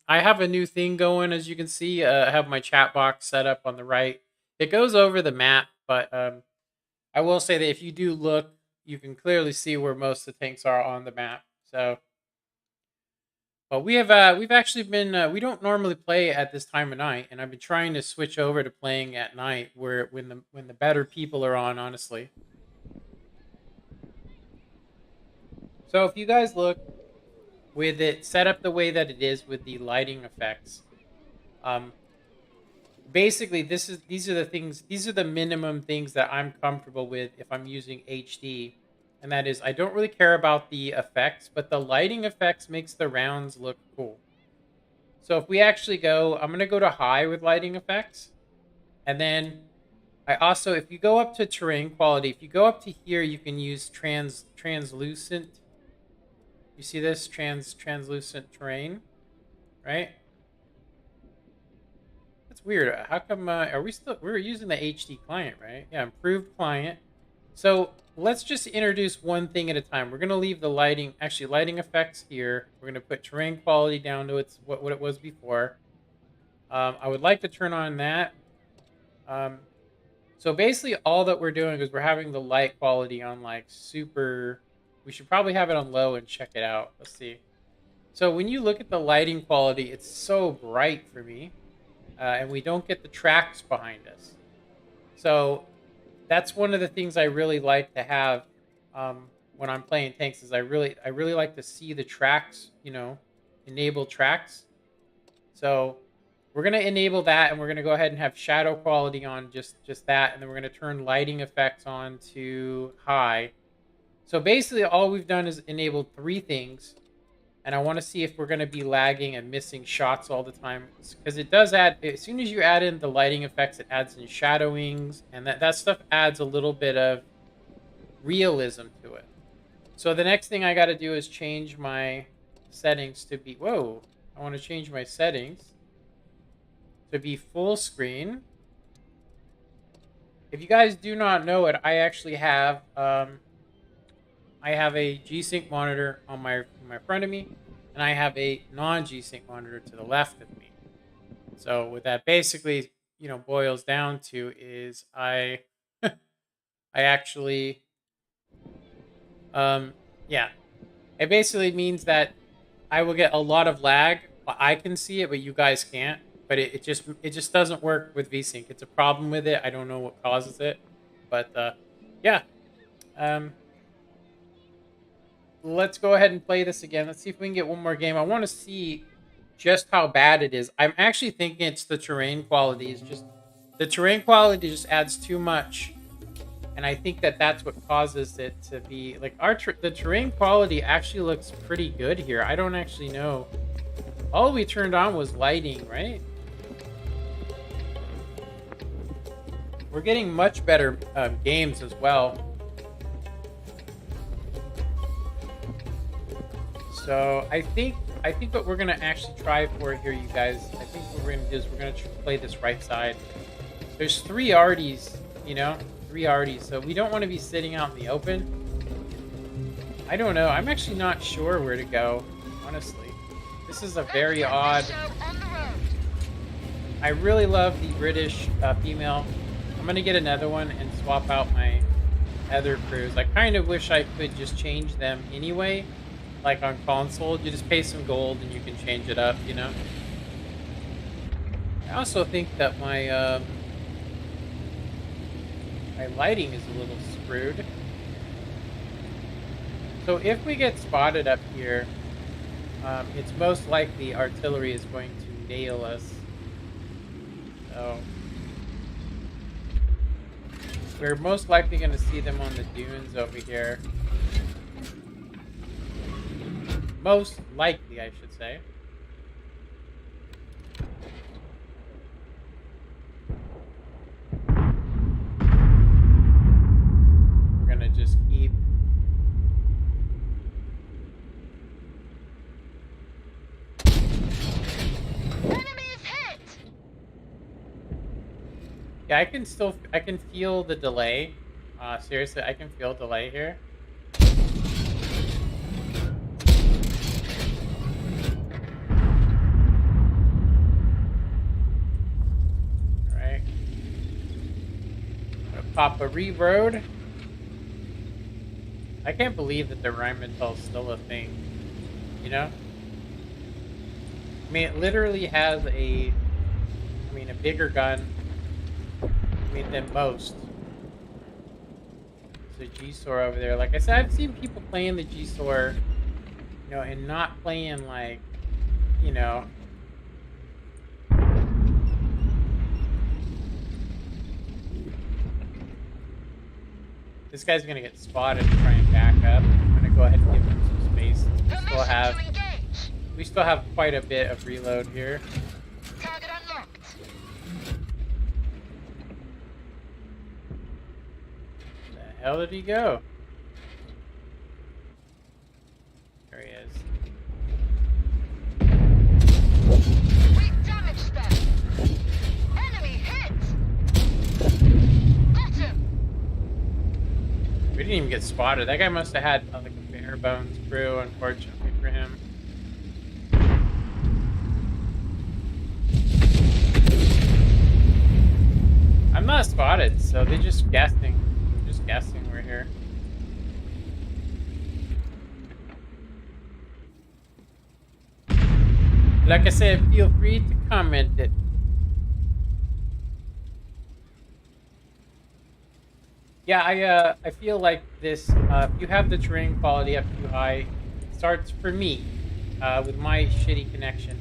I have a new thing going, as you can see. I have my chat box set up on the right. It goes over the map, but I will say that if you do look, you can clearly see where most of the tanks are on the map. So, but we've actually been we don't normally play at this time of night, and I've been trying to switch over to playing at night when the better people are on, honestly. So if you guys look with it set up the way that it is with the lighting effects, basically these are the minimum things that I'm comfortable with if I'm using HD. And that is, I don't really care about the effects, but the lighting effects makes the rounds look cool. So if we actually go, I'm going to go to high with lighting effects. And then I also, if you go up to terrain quality, if you go up to here, you can use translucent. You see this translucent terrain? right? That's weird. How come, are we still, we're using the HD client, right? Yeah, improved client. So let's just introduce one thing at a time. We're going to leave the lighting, actually lighting effects here. We're going to put terrain quality down to its what it was before. I would like to turn on that. So basically all that we're doing is we're having the light quality on like super, we should probably have it on low and check it out. Let's see. So when you look at the lighting quality, it's so bright for me. And we don't get the tracks behind us. So that's one of the things I really like to have when I'm playing tanks is I really like to see the tracks, you know, enable tracks. So we're going to enable that, and we're going to go ahead and have shadow quality on just that, and then we're going to turn lighting effects on to high. So basically all we've done is enabled 3 things. And I want to see if we're going to be lagging and missing shots all the time. Because it does add, as soon as you add in the lighting effects, it adds in shadowings. And that stuff adds a little bit of realism to it. So the next thing I got to do is change my settings to be, whoa, I want to change my settings to be full screen. If you guys do not know it, I actually have, I have a G-Sync monitor on my front of me, and I have a non-G-Sync monitor to the left of me. So what that basically, you know, boils down to is I actually, yeah, it basically means that I will get a lot of lag. I can see it, but you guys can't. But it just doesn't work with VSync. It's a problem with it. I don't know what causes it, but yeah. Let's go ahead and play this again. Let's see if we can get one more game. I want to see just how bad it is. I'm actually thinking it's the terrain quality. It's just the terrain quality just adds too much, and I think that's what causes it to be like the terrain quality actually looks pretty good here. I don't actually know. All we turned on was lighting, right? We're getting much better games as well. So I think what we're gonna actually try for here, you guys, I think what we're gonna do is we're gonna play this right side. There's 3 Arties, you know, 3 Arties, so we don't want to be sitting out in the open. I don't know. I'm actually not sure where to go, honestly. This is a very odd. I really love the British female. I'm gonna get another one and swap out my other crews. I kind of wish I could just change them anyway. Like on console, you just pay some gold and you can change it up, you know? I also think that my my lighting is a little screwed. So if we get spotted up here, it's most likely artillery is going to nail us. So we're most likely going to see them on the dunes over here. Most likely, I should say. We're gonna just keep. Enemy is hit! Yeah, I can feel the delay. Seriously, I can feel delay here. Pop a reroad. I can't believe that the Rheinmetall is still a thing. You know? I mean, it literally has a bigger gun, than most. There's a G-Sor over there. Like I said, I've seen people playing the G-Sor, you know, and not playing like, you know, this guy's gonna get spotted and try and back up. I'm gonna go ahead and give him some space. We still have quite a bit of reload here. Target unlocked. Where the hell did he go? There he is. didn't even get spotted. That guy must have had like a bare bones crew, unfortunately for him. I'm not spotted, so they're just guessing. Just guessing we're here. Like I said, feel free to comment it. Yeah, I feel like this. If you have the terrain quality up too high, it starts for me with my shitty connection.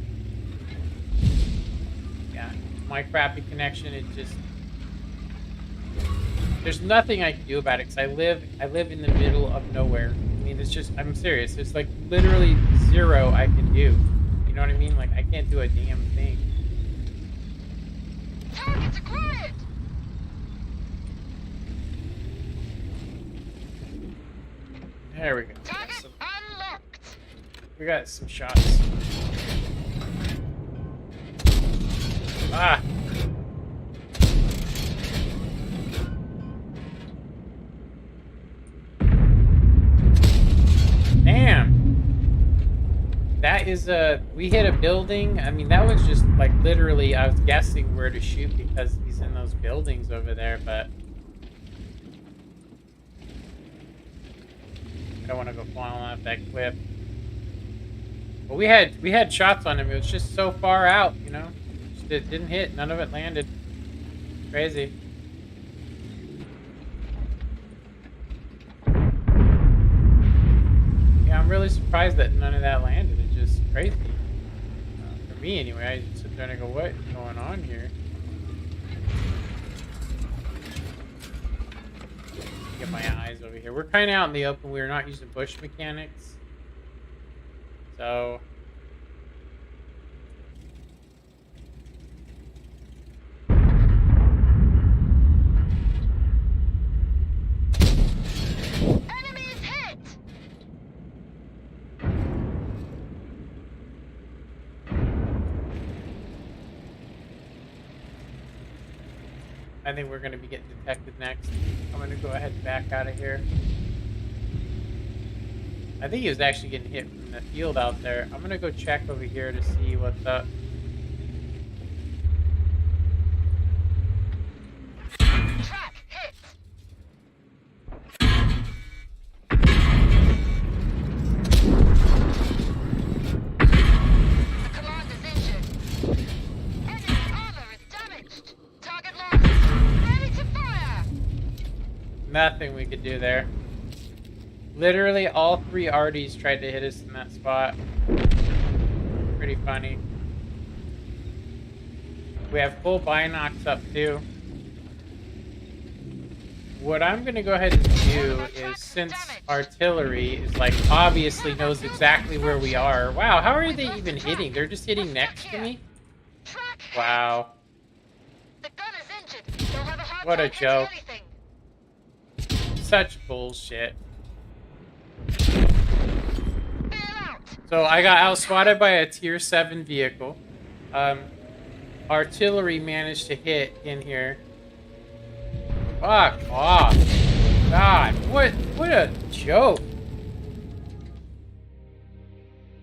Yeah, my crappy connection. It just there's nothing I can do about it because I live in the middle of nowhere. I mean, it's just I'm serious. There's like literally zero I can do. You know what I mean? Like I can't do a damn thing. Target's acquired! There we go. Target unlocked! We got some shots. Ah. Damn. That is we hit a building. I mean, that was just like literally I was guessing where to shoot because he's in those buildings over there, but I don't want to go flying off that cliff. But we had shots on him. It was just so far out, you know. Just, it didn't hit. None of it landed. Crazy. Yeah, I'm really surprised that none of that landed. It's just crazy. For me, anyway. I sit there and I go, "What's going on here?" Get my eyes over here. We're kind of out in the open. We're not using bush mechanics. So Enemy is hit! I think we're going to be getting detected next. I'm going to go ahead and back out of here. I think he was actually getting hit from the field out there. I'm going to go check over here to see what's up. Track hit! The commander's injured. Enemy armor is damaged. Target lost. Ready to fire! Nothing we could do there. Literally all three Arties tried to hit us in that spot. Pretty funny. We have full binocs up too. What I'm gonna go ahead and do is, since artillery is like obviously knows exactly where we are. Wow, how are they even hitting? They're just hitting next to me? Track hit! Wow. The gun is injured. They'll have a hard What a time hitting joke. anything. Such bullshit. Bail out! So I got outspotted by a tier 7 vehicle. Artillery managed to hit in here. Fuck off. God, what a joke.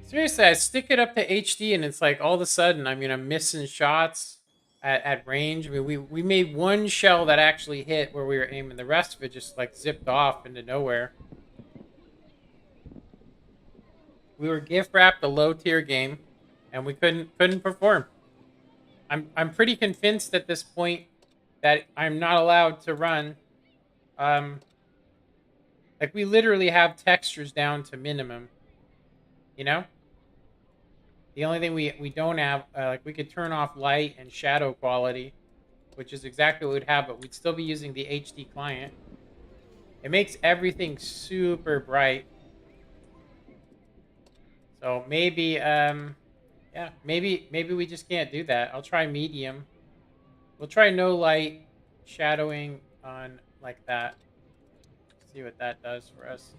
Seriously, I stick it up to HD and it's like all of a sudden, I mean, I'm missing shots at range. I mean, we made one shell that actually hit where we were aiming. The rest of it just like zipped off into nowhere. We were gift wrapped a low tier game, and we couldn't perform. I'm pretty convinced at this point that I'm not allowed to run. Like we literally have textures down to minimum. You know. The only thing we don't have, like we could turn off light and shadow quality, which is exactly what we'd have, but we'd still be using the HD client. It makes everything super bright. So maybe, yeah, maybe we just can't do that. I'll try medium. We'll try no light shadowing on like that. See what that does for us.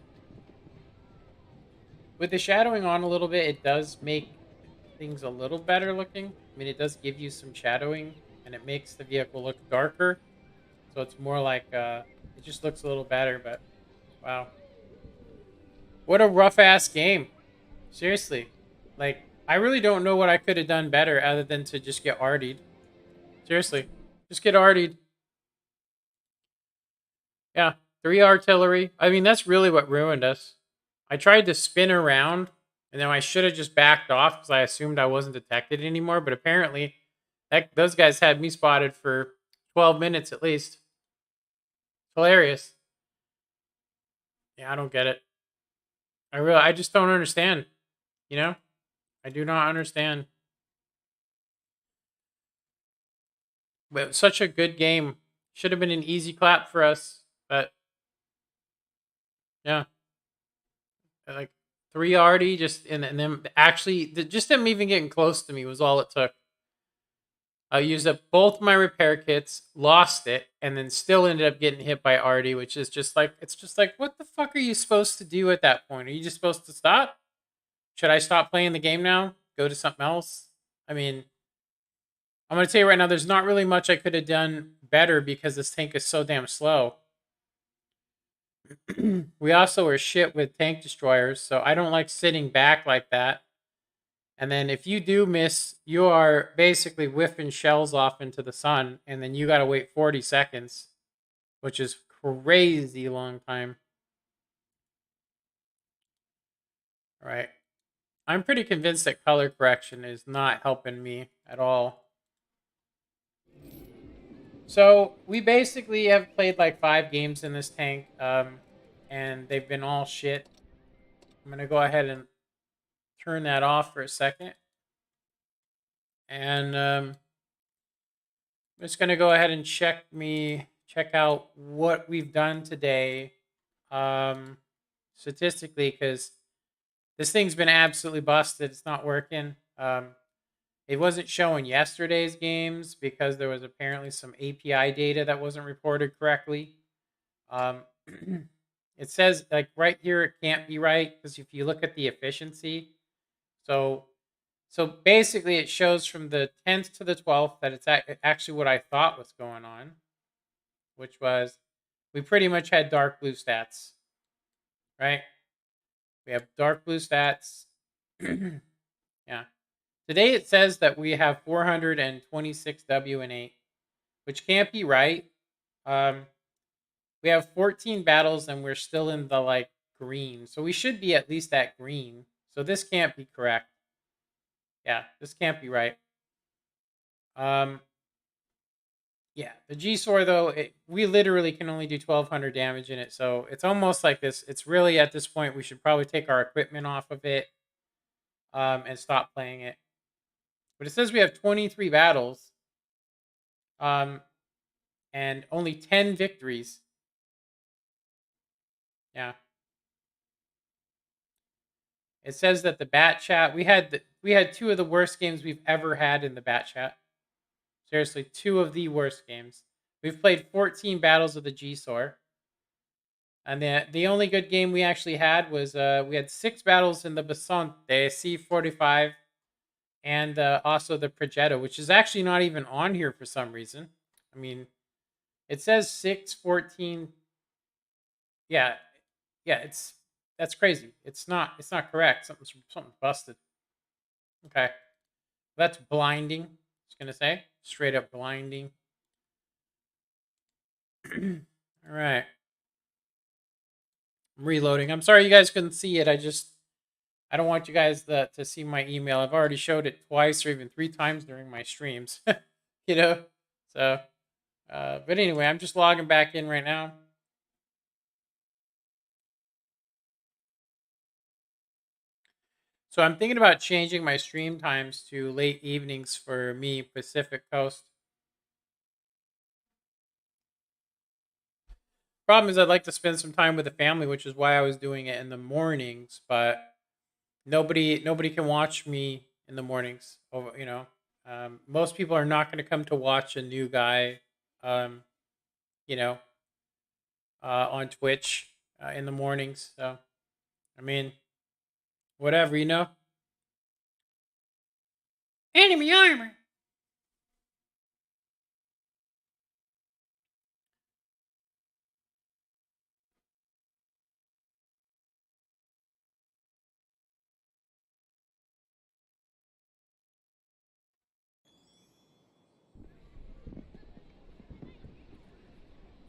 With the shadowing on a little bit, it does make things a little better looking. I mean, it does give you some shadowing, and it makes the vehicle look darker. So it's more like, it just looks a little better, but Wow. What a rough ass game. Seriously. Like, I really don't know what I could have done better other than to just get artied. Seriously. Just get artied. Yeah. 3 artillery. I mean, that's really what ruined us. I tried to spin around, and then I should have just backed off because I assumed I wasn't detected anymore. But apparently, those guys had me spotted for 12 minutes at least. Hilarious. Yeah, I don't get it. I just don't understand. You know? I do not understand. But such a good game. Should have been an easy clap for us. But yeah. Like 3 already, just and then actually just them even getting close to me was all it took. I used up both my repair kits, lost it, and then still ended up getting hit by Artie, which is just like, it's just like, what the fuck are you supposed to do at that point? Are you just supposed to stop? Should I stop playing the game now? Go to something else? I mean, I'm going to tell you right now, there's not really much I could have done better because this tank is so damn slow. We also are shit with tank destroyers, so I don't like sitting back like that. And then if you do miss, you are basically whiffing shells off into the sun, and then you got to wait 40 seconds, which is crazy long time. All right. I'm pretty convinced that color correction is not helping me at all. So we basically have played like 5 games in this tank, and they've been all shit. I'm going to go ahead and turn that off for a second. And I'm just going to go ahead and check out what we've done today statistically, because this thing's been absolutely busted. It's not working. It wasn't showing yesterday's games because there was apparently some API data that wasn't reported correctly. It says like right here it can't be right because if you look at the efficiency, so basically it shows from the 10th to the 12th that it's actually what I thought was going on, which was we pretty much had dark blue stats, right? We have dark blue stats. Yeah. Today it says that we have 426 W and 8, which can't be right. We have 14 battles and we're still in the like green. So we should be at least at green. So this can't be correct. Yeah, this can't be right. Yeah, the G-Sword though, we literally can only do 1200 damage in it. So it's almost like this. It's really at this point we should probably take our equipment off of it and stop playing it. But it says we have 23 battles and only 10 victories. Yeah. It says that the bat chat, we had 2 of the worst games we've ever had in the bat chat. Seriously, 2 of the worst games. We've played 14 battles of the G-Sword. And the only good game we actually had was we had 6 battles in the Basante C45 and also the Progetto, which is actually not even on here for some reason. I mean, it says 6, 14. Yeah, that's crazy. It's not correct. Something's busted. Okay, that's blinding. I was gonna say straight up blinding. All right. I'm reloading. I'm sorry you guys couldn't see it. I don't want you guys to see my email. I've already showed it twice or even 3 times during my streams. You know? So, but anyway, I'm just logging back in right now. So I'm thinking about changing my stream times to late evenings for me, Pacific Coast. Problem is I'd like to spend some time with the family, which is why I was doing it in the mornings, but nobody can watch me in the mornings. You know, most people are not going to come to watch a new guy, you know, on Twitch in the mornings. So, I mean, whatever, you know. Enemy armor.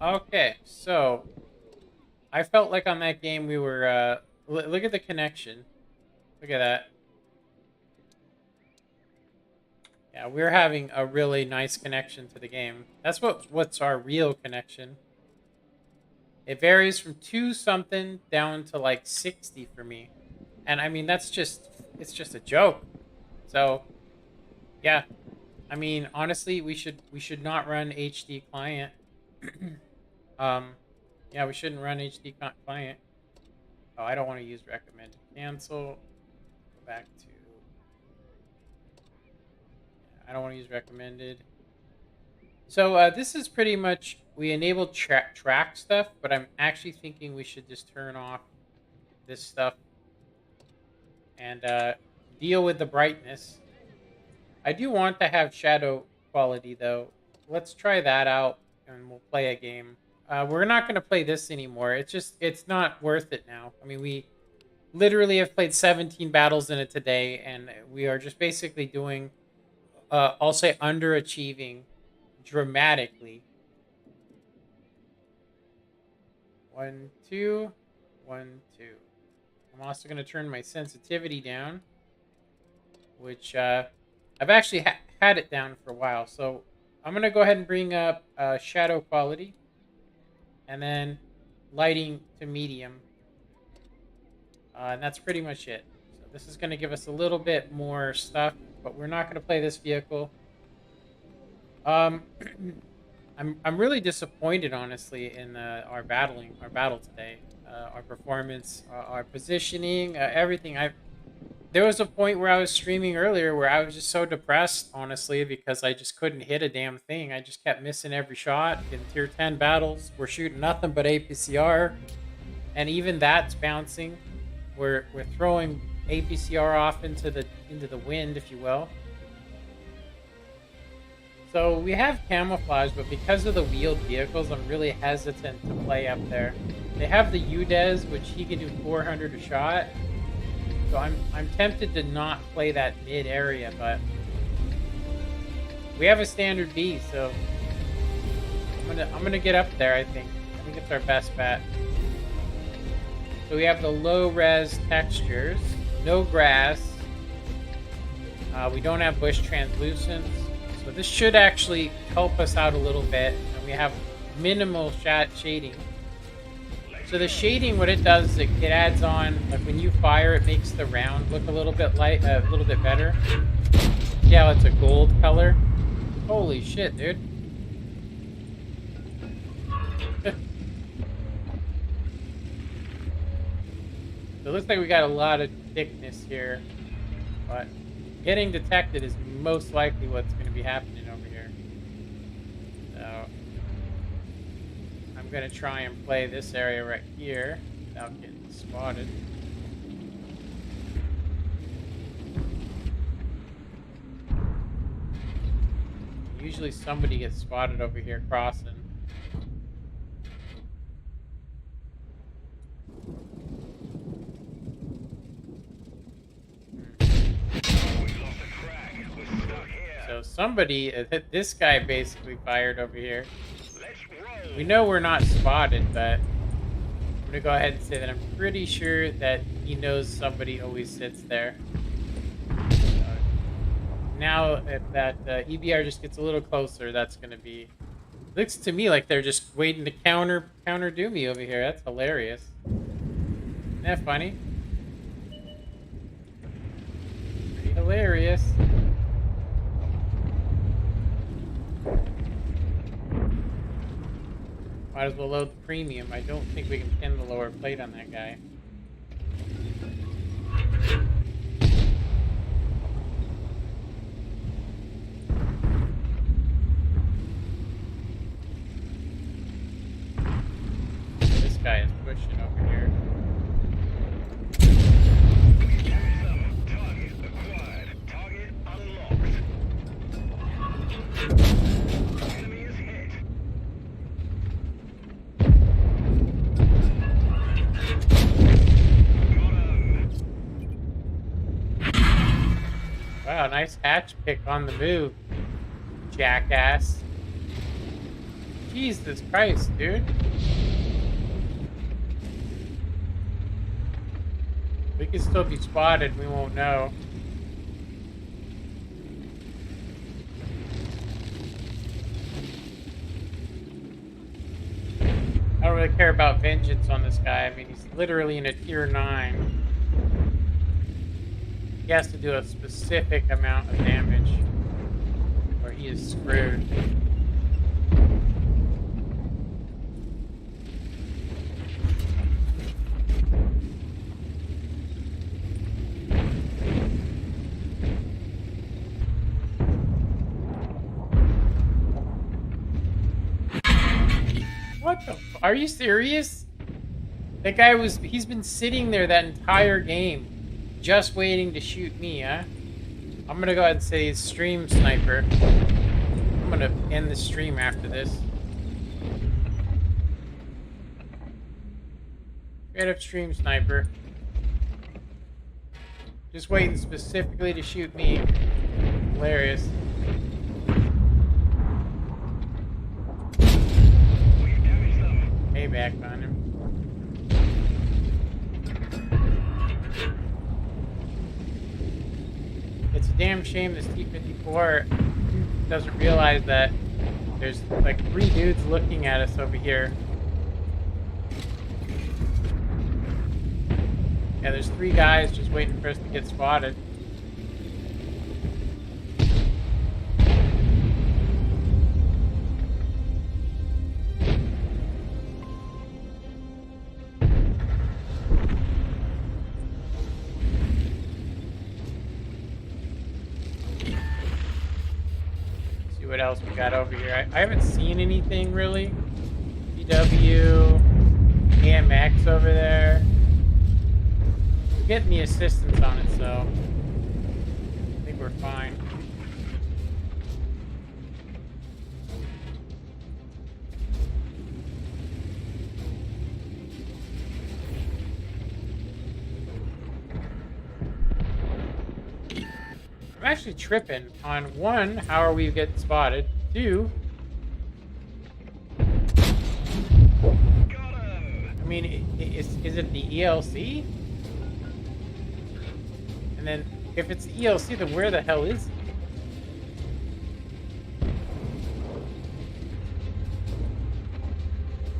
Okay, so I felt like on that game we were. Look at the connection. Look at that. Yeah, we're having a really nice connection to the game. That's what's our real connection. It varies from 2 something down to like 60 for me. And I mean it's just a joke. So, yeah. I mean, honestly, we should not run HD client. Yeah, we shouldn't run HD client. Oh, I don't want to use recommended. Cancel. Go back to I don't want to use recommended. So this is pretty much, we enabled track stuff, but I'm actually thinking we should just turn off this stuff and deal with the brightness. I do want to have shadow quality though. Let's try that out and we'll play a game. We're not going to play this anymore. It's not worth it now. I mean, we literally have played 17 battles in it today, and we are just basically doing, I'll say, underachieving dramatically. 1, 2, 1, 2. I'm also going to turn my sensitivity down, which I've actually had it down for a while. So I'm going to go ahead and bring up shadow quality and then lighting to medium. And that's pretty much it. So this is going to give us a little bit more stuff, but we're not going to play this vehicle. I'm really disappointed, honestly, in our battle today. Our performance, our positioning, everything. There was a point where I was streaming earlier where I was just so depressed, honestly, because I just couldn't hit a damn thing. I just kept missing every shot. In tier 10 battles, we're shooting nothing but APCR, and even that's bouncing. We're throwing APCR off into the wind, if you will. So we have camouflage, but because of the wheeled vehicles, I'm really hesitant to play up there. They have the UDES, which he can do 400 a shot. So I'm tempted to not play that mid area, but we have a standard B, so I'm gonna get up there. I think it's our best bet. So we have the low res textures, no grass. We don't have bush translucence. So this should actually help us out a little bit. And we have minimal shading. So the shading, what it does is it adds on, like when you fire, it makes the round look a little bit light, a little bit better. Yeah, it's a gold color. Holy shit, dude. So it looks like we got a lot of thickness here, but getting detected is most likely what's going to be happening over here. So I'm going to try and play this area right here without getting spotted. Usually somebody gets spotted over here crossing. So somebody, this guy basically fired over here. We know we're not spotted, but I'm going to go ahead and say that I'm pretty sure that he knows somebody always sits there. Now, if that EBR just gets a little closer, that's going to be... Looks to me like they're just waiting to counter do me over here. That's hilarious. Isn't that funny? Pretty hilarious. Might as well load the premium. I don't think we can pin the lower plate on that guy. This guy is pushing over here. Target acquired. Target unlocked. Enemy is hit. Wow, nice hatch pick on the move, jackass. Jesus Christ, dude. We could still be spotted, we won't know. I don't really care about vengeance on this guy. I mean, he's literally in a tier 9. He has to do a specific amount of damage, or he is screwed. What the f- Are you serious? That guy he's been sitting there that entire game, just waiting to shoot me, huh? I'm gonna go ahead and say he's stream sniper. I'm gonna end the stream after this. Straight up stream sniper. Just waiting specifically to shoot me. Hilarious. We've damaged them. Payback on him. It's a damn shame this T-54 doesn't realize that there's like 3 dudes looking at us over here. Yeah, there's 3 guys just waiting for us to get spotted. See what else we got over here. I haven't seen anything really. VW, AMX over there. We're getting the assistance on it, so I think we're fine. I'm actually tripping on 1, how are we getting spotted? 2, Got him. I mean, is it the ELC? And then, if it's the ELC, then where the hell is he?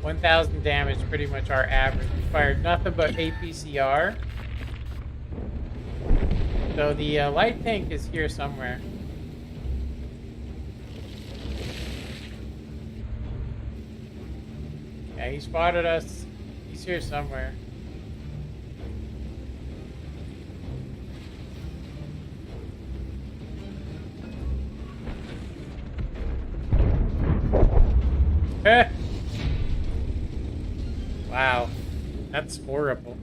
$1,000 damage, pretty much our average. We fired nothing but APCR. So the light tank is here somewhere. Yeah, he spotted us. He's here somewhere. Wow, that's horrible.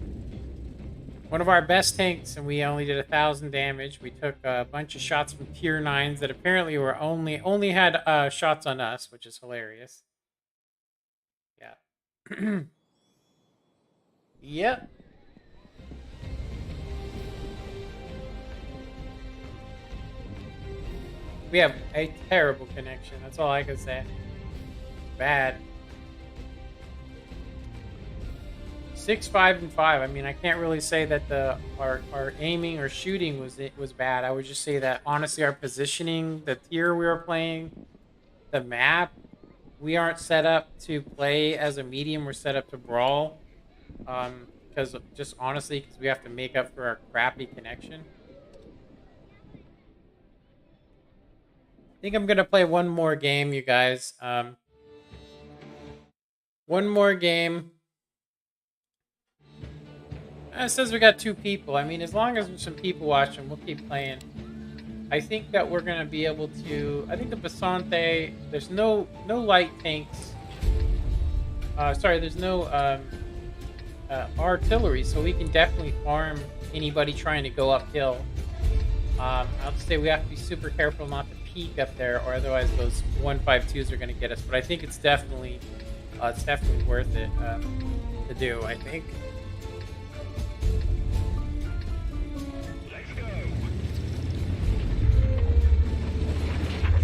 One of our best tanks, and we only did 1,000 damage. We took a bunch of shots from tier 9s that apparently were only had shots on us, which is hilarious. Yeah. Yep. We have a terrible connection. That's all I can say. Bad. 6, 5, and 5. I mean, I can't really say that our aiming or shooting was bad. I would just say that honestly, our positioning, the tier we were playing, the map, we aren't set up to play as a medium. We're set up to brawl. Because just honestly, because we have to make up for our crappy connection. I think I'm gonna play one more game, you guys. One more game. It says we got 2 people. I mean, as long as there's some people watching, we'll keep playing. I think that we're gonna be able to. I think the Basante. There's no light tanks. Sorry, there's no artillery, so we can definitely farm anybody trying to go uphill. I'll just say we have to be super careful not to peek up there, or otherwise those 152s are gonna get us. But I think it's definitely worth it to do. I think. Let's go.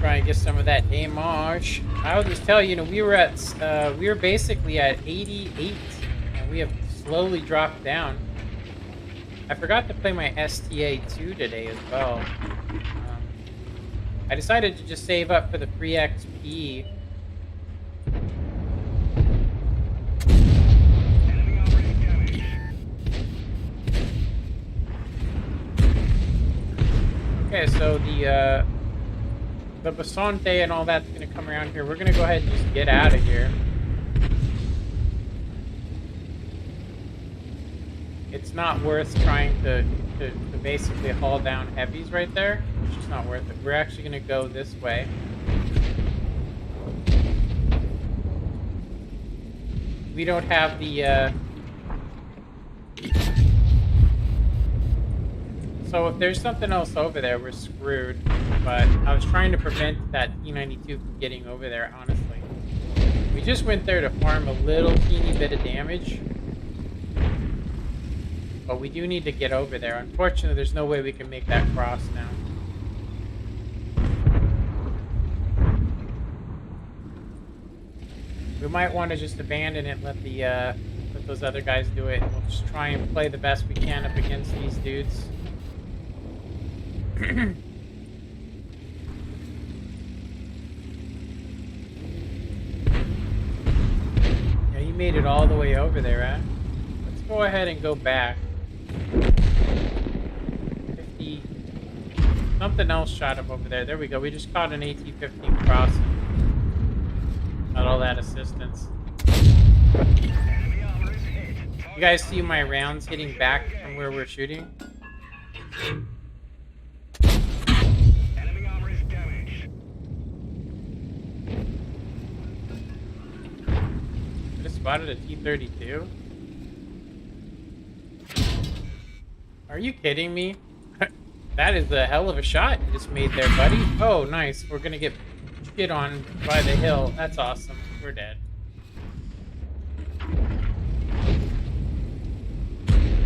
try and get some of that damage. I'll just tell you, we were basically at 88, and we have slowly dropped down. I forgot to play my STA2 today as well. I decided to just save up for the free XP. Enemy already damaged. Okay, so the Basante and all that's going to come around here. We're going to go ahead and just get out of here. It's not worth trying to basically haul down heavies right there. It's just not worth it. We're actually going to go this way. We don't have the... So if there's something else over there, we're screwed. But I was trying to prevent that T92 from getting over there, honestly. We just went there to farm a little teeny bit of damage. But we do need to get over there. Unfortunately, there's no way we can make that cross now. We might want to just abandon it and let those other guys do it. We'll just try and play the best we can up against these dudes. Yeah, you made it all the way over there, huh? Let's go ahead and go back. 50. Something else shot up over there. There we go. We just caught an AT-15 crossing. Not all that assistance. Enemy armor is hit. You guys see my rounds hitting back from where we're shooting? Enemy armor is damaged. I just spotted a T-32. Are you kidding me? That is a hell of a shot you just made there, buddy. Oh, nice. We're gonna get shit on by the hill. That's awesome. We're dead.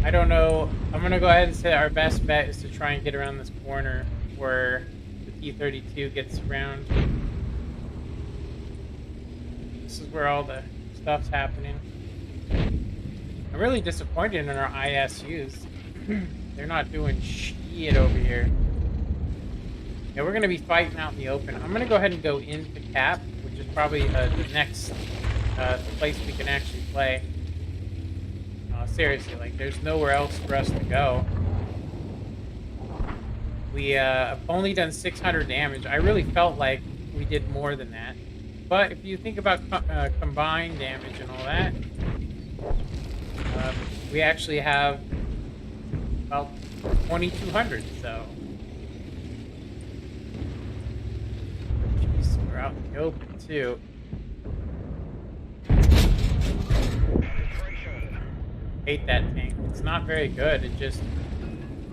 I don't know. I'm gonna go ahead and say our best bet is to try and get around this corner where the T-32 gets around. This is where all the stuff's happening. I'm really disappointed in our ISUs. They're not doing shit over here. Yeah, we're gonna be fighting out in the open. I'm gonna go ahead and go into cap, which is probably the next place we can actually play. Seriously, like, there's nowhere else for us to go. We have only done 600 damage. I really felt like we did more than that. But if you think about combined damage and all that, we actually have about 2,200, so... Jeez, we're out in the open, too. Hate that tank. It's not very good.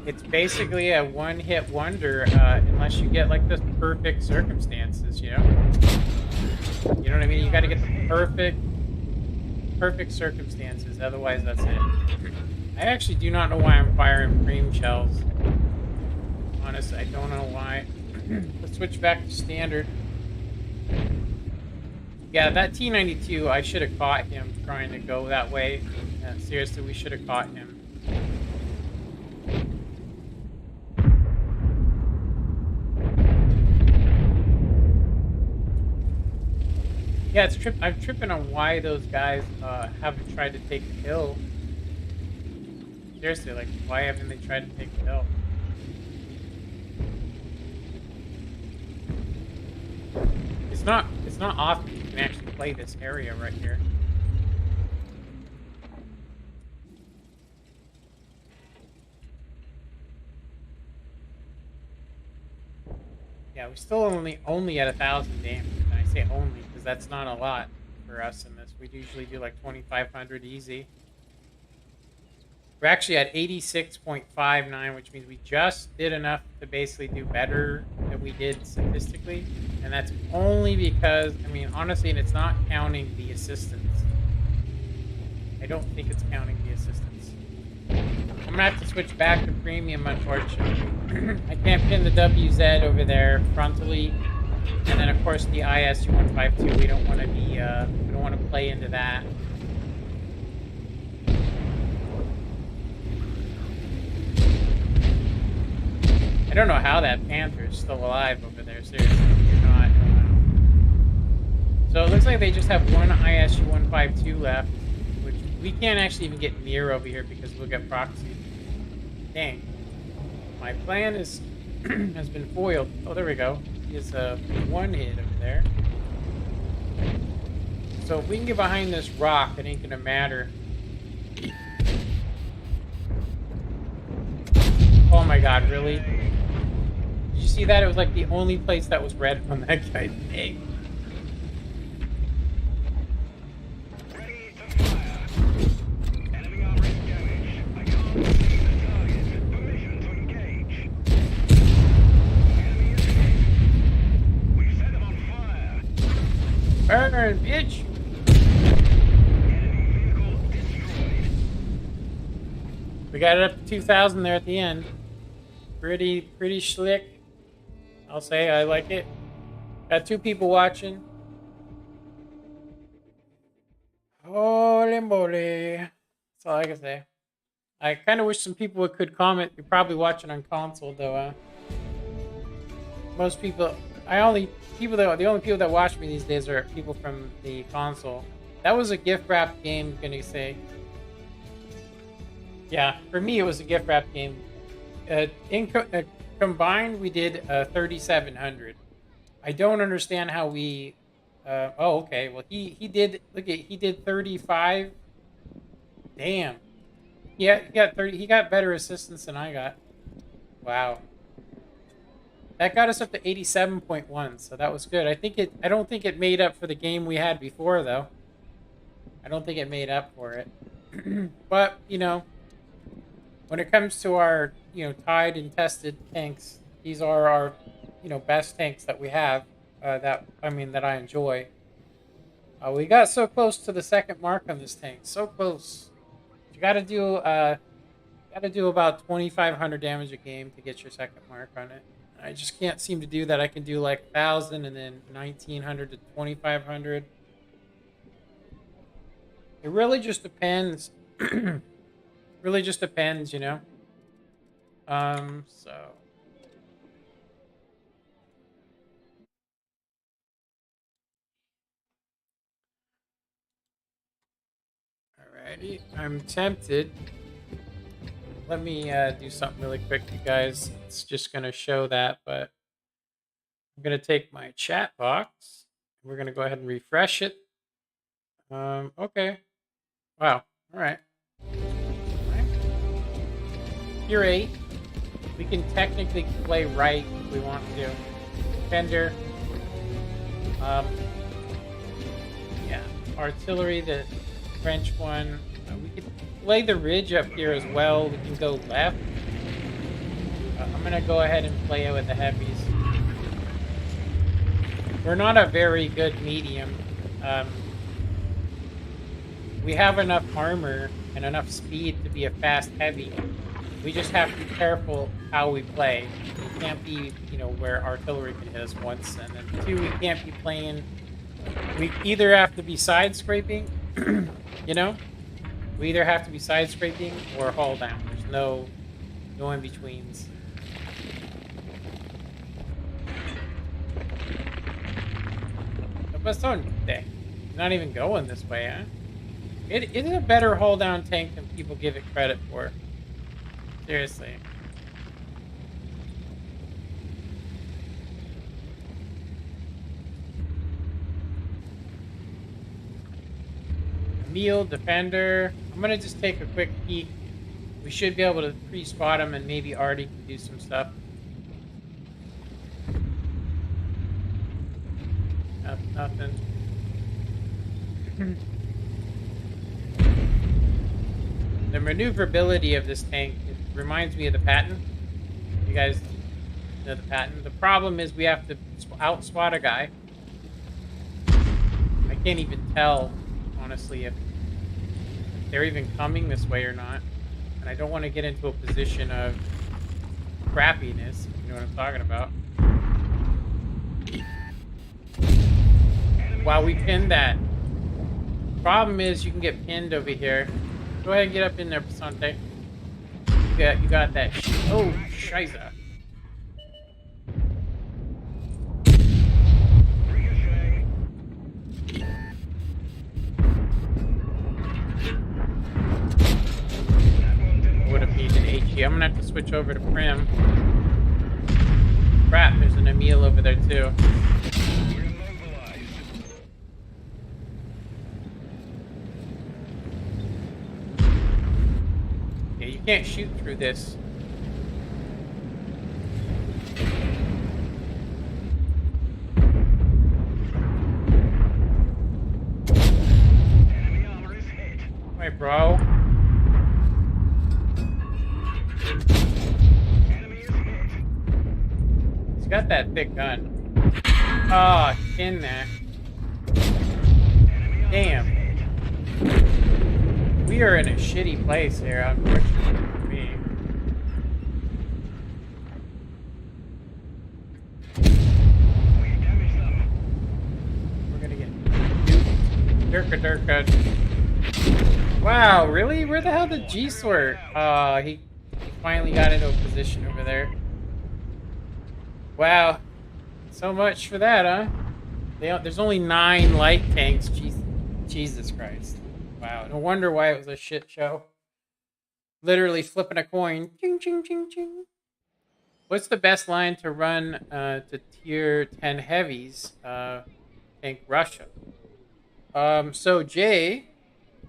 It's basically a one-hit wonder unless you get like the perfect circumstances, you know? You know what I mean? You gotta get the perfect circumstances, otherwise that's it. I actually do not know why I'm firing cream shells. Honestly, I don't know why. Let's switch back to standard. Yeah, that T-92, I should have caught him trying to go that way. Seriously, we should have caught him. Yeah, I'm tripping on why those guys haven't tried to take the hill. Seriously, like, why haven't they tried to take the hill? It's not often you can actually play this area right here. Yeah, we're still only at 1,000 damage. And I say only because that's not a lot for us in this. We usually do like 2,500 easy. We're actually at 86.59, which means we just did enough to basically do better than we did statistically. And that's only because, I mean, honestly, and it's not counting the assistance. I don't think it's counting the assistance. I'm gonna have to switch back to premium, unfortunately. I can't pin the WZ over there frontally And then, of course, the ISU-152, we don't want to be, we don't want to play into that. I don't know how that Panther is still alive over there, seriously. You're not, So it looks like they just have one ISU-152 left, which we can't actually even get near over here because we'll get proxied. Dang. My plan is has been foiled. Oh, there we go. He is one hit over there. So if we can get behind this rock, it ain't gonna matter. Oh my god, really? Did you see that? It was like the only place that was red on that guy's egg. Ready to fire. Enemy armor is damaged. I can't see the target. Permission to engage. Enemy is hit. We've set them on fire. Burn, bitch! Enemy vehicle destroyed. We got it up to 2,000 there at the end. Pretty slick. I'll say I like it. Got 2 people watching. Holy moly. That's all I can say. I kind of wish some people could comment. You're probably watching on console though. Most people, the only people that watch me these days are people from the console. That was a gift wrap game, gonna say. Yeah, for me it was a gift wrap game. Combined, we did 3,700. I don't understand how we. Oh, okay. Well, he did. Look at he did 35. Damn. Yeah, he got 30. He got better assistance than I got. Wow. That got us up to 87.1. So that was good. I don't think it made up for the game we had before, though. I don't think it made up for it. But you know, when it comes to our tried and tested tanks, these are our best tanks that we have. That I enjoy. We got so close to the second mark on this tank. So close. You got to do about 2,500 damage a game to get your second mark on it. I just can't seem to do that. I can do like 1,000 and then 1,900 to 2,500. It really just depends. Really just depends, So. Alrighty, I'm tempted. Let me do something really quick, you guys. It's just gonna show that, but I'm gonna take my chat box. We're gonna go ahead and refresh it. Okay. Wow. All right. Tier 8. We can technically play right if we want to. Defender. Yeah. Artillery, the French one. We could play the ridge up here as well. We can go left. I'm going to go ahead and play it with the heavies. We're not a very good medium. We have enough armor and enough speed to be a fast heavy. We just have to be careful how we play. We can't be, where artillery can hit us once, and then 2, we can't be playing. We either have to be side scraping, We either have to be side scraping or hull down. There's no in betweens. The Baston, not even going this way, huh? It is a better hull down tank than people give it credit for. Seriously. Emil, Defender. I'm gonna just take a quick peek. We should be able to pre-spot him, and maybe Artie can do some stuff. Nothing. The maneuverability of this tank, it reminds me of the Patton. You guys know the Patton. The problem is we have to out-spot a guy. I can't even tell, honestly, if they're even coming this way or not. And I don't want to get into a position of crappiness, if you know what I'm talking about. Wow, we pinned that. Problem is, you can get pinned over here. Go ahead and get up in there, Pasante. You got that. Oh, shiza. Ricochet. That one didn't Would have needed HE. I'm gonna have to switch over to Prim. Crap, there's an Emil over there too. We're immobilized. Yeah, you can't shoot through this. Enemy armor is hit. Wait, bro. Enemy is hit. He's got that thick gun. Ah, in there. Enemy armor Damn. is hit. We are in a shitty place here, unfortunately for me. We damaged them. We're gonna get Durka Durka. Wow, really? Where the hell did Geese work? He finally got into a position over there. Wow. So much for that, huh? There's only 9 light tanks. Jesus Christ. Wow. No wonder why it was a shit show. Literally flipping a coin. Ching, ching, ching, ching. What's the best line to run to tier 10 heavies? Tank Russia. So Jay,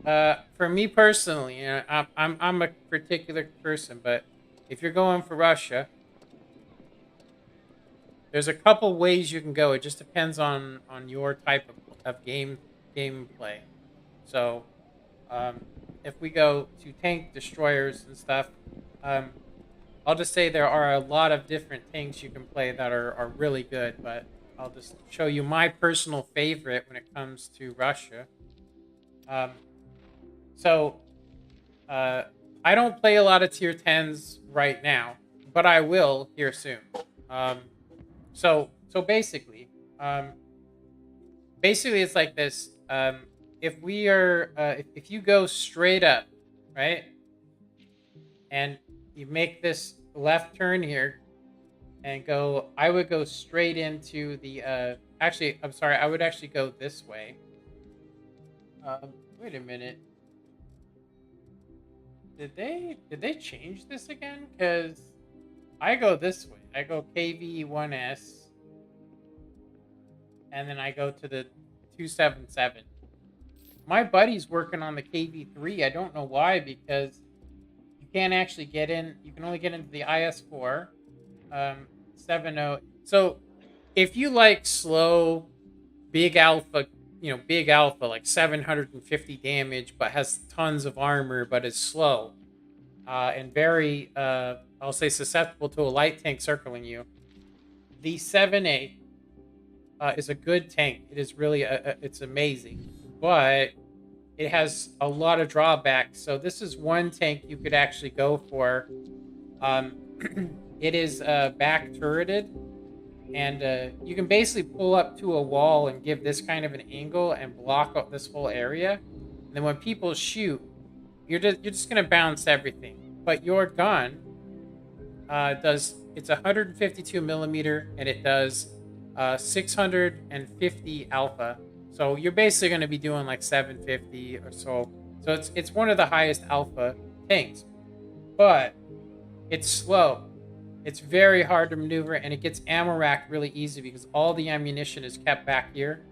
for me personally, you know, I'm a particular person, but if you're going for Russia, there's a couple ways you can go. It just depends on your type of gameplay. So, if we go to tank destroyers and stuff, I'll just say there are a lot of different tanks you can play that are really good, but I'll just show you my personal favorite when it comes to Russia. I don't play a lot of tier 10s right now, but I will here soon. So basically, it's like this. If we are, if you go straight up, right, and you make this left turn here, and go, I would go straight into the. Actually, I'm sorry. I would actually go this way. Wait a minute. Did they change this again? Because I go this way. I go KV1S, and then I go to the 277. My buddy's working on the KV3. I don't know why, because you can't actually get in. You can only get into the IS4, 7.0. So if you like slow, big alpha, like 750 damage, but has tons of armor, but is slow, and very, I'll say, susceptible to a light tank circling you, the 7A is a good tank. It is really, it's amazing, but it has a lot of drawbacks. So this is one tank you could actually go for. It is back turreted, and you can basically pull up to a wall and give this kind of an angle and block up this whole area. And then when people shoot, you're just gonna bounce everything. But your gun it's 152 millimeter, and it does 650 alpha. So you're basically going to be doing like 750 or so. So it's one of the highest alpha tanks, but it's slow. It's very hard to maneuver, and it gets ammo racked really easy because all the ammunition is kept back here.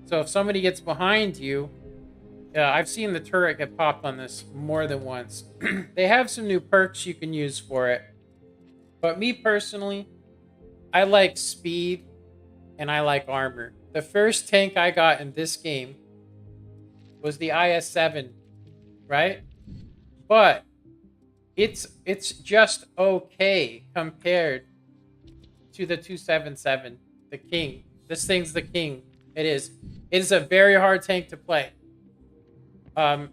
So if somebody gets behind you, I've seen the turret get popped on this more than once. They have some new perks you can use for it. But me personally, I like speed and I like armor. The first tank I got in this game was the IS-7, right? But it's just okay compared to the 277, the king. This thing's the king. It is a very hard tank to play. But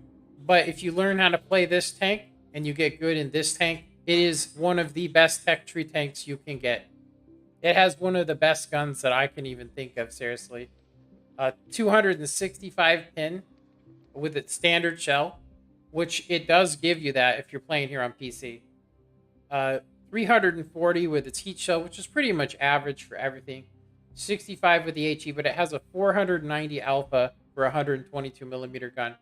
if you learn how to play this tank and you get good in this tank, it is one of the best tech tree tanks you can get. It has one of the best guns that I can even think of, seriously. 265 pin with its standard shell, which it does give you that if you're playing here on PC. 340 with its heat shell, which is pretty much average for everything. 65 with the HE, but it has a 490 alpha for a 122 millimeter gun,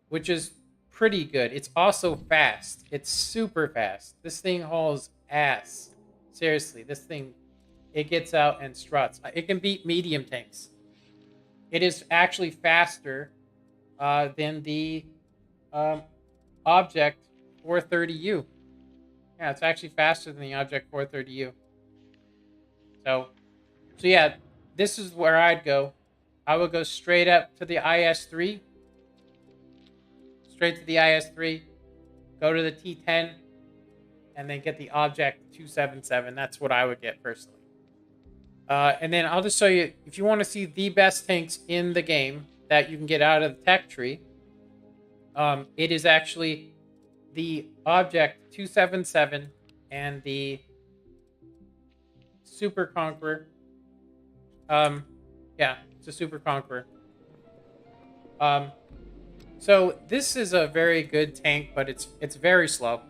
which is pretty good. It's also fast. It's super fast. This thing hauls ass. Seriously, this thing, it gets out and struts. It can beat medium tanks. It is actually faster than the Object 430U. Yeah, it's actually faster than the Object 430U. So yeah, this is where I'd go. I would go straight up to the IS-3. Straight to the IS-3. Go to the T10. And then get the Object 277. That's what I would get personally. And then I'll just show you, if you want to see the best tanks in the game that you can get out of the tech tree, it is actually the Object 277 and the Super Conqueror. Yeah, it's a Super Conqueror. So this is a very good tank, but it's very slow.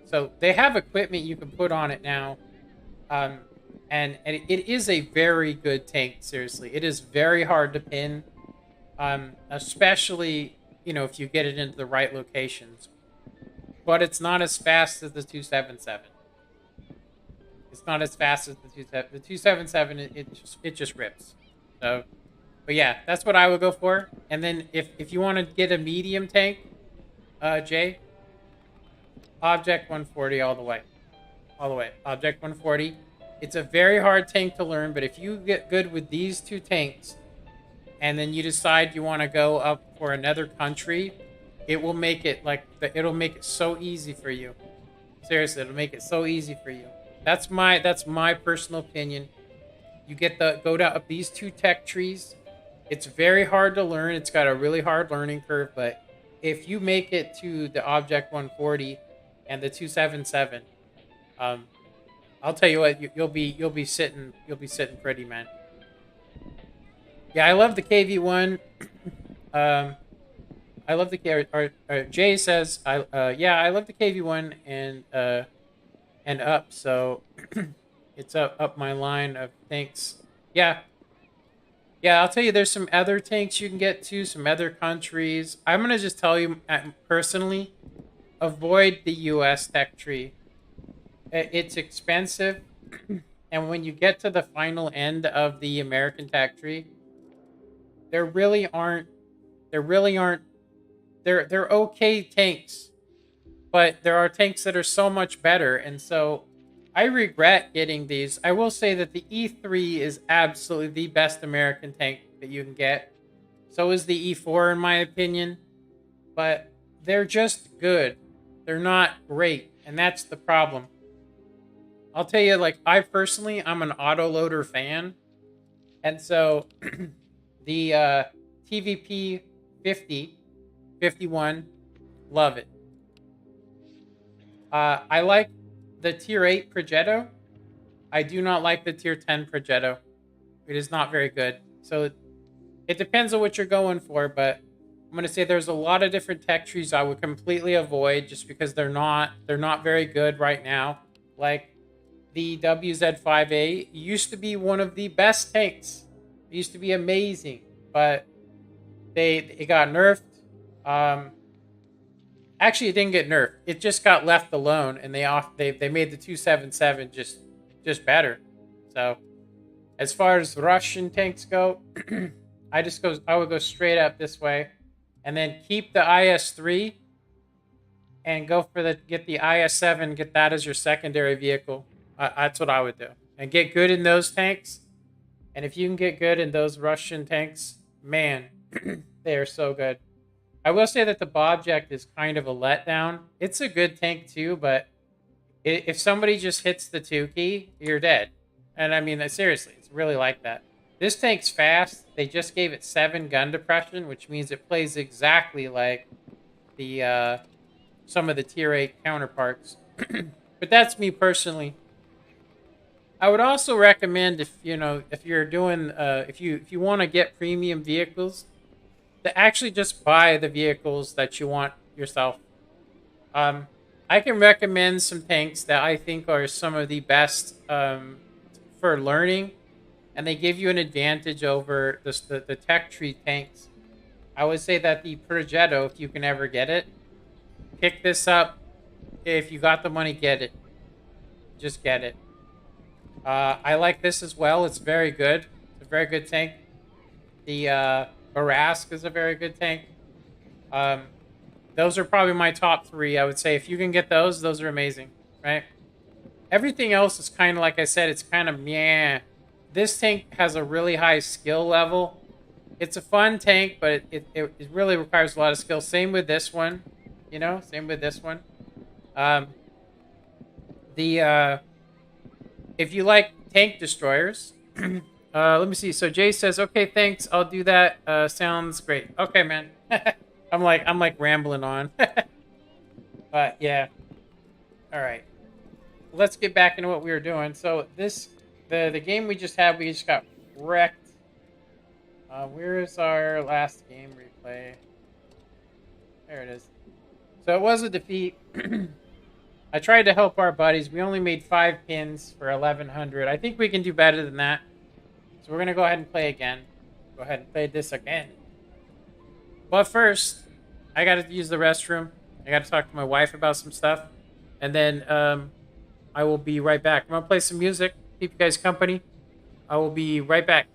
So they have equipment you can put on it now. And it is a very good tank, seriously. It is very hard to pin, especially, you know, if you get it into the right locations. But it's not as fast as the 277. It's not as fast as the 277. The 277, it just rips. So, but yeah, that's what I would go for. And then if you want to get a medium tank, Jay, Object 140 all the way. All the way. Object 140. It's a very hard tank to learn, but if you get good with these two tanks, and then you decide you want to go up for another country, it will make it it'll make it so easy for you. Seriously, it'll make it so easy for you. That's my personal opinion. You go down up these two tech trees. It's very hard to learn. It's got a really hard learning curve, but if you make it to the Object 140 and the 277, I'll tell you what, you'll be sitting pretty, man. Yeah, I love the KV1. I love the Jay says yeah, I love the KV1 and up, so it's up my line of tanks. Yeah, I'll tell you, there's some other tanks you can get to, some other countries. I'm gonna just tell you personally, avoid the US tech tree. It's expensive, and when you get to the final end of the American tech tree, they're okay tanks, but there are tanks that are so much better, and so I regret getting these. I will say that the E3 is absolutely the best American tank that you can get. So is the E4 in my opinion, but they're just good. They're not great, and that's the problem. I'll tell you, like, I'm an autoloader fan. And so the TVP 50, 51, love it. I like the tier 8 Progetto. I do not like the tier 10 Progetto. It is not very good. So it depends on what you're going for, but I'm going to say there's a lot of different tech trees I would completely avoid just because they're not very good right now. Like, the WZ5A used to be one of the best tanks. It used to be amazing, but it got nerfed. Actually, it didn't get nerfed. It just got left alone, and they made the 277 just better. So, as far as Russian tanks go, I would go straight up this way, and then keep the IS-3, and get the IS-7, get that as your secondary vehicle. That's what I would do. And get good in those tanks. And if you can get good in those Russian tanks, man, they are so good. I will say that the Bobject is kind of a letdown. It's a good tank too, but if somebody just hits the 2 key, you're dead. And I mean, seriously, it's really like that. This tank's fast. They just gave it 7 gun depression, which means it plays exactly like the some of the tier 8 counterparts. But that's me personally. I would also recommend if if you're doing if you want to get premium vehicles, to actually just buy the vehicles that you want yourself. Um, I can recommend some tanks that I think are some of the best for learning, and they give you an advantage over the tech tree tanks. I would say that the Progetto, if you can ever get it, pick this up. If you got the money, get it. Just get it. I like this as well. It's very good. It's a very good tank. The Barask is a very good tank. Um, those are probably my top three. I would say if you can get those are amazing, right? Everything else is kind of like I said. It's kind of meh. This tank has a really high skill level. It's a fun tank, but it really requires a lot of skill. Same with this one, Same with this one. The if you like tank destroyers, let me see. So Jay says, "Okay, thanks. I'll do that. Sounds great." Okay, man. I'm like rambling on. But yeah. All right. Let's get back into what we were doing. So the game we just had, we just got wrecked. Where's our last game replay? There it is. So it was a defeat. I tried to help our buddies. We only made 5 pins for 1,100. I think we can do better than that. So we're going to go ahead and play again. Go ahead and play this again. But first, I got to use the restroom. I got to talk to my wife about some stuff. And then I will be right back. I'm going to play some music. Keep you guys company. I will be right back.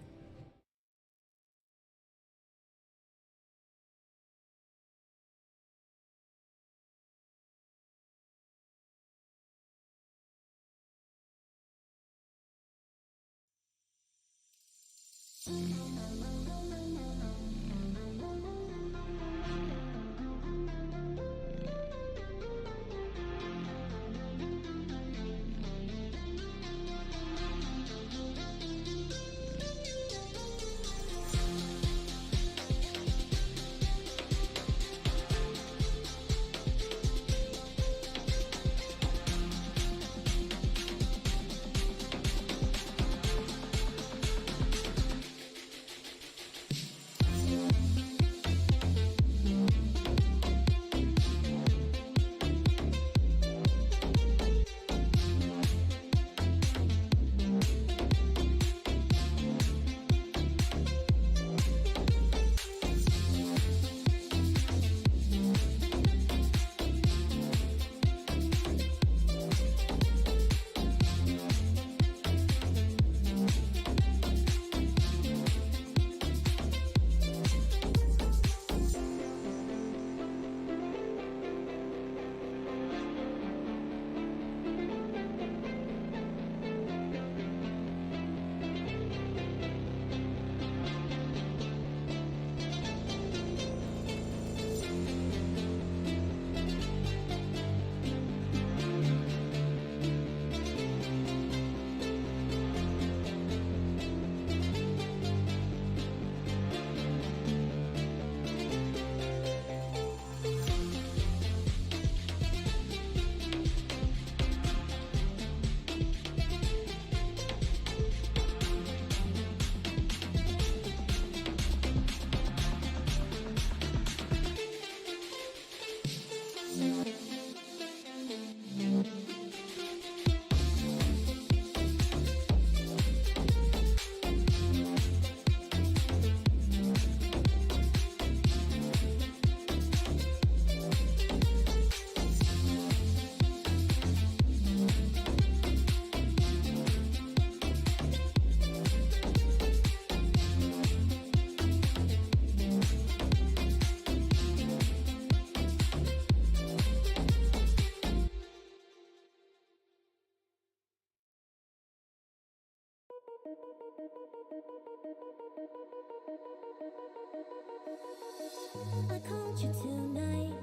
I called you tonight.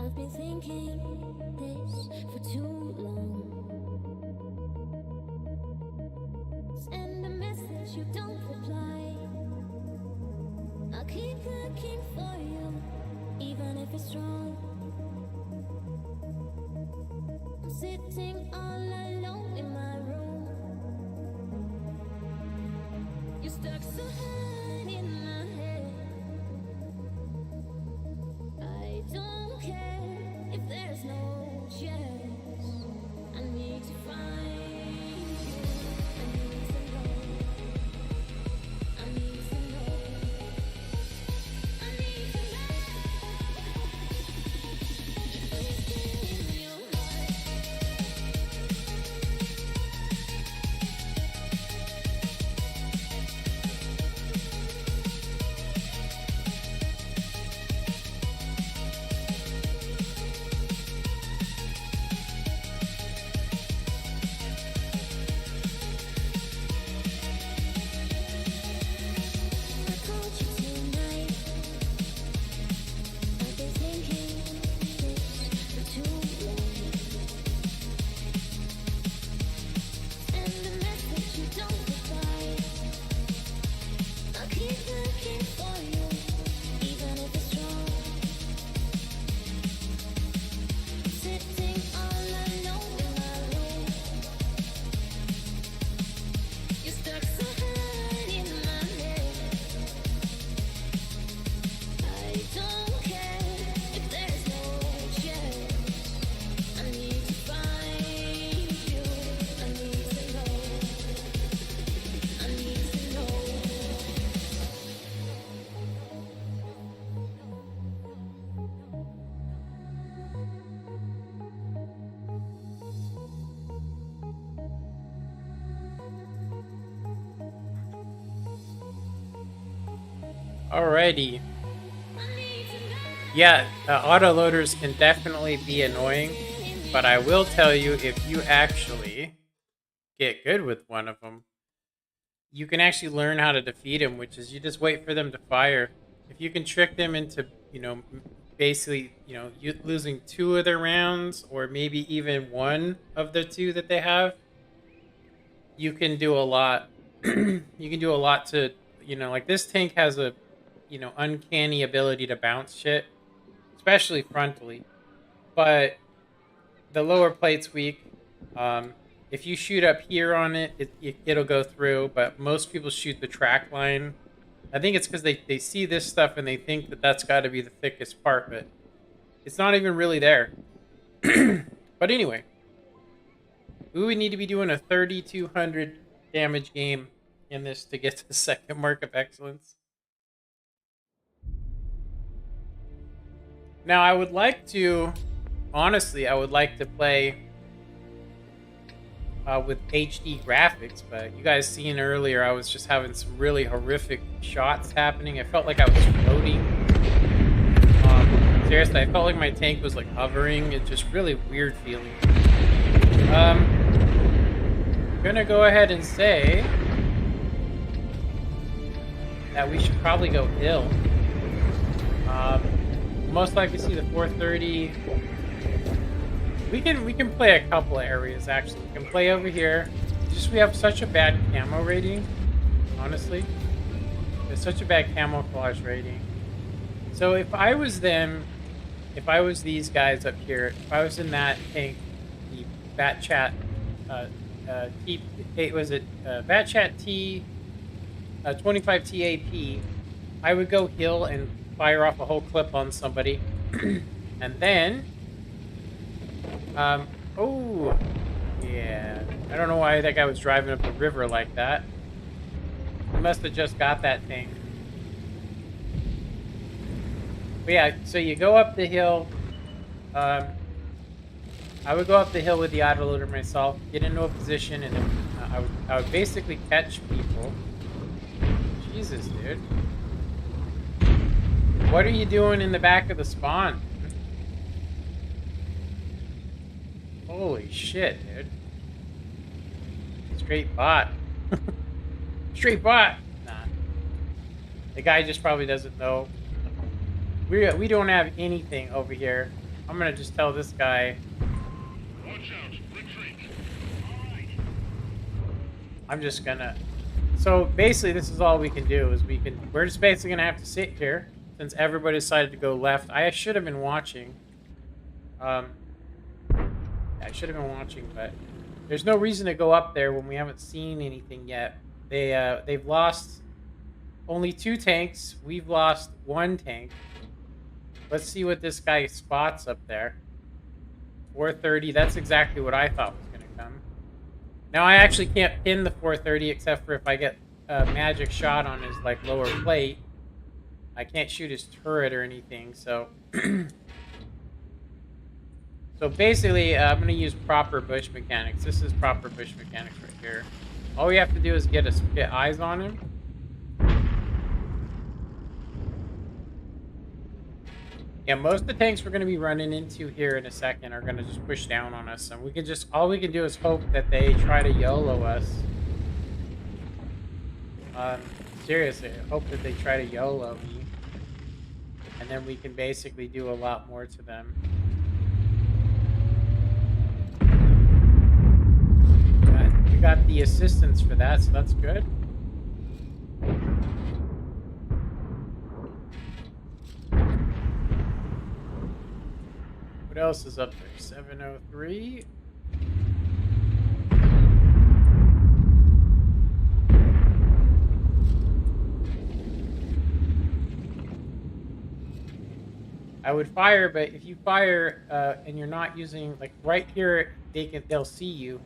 I've been thinking this for too long. Send a message, you don't reply. I'll keep looking for you, even if it's wrong. I'm sitting all alone in my Alrighty. Yeah, autoloaders can definitely be annoying, but I will tell you, if you actually get good with one of them, you can actually learn how to defeat them, which is you just wait for them to fire. If you can trick them into, basically, you losing 2 of their rounds, or maybe even 1 of the 2 that they have, you can do a lot. You can do a lot to, like this tank has a, uncanny ability to bounce shit, especially frontally. But the lower plate's weak. If you shoot up here on it, it'll go through, but most people shoot the track line. I think it's because they see this stuff and they think that that's got to be the thickest part, but it's not even really there. But anyway, we would need to be doing a 3,200 damage game in this to get to the second mark of excellence. Now, I would like to, honestly, I would like to play with HD graphics, but you guys seen earlier, I was just having some really horrific shots happening. I felt like I was floating. Seriously, I felt like my tank was like hovering. It's just really weird feeling. I'm gonna go ahead and say that we should probably go hill. Most likely see the 430. We can play a couple of areas actually. We can play over here. It's just we have such a bad camo rating, honestly. There's such a bad camouflage rating. So if I was them, if I was these guys up here, if I was in that tank, the Batchat T, was it Batchat T 25 TAP, I would go hill and fire off a whole clip on somebody, and then. Oh, yeah. I don't know why that guy was driving up the river like that. He must have just got that thing. But yeah, so you go up the hill. I would go up the hill with the autoloader myself, get into a position, and then, I would basically catch people. Jesus, dude. What are you doing in the back of the spawn? Holy shit, dude. Straight bot. Straight bot. Nah. The guy just probably doesn't know. We don't have anything over here. I'm gonna just tell this guy. Watch out, retreat. All right. I'm just gonna. So basically, this is all we can do. Is we're just basically gonna have to sit here since everybody decided to go left. I should have been watching. I should have been watching, but there's no reason to go up there when we haven't seen anything yet. They've lost only 2 tanks. We've lost 1 tank. Let's see what this guy spots up there. 430. That's exactly what I thought was going to come. Now I actually can't pin the 430 except for if I get a magic shot on his like lower plate. I can't shoot his turret or anything, so. So basically, I'm going to use proper bush mechanics. This is proper bush mechanics right here. All we have to do is get eyes on him. Yeah, most of the tanks we're going to be running into here in a second are going to just push down on us. And we can just, all we can do is hope that they try to YOLO us. Seriously, I hope that they try to YOLO me. And then we can basically do a lot more to them. We got the assistance for that, so that's good. What else is up there? 703. I would fire, but if you fire and you're not using, like right here, they'll see you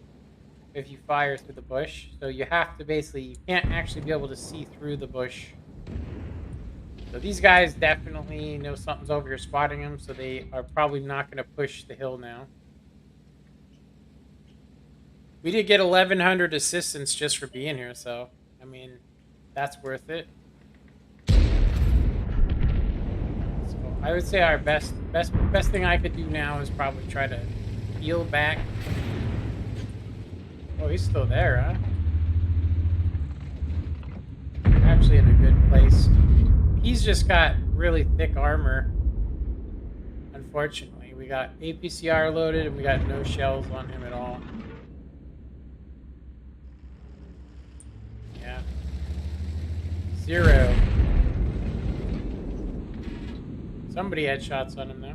if you fire through the bush. So you have to basically, you can't actually be able to see through the bush. So these guys definitely know something's over here spotting them, so they are probably not going to push the hill now. We did get 1,100 assistance just for being here, so, I mean, that's worth it. I would say our best thing I could do now is probably try to heal back. Oh, he's still there, huh? Actually in a good place. He's just got really thick armor. Unfortunately, we got APCR loaded and we got no shells on him at all. Yeah. 0. Somebody had shots on him though.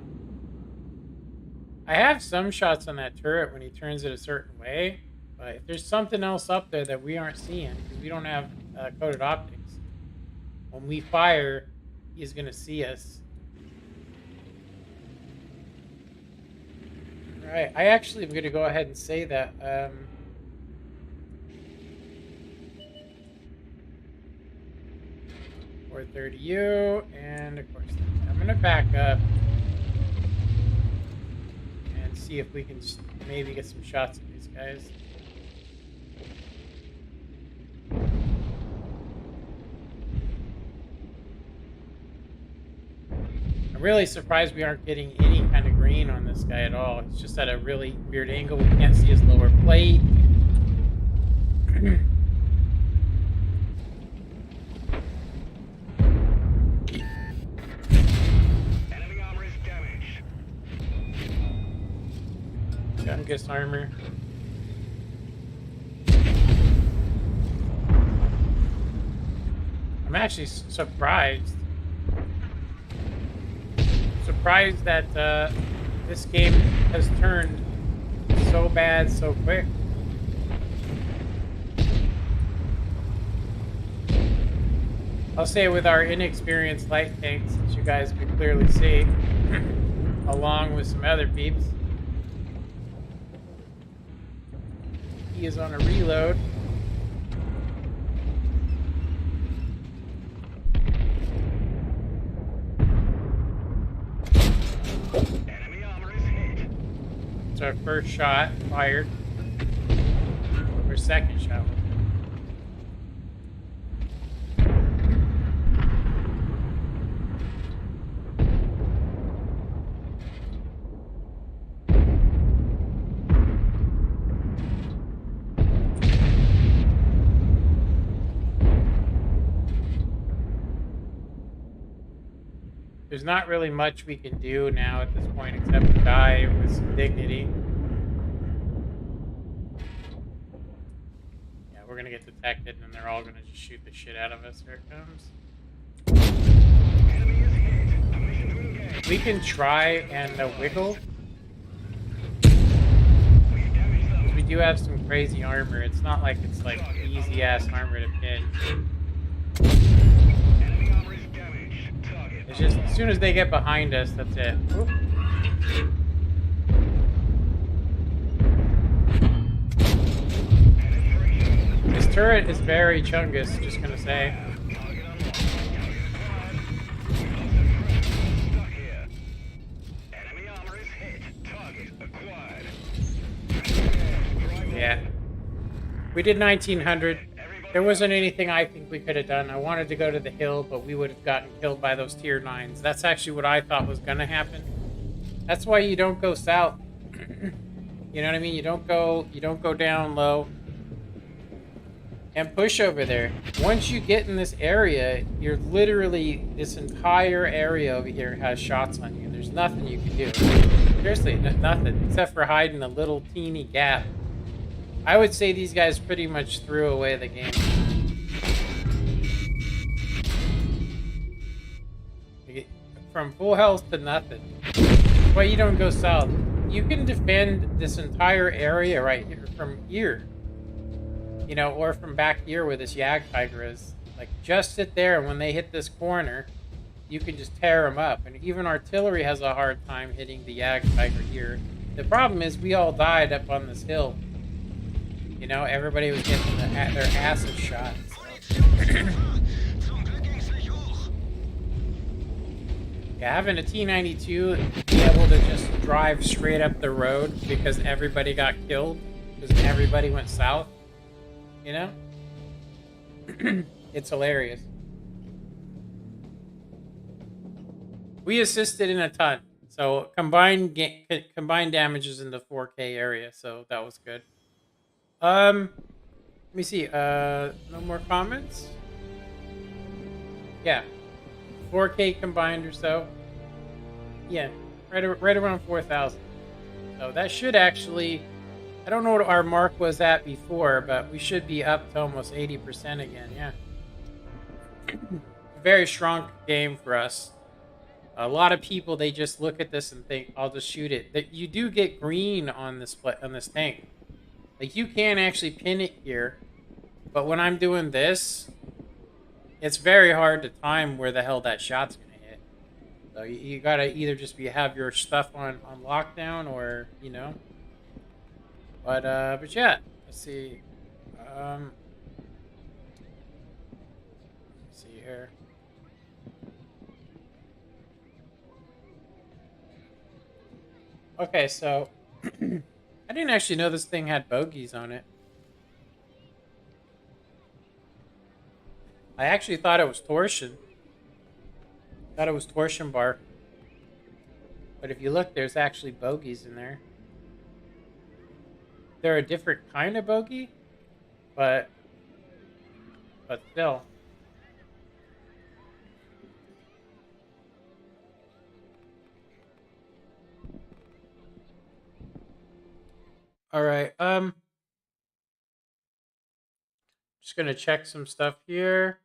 I have some shots on that turret when he turns it a certain way, but if there's something else up there that we aren't seeing, because we don't have coded optics, when we fire, he's gonna see us. All right, I actually am gonna go ahead and say that. 430U, and of course, I'm gonna back up and see if we can just maybe get some shots of these guys. I'm really surprised we aren't getting any kind of green on this guy at all. It's just at a really weird angle. We can't see his lower plate. Enemy armor is damaged. Youngest armor. I'm actually surprised. Surprised that this game has turned so bad so quick. I'll say with our inexperienced light tanks, as you guys can clearly see, along with some other peeps. He is on a reload. Enemy armor is hit. It's our first shot fired. Or second shot. There's not really much we can do now at this point except die with some dignity. Yeah, we're gonna get detected and then they're all gonna just shoot the shit out of us. Here it comes. Enemy is hit. Permission to engage. We can try and wiggle. We damaged them. We do have some crazy armor. It's not like it's like easy ass armor to pin. Enemy armor is damaged. Target. It's just as soon as they get behind us, that's it. Oop. Penetration. This turret is very chungus, just gonna say. Target unlocked. Target acquired. We've also trapped. Stuck here. Enemy armor is hit. Target acquired. Yeah. We did 1900. There wasn't anything I think we could have done. I wanted to go to the hill, but we would have gotten killed by those tier 9s. That's actually what I thought was gonna happen. That's why you don't go south. You know what I mean? You don't go down low and push over there. Once you get in this area, you're literally, this entire area over here has shots on you. There's nothing you can do. Seriously, nothing except for hiding a little teeny gap. I would say these guys pretty much threw away the game. You get from full health to nothing. Why you don't go south? You can defend this entire area right here from here. You know, or from back here where this Yag Tiger is. Like, just sit there, and when they hit this corner, you can just tear them up. And even artillery has a hard time hitting the Yag Tiger here. The problem is we all died up on this hill. You know, everybody was getting their asses shot. So. Yeah, having a T-92 be able to just drive straight up the road because everybody got killed, because everybody went south, you know? It's hilarious. We assisted in a ton. So combined damages in the 4K area. So that was good. Let me see. No more comments. Yeah, 4K combined or so. Yeah, right around 4,000. So that should actually. I don't know what our mark was at before, but we should be up to almost 80% again. Yeah. Very strong game for us. A lot of people, they just look at this and think, "I'll just shoot it." That you do get green on this tank. Like you can actually pin it here, but when I'm doing this, it's very hard to time where the hell that shot's gonna hit. So you gotta either just have your stuff on lockdown, or you know. But yeah, let's see. Let's see here. Okay, so I didn't actually know this thing had bogeys on it. I actually thought it was torsion. Thought it was torsion bar. But if you look, there's actually bogeys in there. They're a different kind of bogey, but still. All right. Just gonna check some stuff here.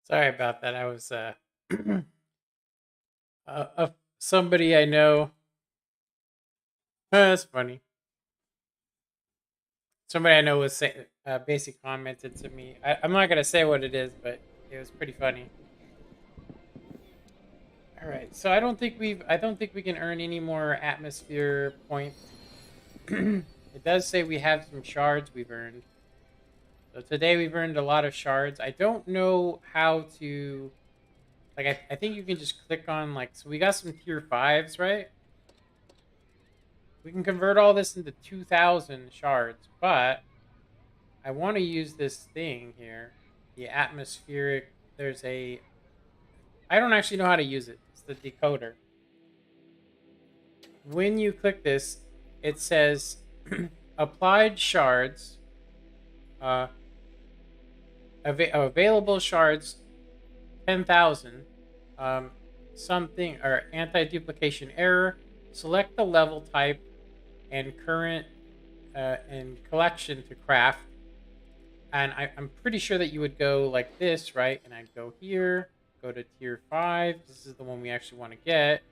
Sorry about that. I was somebody I know. That's funny. Somebody I know was basic commented to me. I'm not gonna say what it is, but it was pretty funny. All right, so I don't think we can earn any more atmosphere points. It does say we have some shards we've earned. So today we've earned a lot of shards. I don't know how to Like, I think you can just click on, like, so we got some tier 5s, right? We can convert all this into 2,000 shards, but I want to use this thing here. The atmospheric, there's a, I don't actually know how to use it. It's the decoder. When you click this, it says applied shards, available shards 10,000, something, or anti-duplication error. Select the level type and current and collection to craft. And I'm pretty sure that you would go like this, right? And I'd go here, go to tier 5. This is the one we actually want to get.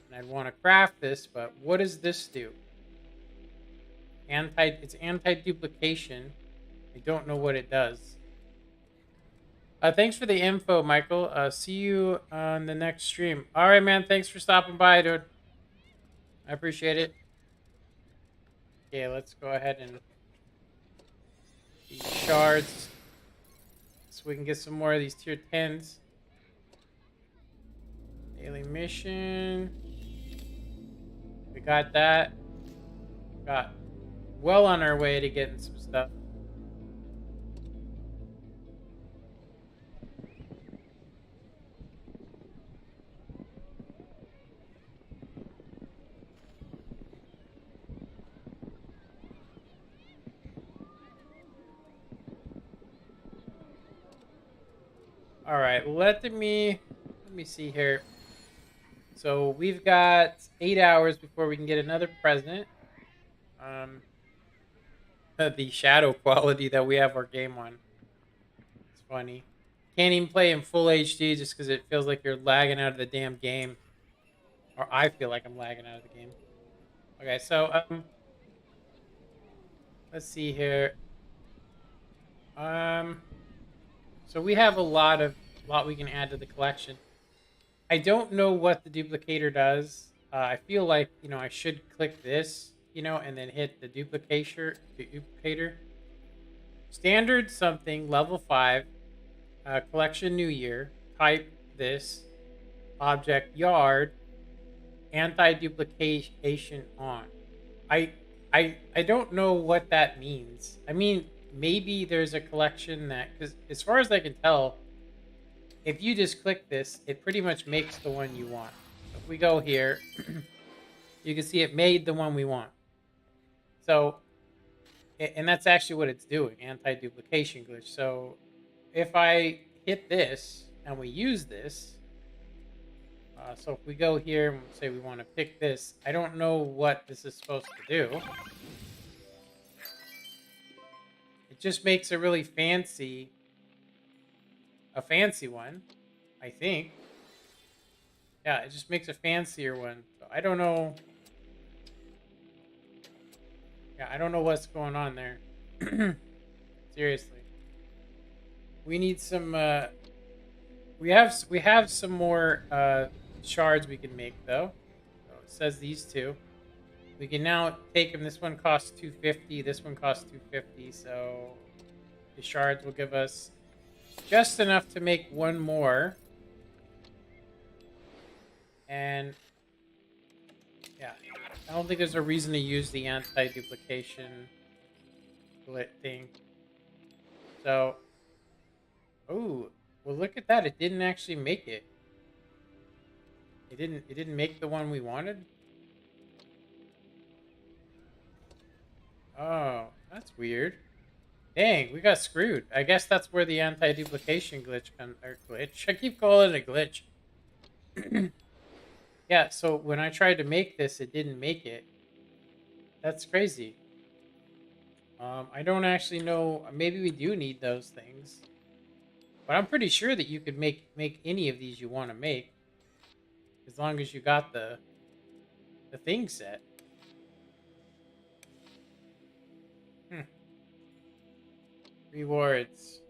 And I'd want to craft this, but what does this do? It's anti-duplication. I don't know what it does. Thanks for the info, Michael. See you on the next stream. All right, man. Thanks for stopping by, dude. I appreciate it. Okay, let's go ahead and these shards so we can get some more of these tier 10s. Daily mission. We got that. Got well on our way to getting some stuff. All right, let me see here. So we've got 8 hours before we can get another present. The shadow quality that we have our game on. It's funny. Can't even play in full HD just because it feels like you're lagging out of the damn game. Or I feel like I'm lagging out of the game. Okay, so let's see here. So we have a lot we can add to the collection. I don't know what the duplicator does. I feel like, I should click this, and then hit the duplicator. Standard something, level 5, collection new year, type this, object yard, anti-duplication on. I don't know what that means. I mean, maybe there's a collection that, because as far as I can tell, if you just click this, it pretty much makes the one you want. So if we go here, you can see it made the one we want. So, and that's actually what it's doing, anti-duplication glitch. So if I hit this and we use this, so if we go here and say we want to pick this, I don't know what this is supposed to do. It just makes a really fancy one, I think. Yeah, it just makes a fancier one. So I don't know. Yeah, I don't know what's going on there. Seriously. We need some we have some more shards we can make though. So it says these two. We can now take them. This one costs 250, this one costs 250, so the shards will give us just enough to make one more. And yeah, I don't think there's a reason to use the anti-duplication thing. So, oh, well, look at that. It didn't actually make it. It didn't make the one we wanted. Oh, that's weird. Dang, we got screwed. I guess that's where the anti-duplication glitch comes. Or glitch. I keep calling it a glitch. Yeah, so when I tried to make this, it didn't make it. That's crazy. I don't actually know. Maybe we do need those things. But I'm pretty sure that you could make any of these you want to make. As long as you got the thing set. Rewards.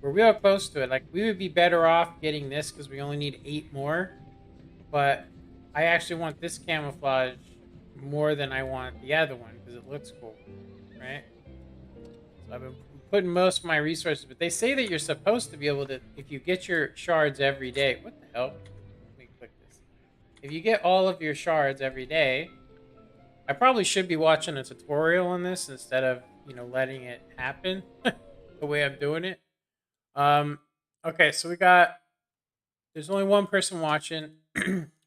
We're real close to it. Like, we would be better off getting this because we only need 8 more. But I actually want this camouflage more than I want the other one because it looks cool, right? So I've been putting most of my resources, but they say that you're supposed to be able to, if you get your shards every day. What the hell? Let me click this. If you get all of your shards every day, I probably should be watching a tutorial on this instead of, you know, letting it happen the way I'm doing it. Okay, so there's only one person watching.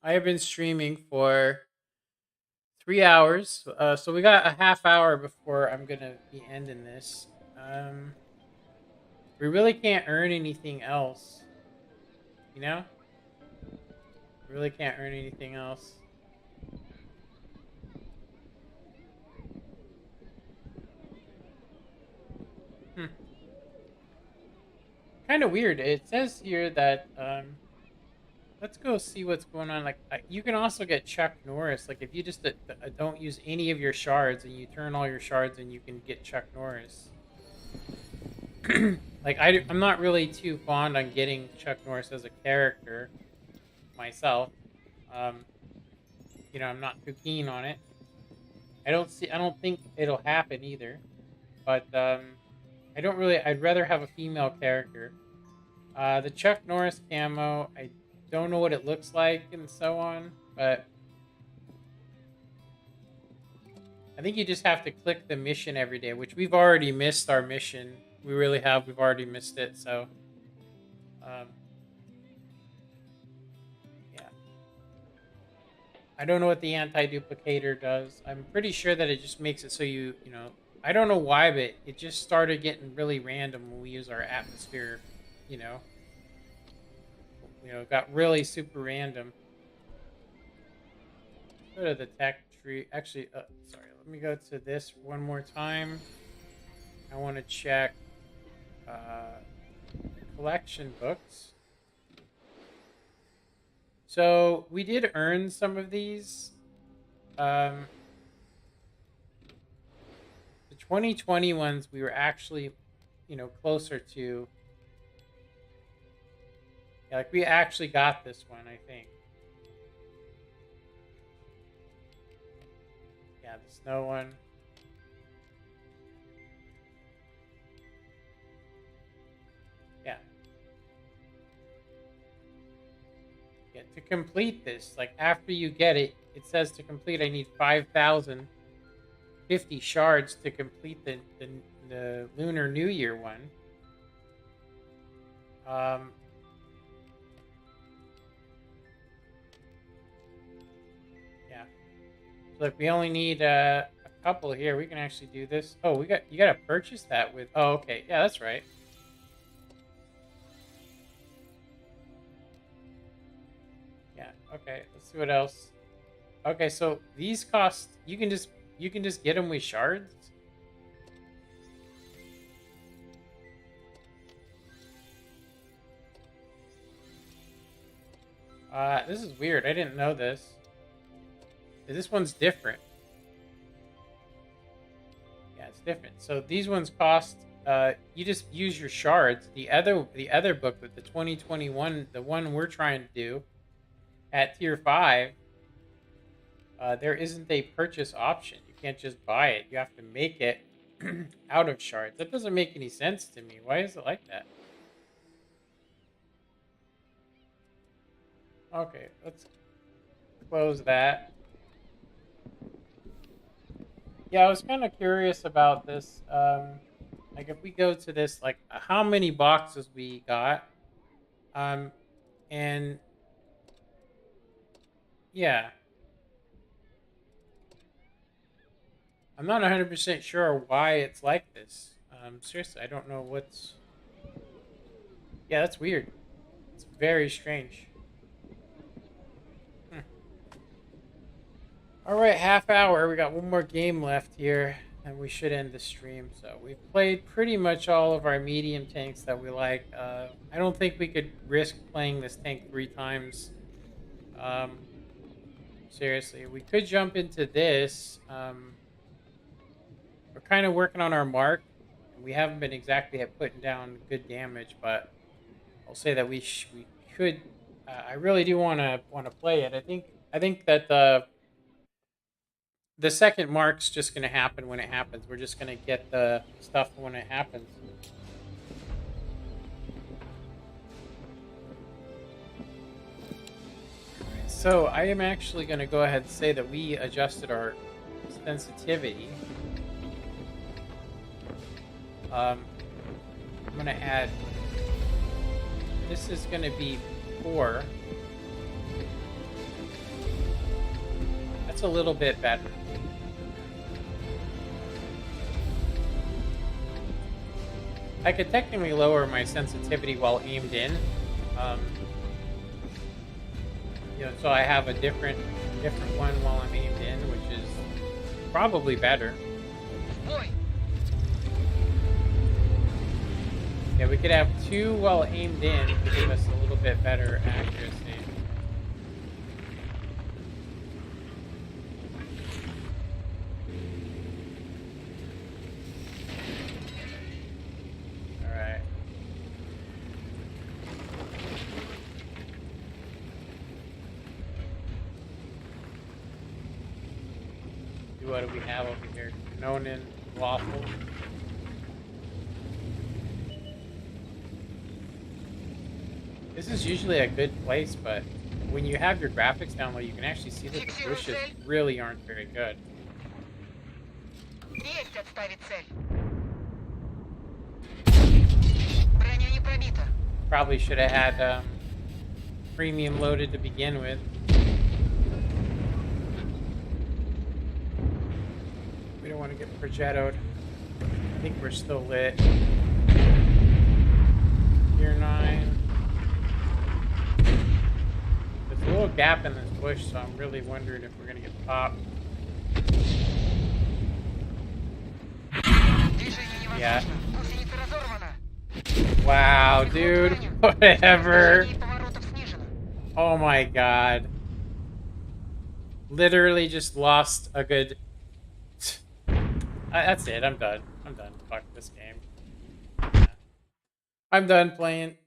I have been streaming for 3 hours. So we got a half hour before I'm gonna be ending this. We really can't earn anything else. You know? We really can't earn anything else. Kind of weird. It says here that let's go see what's going on. Like you can also get Chuck Norris. Like if you just don't use any of your shards and you turn all your shards, and you can get Chuck Norris. Like I'm not really too fond on getting Chuck Norris as a character myself. You know, I'm not too keen on it. I don't think it'll happen either. But I'd rather have a female character. The Chuck Norris camo, I don't know what it looks like and so on, but I think you just have to click the mission every day, which we've already missed our mission. We really have. We've already missed it, so yeah. I don't know what the anti-duplicator does. I'm pretty sure that it just makes it so you know, I don't know why, but it just started getting really random when we use our atmosphere, you know. You know, it got really super random. Go to the tech tree. Actually, sorry, let me go to this one more time. I want to check collection books. So we did earn some of these. The 2020 ones we were actually, you know, closer to. Yeah, like we actually got this one, I think. Yeah, the snow one. Yeah. Yeah, to complete this, like after you get it, it says to complete, I need 5,050 shards to complete the Lunar New Year one. Yeah. So look, we only need a couple here. We can actually do this. Oh, you gotta purchase that with. Oh, okay. Yeah, that's right. Yeah. Okay. Let's see what else. Okay, so these cost. You can just get them with shards. This is weird. I didn't know this. This one's different. Yeah, it's different. So these ones cost. You just use your shards. The other book, the 2021, the one we're trying to do, at tier 5, there isn't a purchase option. You can't just buy it. You have to make it out of shards. That doesn't make any sense to me. Why is it like that? Okay, let's close that. Yeah, I was kind of curious about this. Like if we go to this, like how many boxes we got, and yeah, I'm not 100% sure why it's like this. Seriously, I don't know what's. Yeah, that's weird. It's very strange. All right, half hour. We got one more game left here, and we should end the stream. So we've played pretty much all of our medium tanks that we like. I don't think we could risk playing this tank 3 times. Seriously, we could jump into this. We're kind of working on our mark. We haven't been exactly at putting down good damage, but I'll say that we could. I really do want to play it. I think that The second mark's just gonna happen when it happens. We're just gonna get the stuff when it happens. So I am actually gonna go ahead and say that we adjusted our sensitivity. I'm gonna add. This is gonna be 4. That's a little bit better. I could technically lower my sensitivity while aimed in. You know, so I have a different one while I'm aimed in, which is probably better. Boy, Yeah, we could have 2 while aimed in to give us a little bit better accuracy. Alright. What do we have over here? Nonin, waffle. This is usually a good place, but when you have your graphics down low, you can actually see that the bushes really aren't very good. есть отставить цель. Броня не пробита. Probably should have had premium loaded to begin with. We don't want to get projectoed. I think we're still lit. Tier 9. There's a little gap in this bush, so I'm really wondering if we're going to get popped. Движение Yeah. невозможно. Гусеница разорвана. Wow, dude. Whatever. Движение поворотов снижено. Oh my god. Literally just lost a good... That's it. I'm done. I'm done. Fuck this game. Yeah. I'm done playing.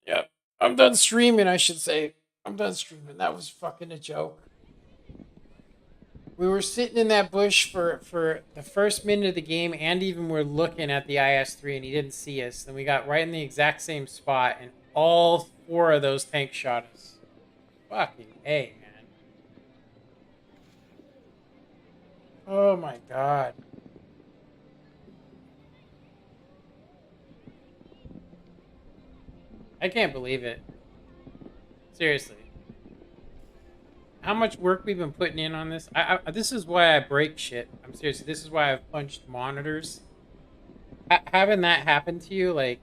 Yep. I'm done streaming, I should say. I'm done streaming. That was fucking a joke. We were sitting in that bush for the first minute of the game, and even we're looking at the IS-3, and he didn't see us. Then we got right in the exact same spot, and all 4 of those tanks shot us. Fucking A, man. Oh my god. I can't believe it. Seriously. How much work we've been putting in on this. This is why I break shit. I'm serious. This is why I've punched monitors. Having that happen to you, like,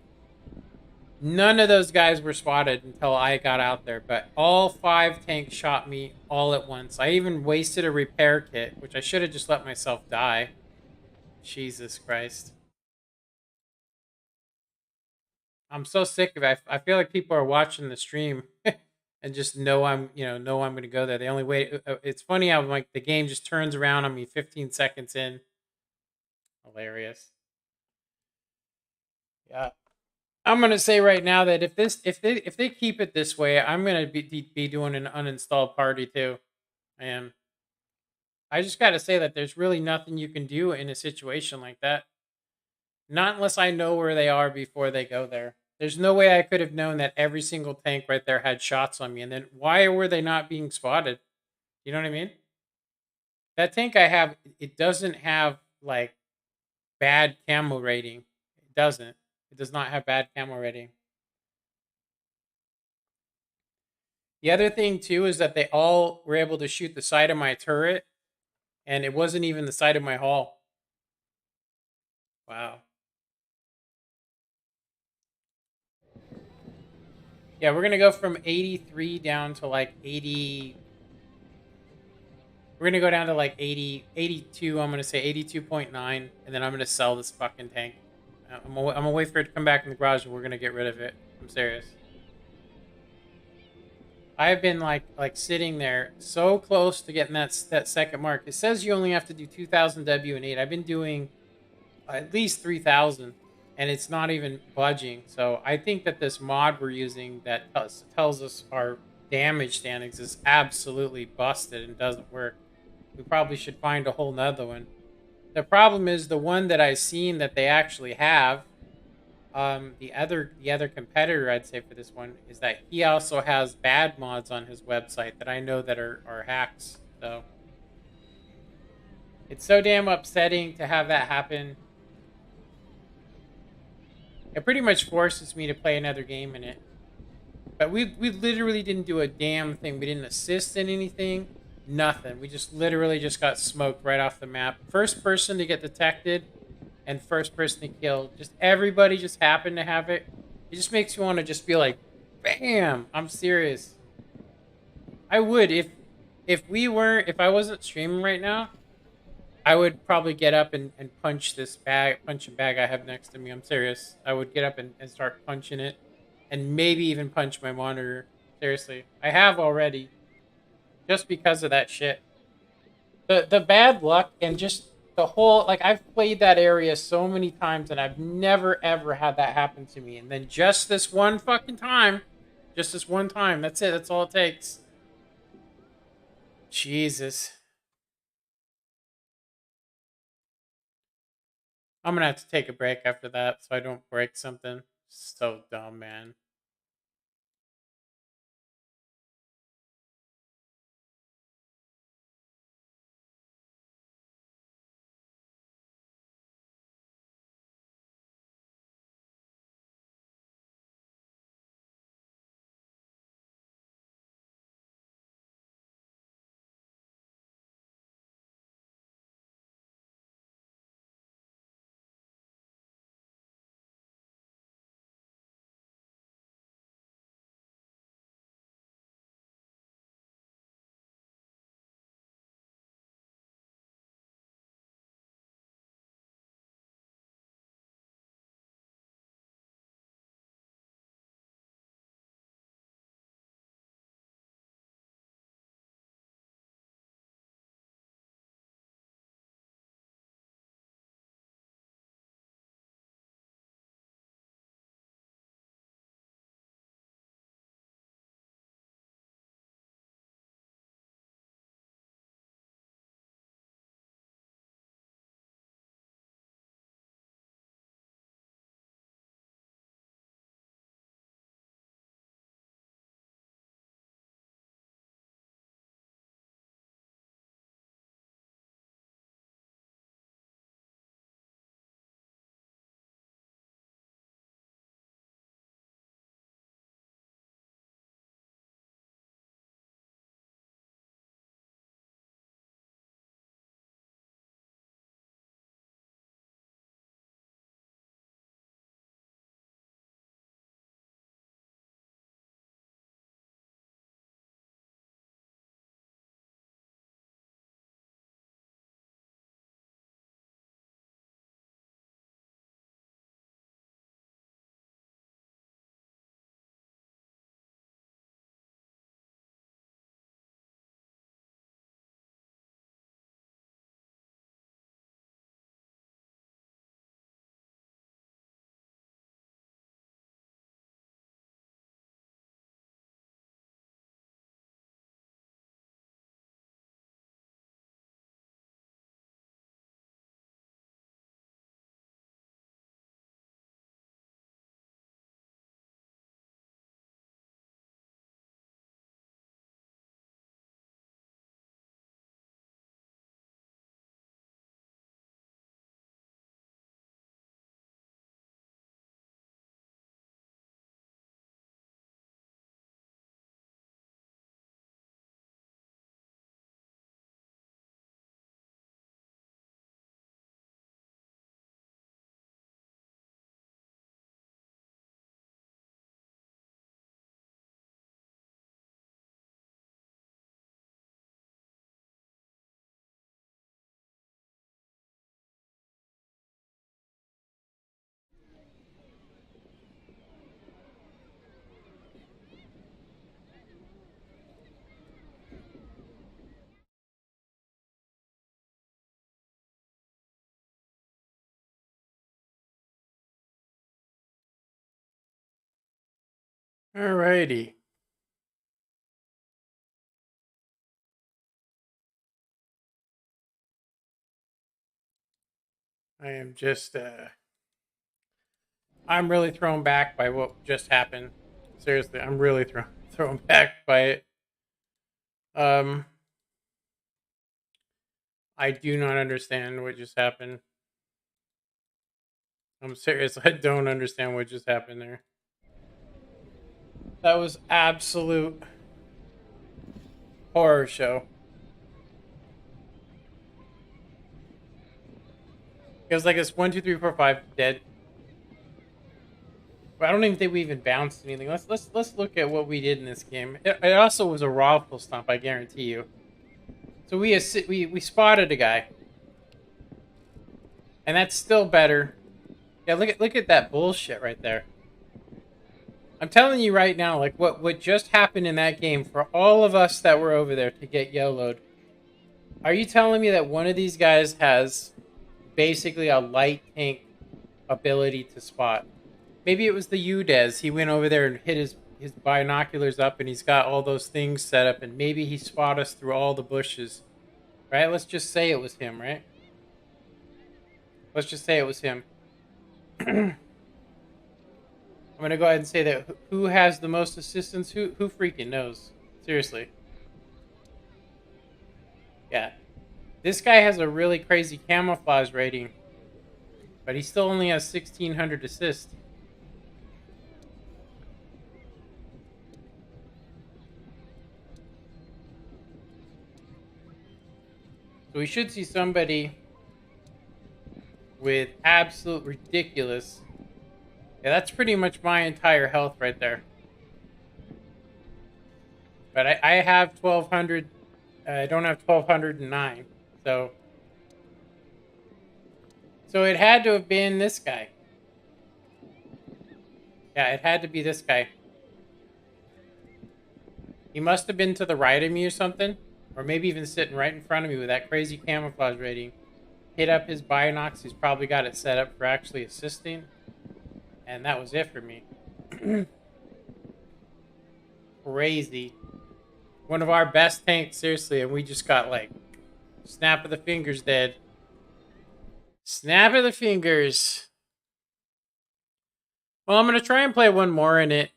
none of those guys were spotted until I got out there, but all 5 tanks shot me all at once. I even wasted a repair kit, which I should have just let myself die. Jesus Christ. I'm so sick of it. I feel like people are watching the stream and just know I'm going to go there. The only way it's funny how like the game just turns around on me 15 seconds in. Hilarious. Yeah. I'm going to say right now that if they keep it this way, I'm going to be doing an uninstall party too. And I just got to say that there's really nothing you can do in a situation like that. Not unless I know where they are before they go there. There's no way I could have known that every single tank right there had shots on me. And then why were they not being spotted? You know what I mean? That tank I have, it doesn't have like bad camo rating. It doesn't. It does not have bad camo rating. The other thing too is that they all were able to shoot the side of my turret. And it wasn't even the side of my hull. Wow. Yeah, we're going to go from 83 down to like 80. We're going to go down to like 80, 82. I'm going to say 82.9. And then I'm going to sell this fucking tank. I'm going to wait for it to come back in the garage and we're going to get rid of it. I'm serious. I've been like sitting there so close to getting that second mark. It says you only have to do 2,000 W and 8. I've been doing at least 3,000. And it's not even budging. So I think that this mod we're using that tells us our damage standings is absolutely busted and doesn't work. we probably should find a whole nother one. The problem is the one that I've seen that they actually have. The other competitor I'd say for this one is that he also has bad mods on his website that I know that are hacks. So it's so damn upsetting to have that happen. It pretty much forces me to play another game in it. But we literally didn't do a damn thing. We didn't assist in anything. Nothing. We just literally just got smoked right off the map. First person to get detected and first person to kill. Just everybody just happened to have it. It just makes you want to just be like, bam! I'm serious. I would if I wasn't streaming right now, I would probably get up and punch a bag I have next to me. I'm serious. I would get up and start punching it and maybe even punch my monitor. Seriously. I have already. Just because of that shit. The bad luck and just the whole, like, I've played that area so many times and I've never ever had that happen to me. And then just this one fucking time, just this one time, that's it. That's all it takes. Jesus. I'm gonna have to take a break after that so I don't break something. So dumb, man. Alrighty. I am just I'm really thrown back by what just happened. Seriously, I'm really thrown back by it. I do not understand what just happened. I'm serious. I don't understand what just happened there. That was absolute horror show. It was like it's 1, 2, 3, 4, 5 dead. But I don't even think we even bounced anything. Let's look at what we did in this game. It also was a rifle stomp, I guarantee you. So we spotted a guy, and that's still better. Yeah, look at that bullshit right there. I'm telling you right now, like what just happened in that game for all of us that were over there to get yellowed. Are you telling me that one of these guys has basically a light tank ability to spot? Maybe it was the UDES. He went over there and hit his binoculars up, and he's got all those things set up, and maybe he spotted us through all the bushes. Right? Let's just say it was him, right? Let's just say it was him. I'm gonna go ahead and say that who has the most assistance? Who freaking knows? Seriously. Yeah. This guy has a really crazy camouflage rating, but he still only has 1,600 assists. So we should see somebody with absolute ridiculous. Yeah, that's pretty much my entire health right there. But I have 1,200. I don't have 1,209. So it had to have been this guy. Yeah, it had to be this guy. He must have been to the right of me or something. Or maybe even sitting right in front of me with that crazy camouflage rating. Hit up his binocs. He's probably got it set up for actually assisting. And that was it for me. Crazy. One of our best tanks, seriously, and we just got like snap of the fingers dead. Snap of the fingers. Well, I'm gonna try and play one more in it.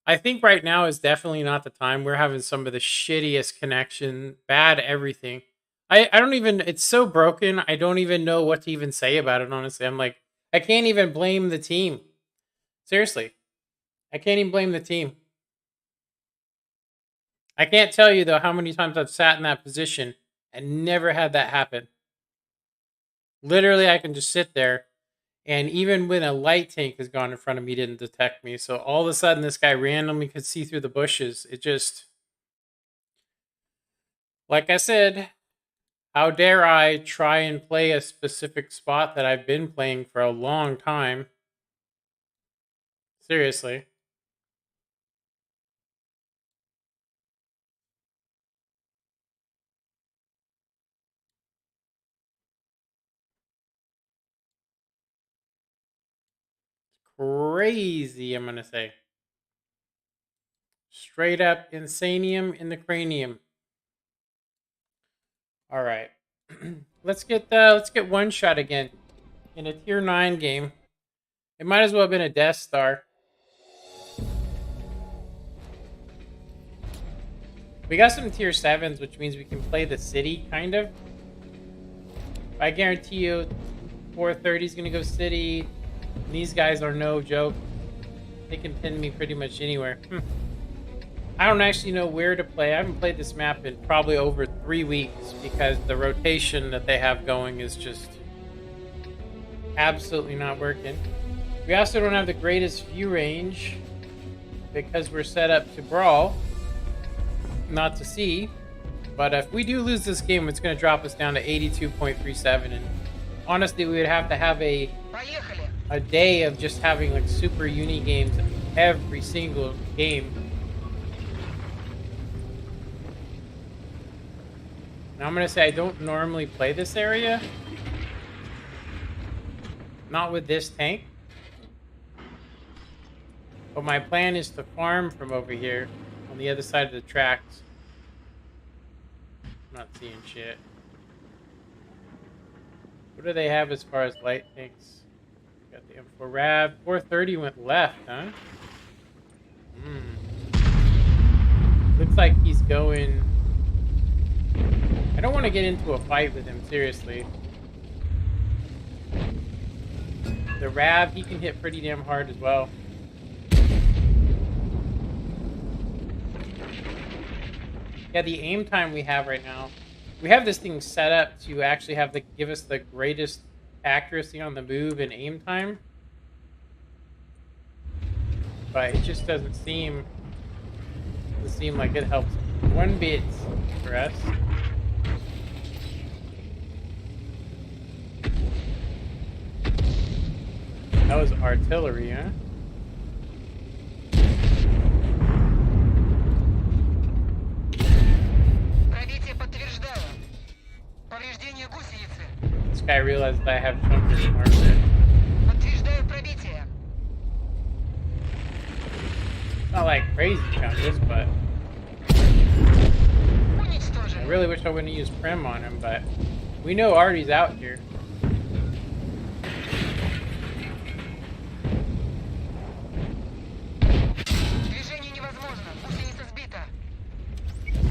I think right now is definitely not the time. We're having some of the shittiest connection, bad everything. I don't even, it's so broken, I don't even know what to even say about it, honestly. I'm like, I can't even blame the team. Seriously. I can't even blame the team. I can't tell you, though, how many times I've sat in that position and never had that happen. Literally, I can just sit there, and even when a light tank has gone in front of me, didn't detect me. So all of a sudden, this guy randomly could see through the bushes. It just... Like I said, how dare I try and play a specific spot that I've been playing for a long time? Seriously. Crazy, I'm gonna say. Straight up insanium in the cranium. All right, let's get one shot again in a tier 9 game. It might as well have been a Death Star. We got some tier 7s, which means we can play the city, kind of. I guarantee you, 430 is gonna go city. These guys are no joke. They can pin me pretty much anywhere. I don't actually know where to play. I haven't played this map in probably over 3 weeks because the rotation that they have going is just absolutely not working. We also don't have the greatest view range because we're set up to brawl, not to see. But if we do lose this game, it's going to drop us down to 82.37. And honestly, we would have to have a day of just having like super uni games every single game. Now I'm going to say I don't normally play this area. Not with this tank. But my plan is to farm from over here on the other side of the tracks. I'm not seeing shit. What do they have as far as light tanks? Got the M4 Rab. 430 went left, huh? Looks like he's going... I don't want to get into a fight with him, seriously. The Rab, he can hit pretty damn hard as well. Yeah, the aim time we have right now, we have this thing set up to actually have give us the greatest accuracy on the move and aim time. But it just doesn't seem like it helps one bit for us. That was artillery, huh? Пробитие подтверждаю. Повреждение гусеницы. This guy realized that I have jumpers marker. Подтверждаю пробитие. Not like crazy jumpers, but Уничтожен. I really wish I wouldn't use Prim on him, but we know Artie's out here. Движение невозможно. Гусеница сбита.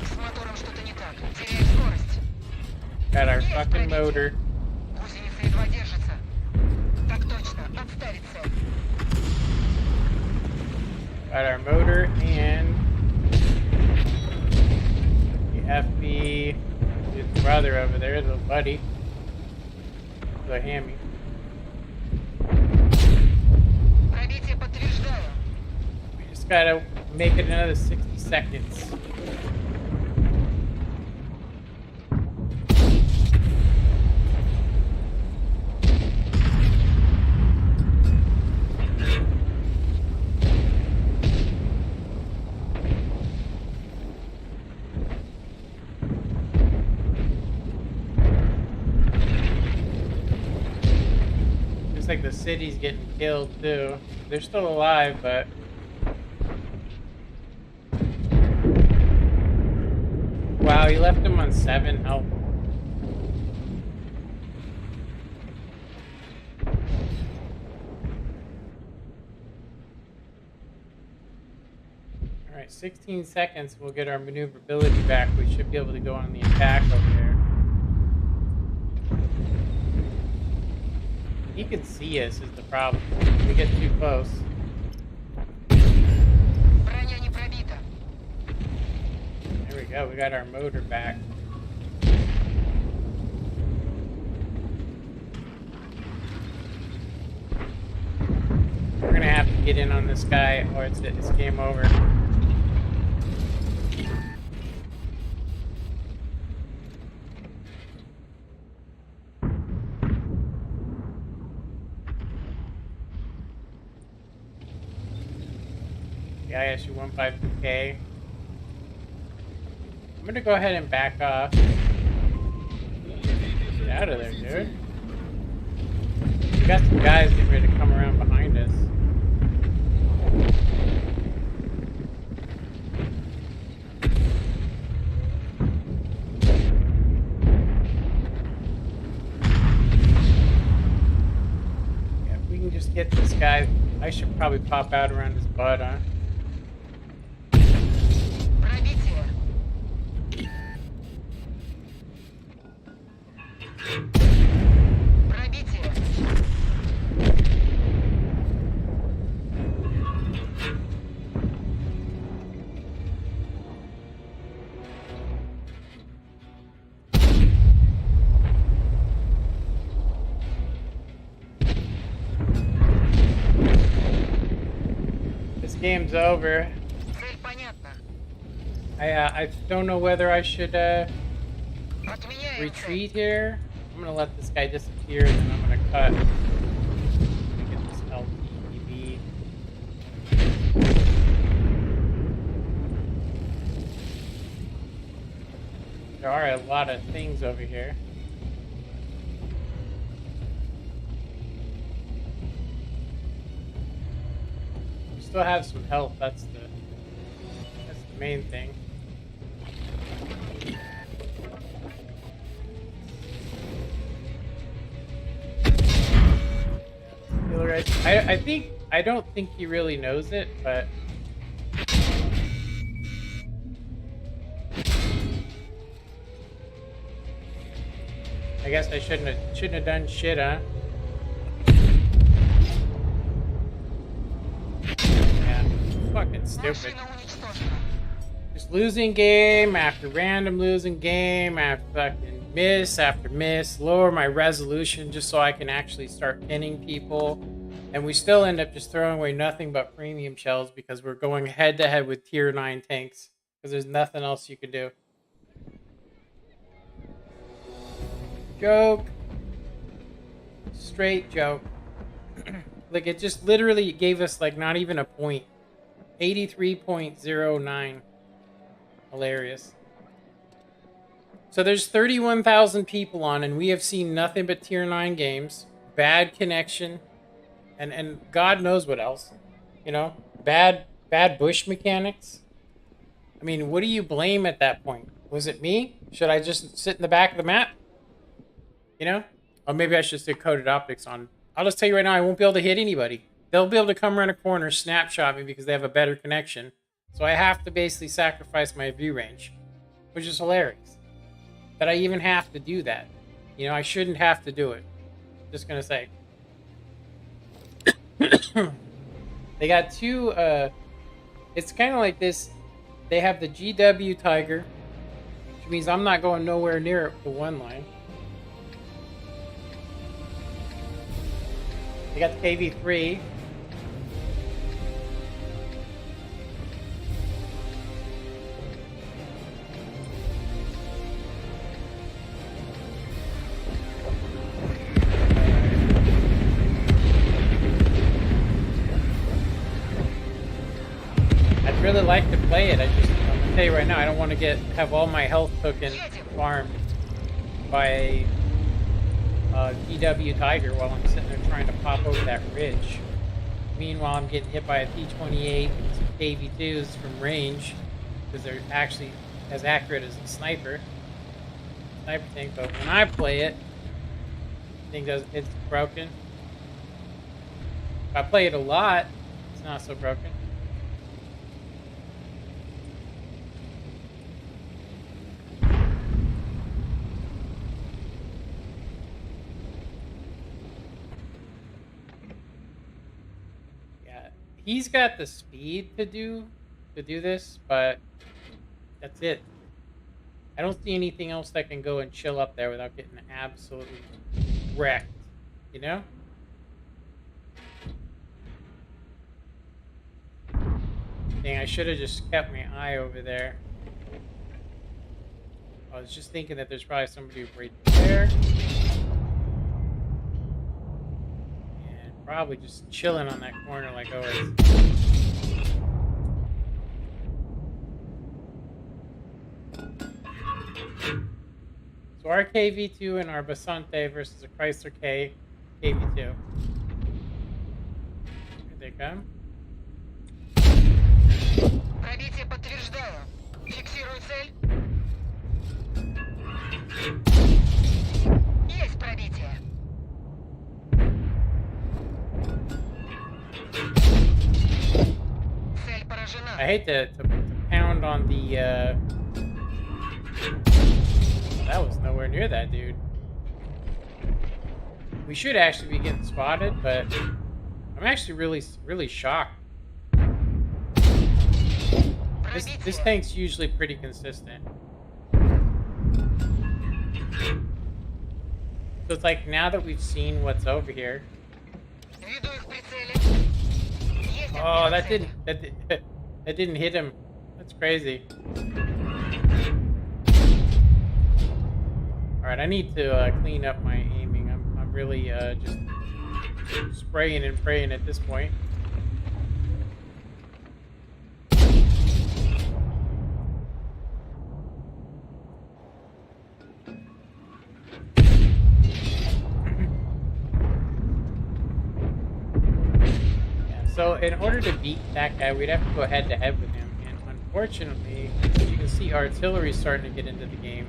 С мотором что-то не так. Теряет скорость. Got our fucking motor. Гусеница едва держится. Так точно. Отставить цель. Got our motor and the FB, his brother over there, little buddy, the hammy. Пробитие подтверждаю. We just gotta make it another 60 seconds. Looks like the city's getting killed too. They're still alive, but wow, he left him on 7 health. Alright, 16 seconds, we'll get our maneuverability back. We should be able to go on the attack over there. He can see us is the problem. We get too close. Броня не пробита. There we go, we got our motor back. We're gonna have to get in on this guy or it's game over. The ISU 152K. I'm gonna go ahead and back off. Get out of there, dude. We got some guys getting ready to come around behind us. Yeah, if we can just get this guy, I should probably pop out around his butt, huh? Пробитие. Пробитие. This game's over. Цель понятна. I don't know whether I should Отменяем цель. retreat here. I'm gonna let this guy disappear, and then I'm gonna cut. Get this LTV. There are a lot of things over here. We still have some health. That's the main thing. Rich. I don't think he really knows it, but I guess I shouldn't have done shit, huh? Yeah, fucking stupid. Машина уничтожена. Just losing game after random losing game after fucking miss after miss. Lower my resolution just so I can actually start pinning people. And we still end up just throwing away nothing but premium shells because we're going head to head with tier 9 tanks. Because there's nothing else you can do. Joke. Straight joke. Like, it just literally gave us, like, not even a point. 83.09. Hilarious. So there's 31,000 people on, and we have seen nothing but tier 9 games. Bad connection. And God knows what else. You know? Bad bush mechanics. I mean, what do you blame at that point? Was it me? Should I just sit in the back of the map? You know? Or maybe I should stick coded optics on. I'll just tell you right now, I won't be able to hit anybody. They'll be able to come around a corner, snapshot me because they have a better connection. So I have to basically sacrifice my view range. Which is hilarious. That I even have to do that. You know, I shouldn't have to do it. Just gonna say. They got two, it's kind of like this. They have the GW Tiger, which means I'm not going nowhere near the one line. They got the KV3. I'd really like to play it. I'm gonna tell you right now, I don't want to have all my health token farmed by GW Tiger while I'm sitting there trying to pop over that ridge. Meanwhile, I'm getting hit by a P28 and some KV2s from range because they're actually as accurate as a sniper tank. But when I play it, it's broken. If I play it a lot, it's not so broken. He's got the speed to do this, but that's it. I don't see anything else that can go and chill up there without getting absolutely wrecked, you know? Dang, I should have just kept my eye over there. I was just thinking that there's probably somebody right there. Probably just chilling on that corner like always. So our KV2 and our Basante versus a Chrysler KV2. Here they come. Пробитие подтверждаю. Фиксирую цель. Есть пробитие. I hate to pound on the, that was nowhere near that dude. We should actually be getting spotted, but I'm actually really shocked. This tank's usually pretty consistent. So it's like, now that we've seen what's over here. Oh, that didn't hit him. That's crazy. All right, I need to clean up my aiming. I'm really just spraying and praying at this point. So in order to beat that guy, we'd have to go head to head with him. And unfortunately, as you can see, artillery's starting to get into the game.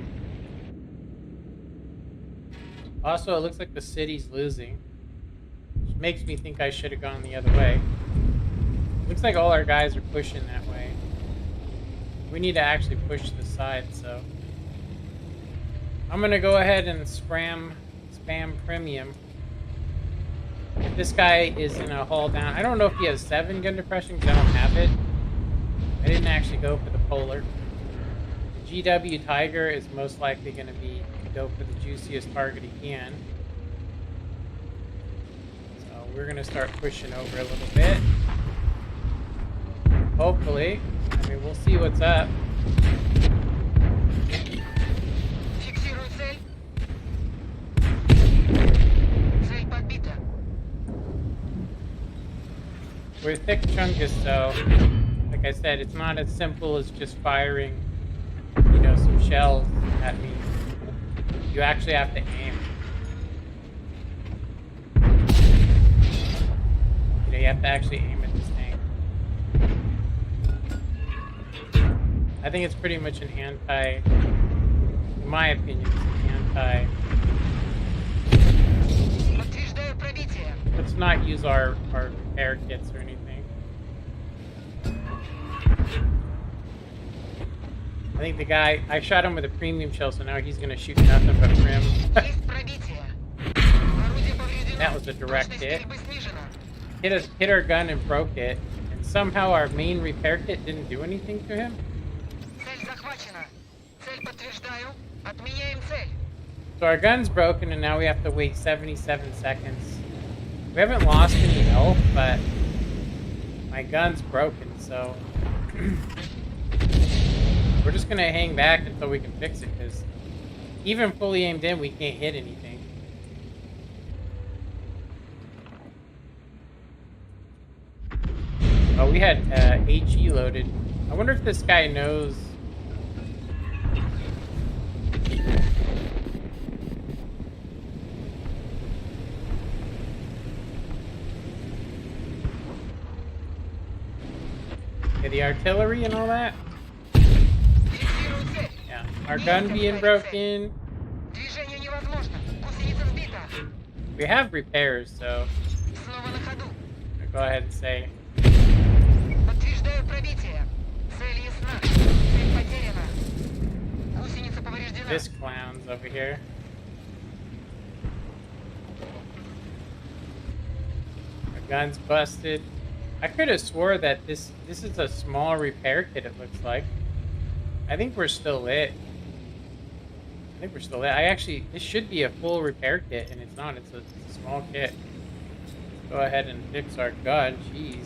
Also, it looks like the city's losing. Just makes me think I should have gone the other way. Looks like all our guys are pushing that way. We need to actually push the side, so I'm gonna go ahead and spam premium. If this guy is in a hull down, I don't know if he has 7 gun depression because I don't have it. I didn't actually go for the polar. The GW Tiger is most likely going to go for the juiciest target he can. So we're going to start pushing over a little bit. Hopefully. I mean, we'll see what's up. Фиксирую цель. Цель подбита. With thick chungus, so like I said, it's not as simple as just firing, you know, some shells at me. You actually have to aim. You know, you have to actually aim at this thing. I think it's pretty much an anti, in my opinion, it's an anti. Подтверждаю пробитие. Let's not use our repair kits or anything. I think the guy, I shot him with a premium shell, so now he's going to shoot nothing but prim. Есть пробитие. Орудие повреждено. That was a direct Точность hit. стрельбы снижена. Hit our gun and broke it, and somehow our main repair kit didn't do anything to him. Цель захвачена. Цель подтверждаю. Отменяем цель. So our gun's broken, and now we have to wait 77 seconds. We haven't lost any health, but my gun's broken, so we're just gonna hang back until we can fix it, because even fully aimed in, we can't hit anything. Oh, we had HE loaded. I wonder if this guy knows. Okay, the artillery and all that. Фиксирую цель. Yeah, our gun being broken. Движение невозможно. Гусеница сбита. We have repairs, so Снова на ходу. I'll go ahead and say Подтверждаю пробитие. Цель ясна. Цель потеряна. Гусеница повреждена. this clown's over here. Our gun's busted. I could have swore that this is a small repair kit, it looks like. I think we're still lit. This should be a full repair kit, and it's not. It's a small kit. Let's go ahead and fix our gun. Jeez.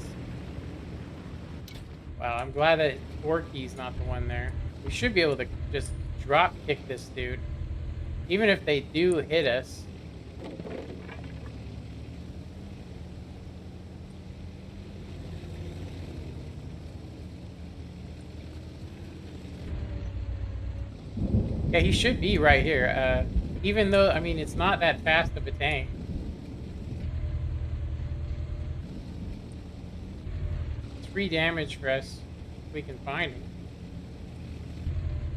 Wow, I'm glad that Orky's not the one there. We should be able to just drop kick this dude. Even if they do hit us. Yeah, he should be right here. Even though, I mean, it's not that fast of a tank. It's free damage for us if we can find him.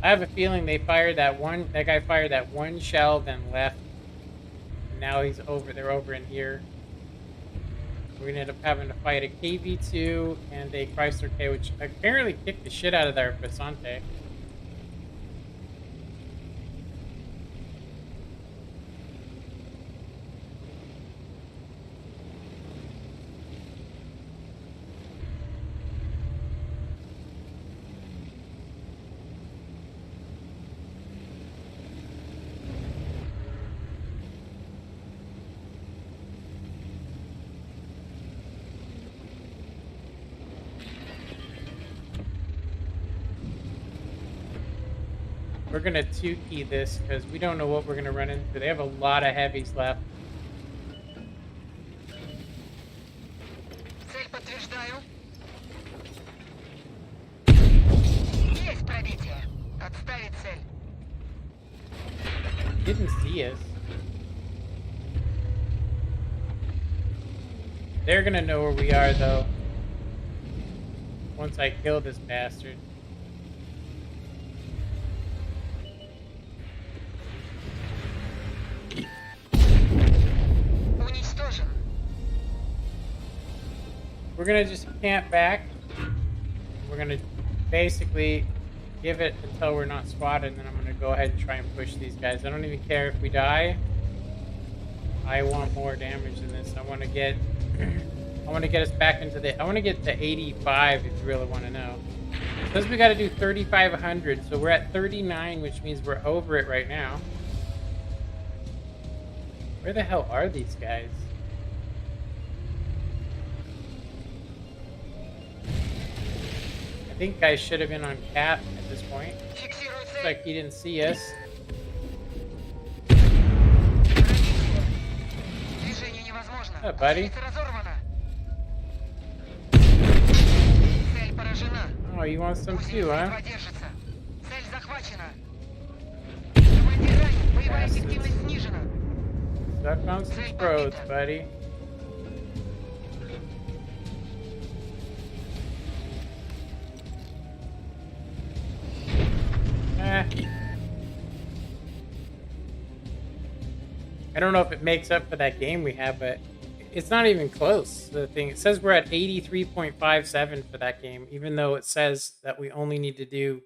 I have a feeling they fired that guy fired that one shell, then left. And now they're over in here. We're gonna end up having to fight a KV-2 and a Chrysler K, which apparently kicked the shit out of their Basante. We're gonna 2-key this because we don't know what we're gonna run into. They have a lot of heavies left. Цель подтверждаю. Есть пробитие. Отставить цель. Didn't see us. They're gonna know where we are though. Once I kill this bastard. Уничтожен. we're gonna just camp back. We're gonna basically give it until we're not spotted, and then I'm gonna go ahead and try and push these guys. I don't even care if we die. I want more damage than this. I want to get us back into the. I want to get to 85 if you really want to know. It says we got to do 3,500, so we're at 39, which means we're over it right now. Where the hell are these guys? I think I should have been on cap at this point. Фиксирую Looks цель. like he didn't see us. Движение невозможно. Hey, buddy. Позиция разорвана. Цель поражена. Oh, you want some Пусть too, huh? едва держится. Цель захвачена. Командир ранен. Боевая Bastards. эффективность снижена. Stuck on some throats, buddy. I don't know if it makes up for that game we had, but it's not even close. The thing, it says we're at 83.57 for that game, even though it says that we only need to do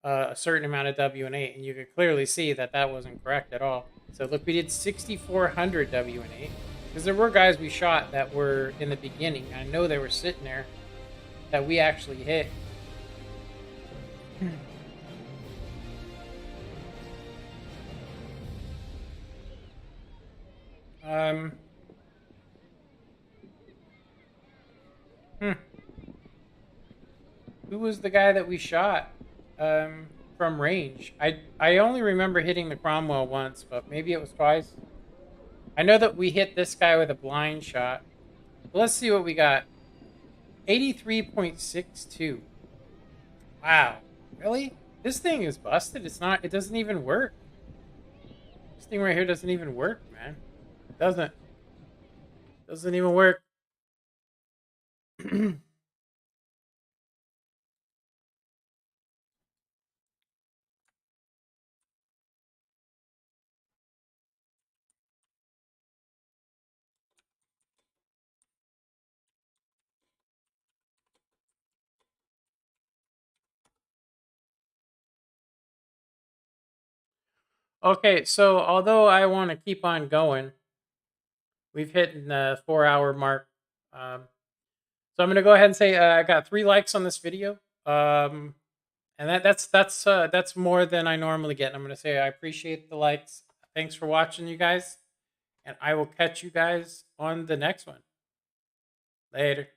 a certain amount of W&8, and you could clearly see that that wasn't correct at all. So look, we did 6,400 W&8, because there were guys we shot that were in the beginning. I know they were sitting there that we actually hit. Who was the guy that we shot from range? I only remember hitting the Cromwell once, but maybe it was twice. I know that we hit this guy with a blind shot. Let's see what we got. 83.62. Wow. Really? This thing is busted. It's not, it doesn't even work. This thing right here doesn't even work, man. It doesn't. Doesn't even work. Okay, so although I want to keep on going, we've hit the 4-hour mark. So I'm going to go ahead and say I got 3 likes on this video. And that's more than I normally get. And I'm going to say I appreciate the likes. Thanks for watching, you guys. And I will catch you guys on the next one. Later.